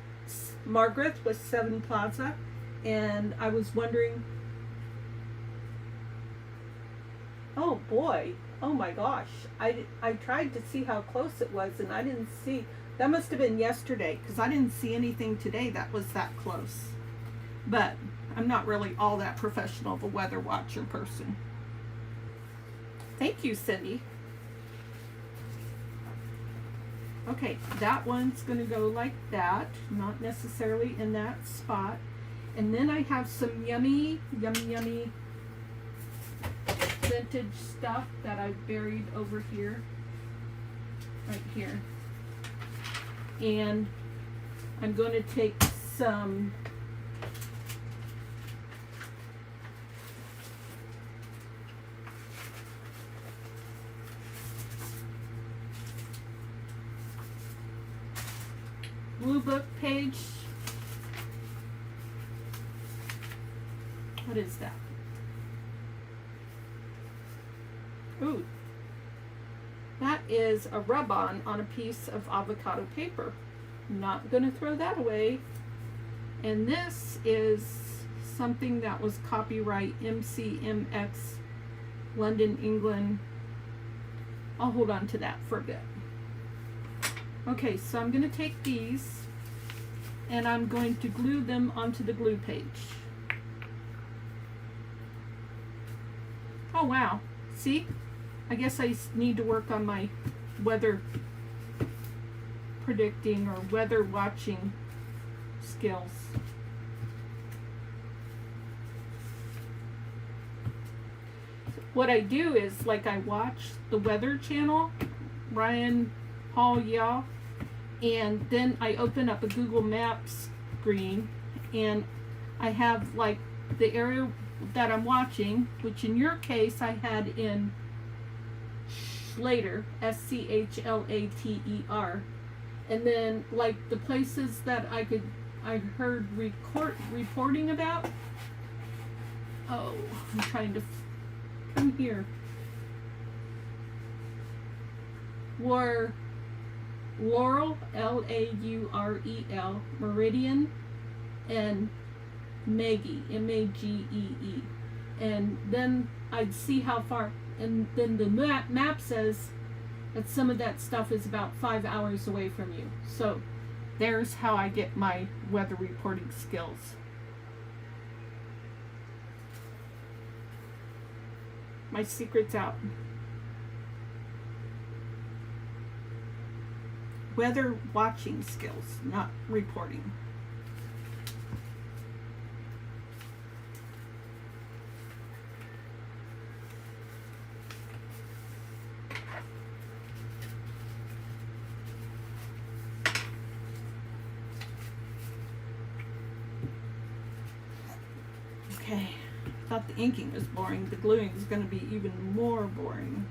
Margaret with Seven Plaza, and I was wondering, oh boy, oh my gosh, I tried to see how close it was, and I didn't see. That must have been yesterday, because I didn't see anything today that was that close. But I'm not really all that professional of a weather watcher person. Thank you, Cindy. Okay, that one's going to go like that, not necessarily in that spot. And then I have some yummy vintage stuff that I've buried over here, right here. And I'm going to take some blue book page. What is that? Ooh, that is a rub-on a piece of avocado paper. Not going to throw that away. And this is something that was copyright MCMX, London, England. I'll hold on to that for a bit. Okay, so I'm going to take these and I'm going to glue them onto the glue page. Oh wow, see? I guess I need to work on my weather predicting or weather watching skills. What I do is, like, I watch the Weather Channel, Ryan Paul Yao, and then I open up a Google Maps screen and I have like the area that I'm watching, which in your case I had in Schlater, Schlater, and then like the places that I heard reporting about. Oh, I'm trying to come here. Were Laurel, Laurel, Meridian, and Magee, M-A-G-E-E. And then I'd see how far, and then the map says that some of that stuff is about 5 hours away from you. So there's how I get my weather reporting skills. My secret's out. Weather watching skills, not reporting. Okay, thought the inking was boring. The gluing is going to be even more boring.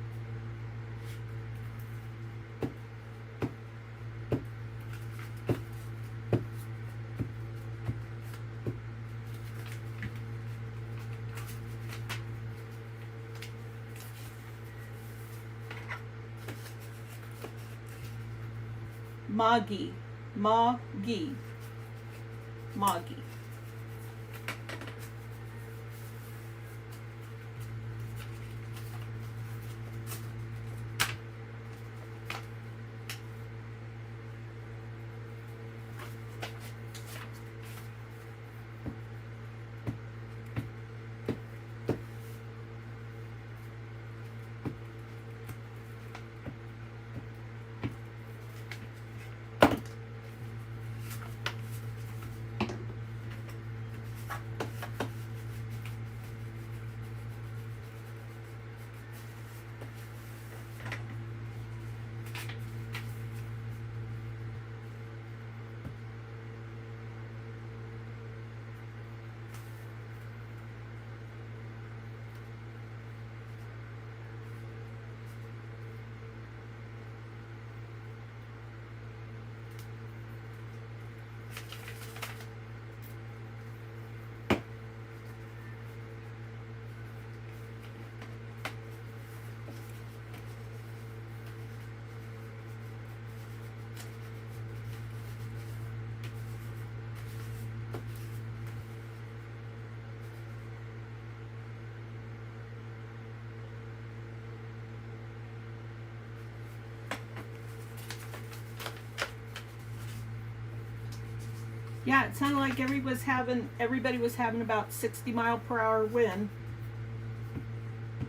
Moggy, Moggy, Moggy. Yeah, it sounded like everybody was having about 60-mile-per-hour wind.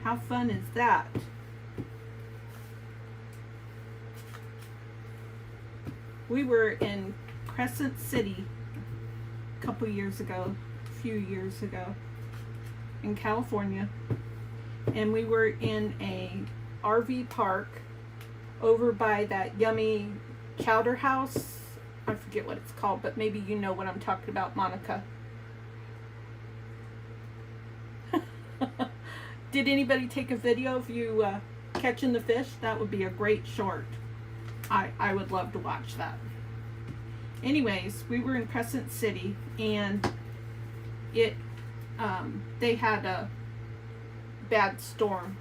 How fun is that? We were in Crescent City a few years ago, in California, and we were in a RV park over by that yummy chowder house. I forget what it's called, but maybe you know what I'm talking about, Monica. Did anybody take a video of you catching the fish? That would be a great short. I would love to watch that. Anyways, we were in Crescent City, and they had a bad storm,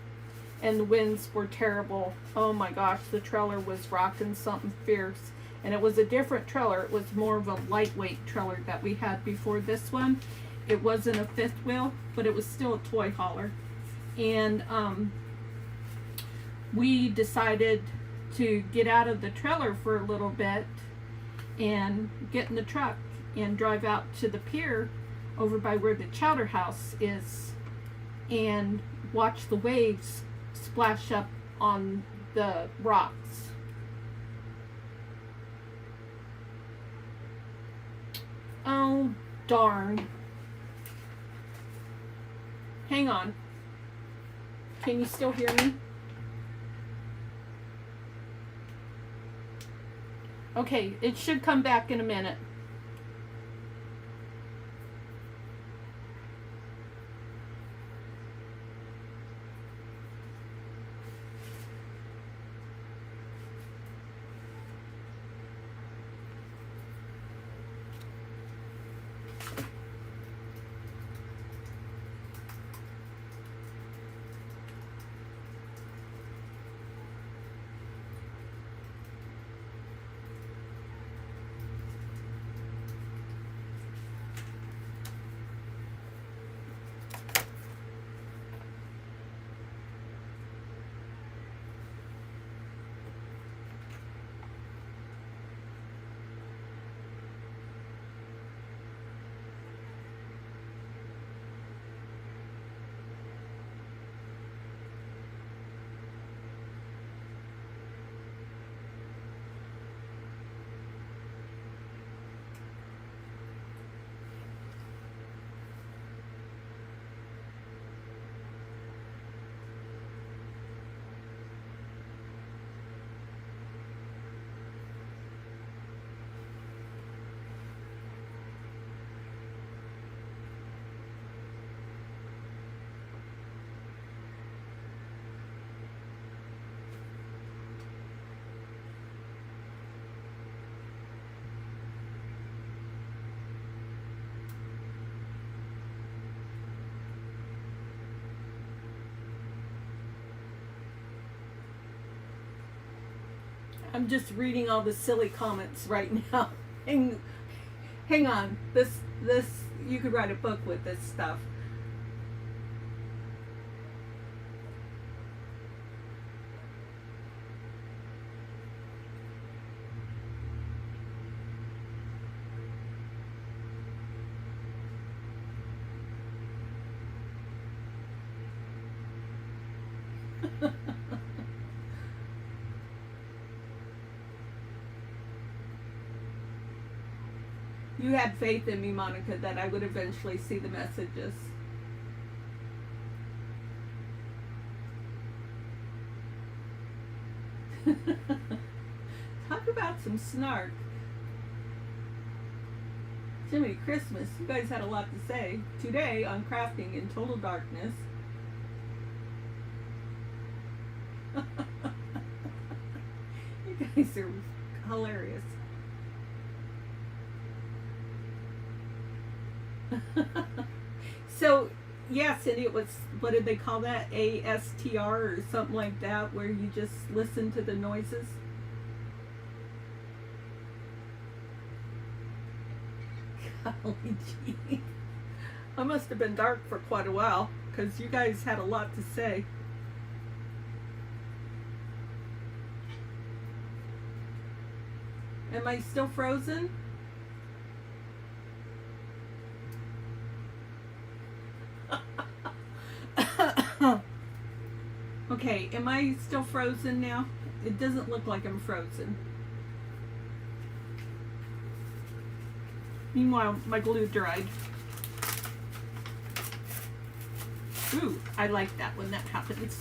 and the winds were terrible. Oh my gosh, the trailer was rocking something fierce. And it was a different trailer. It was more of a lightweight trailer that we had before this one. It wasn't a fifth wheel, but it was still a toy hauler. And we decided to get out of the trailer for a little bit and get in the truck and drive out to the pier over by where the chowder house is and watch the waves splash up on the rocks. Oh, darn. Hang on. Can you still hear me? Okay, it should come back in a minute. I'm just reading all the silly comments right now. Hang on. This you could write a book with this stuff. You had faith in me, Monica, that I would eventually see the messages. Talk about some snark. Jiminy Christmas, you guys had a lot to say today on crafting in total darkness. You guys are hilarious. So, yes, and it was, what did they call that? ASTR or something like that, where you just listen to the noises? Golly gee. I must have been dark for quite a while, because you guys had a lot to say. Am I still frozen? Okay, am I still frozen now? It doesn't look like I'm frozen. Meanwhile, my glue dried. Ooh, I like that when that happens.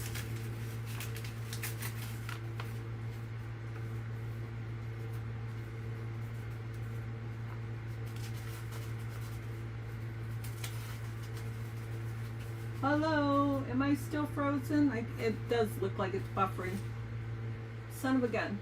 Hello, am I still frozen? It does look like it's buffering. Son of a gun.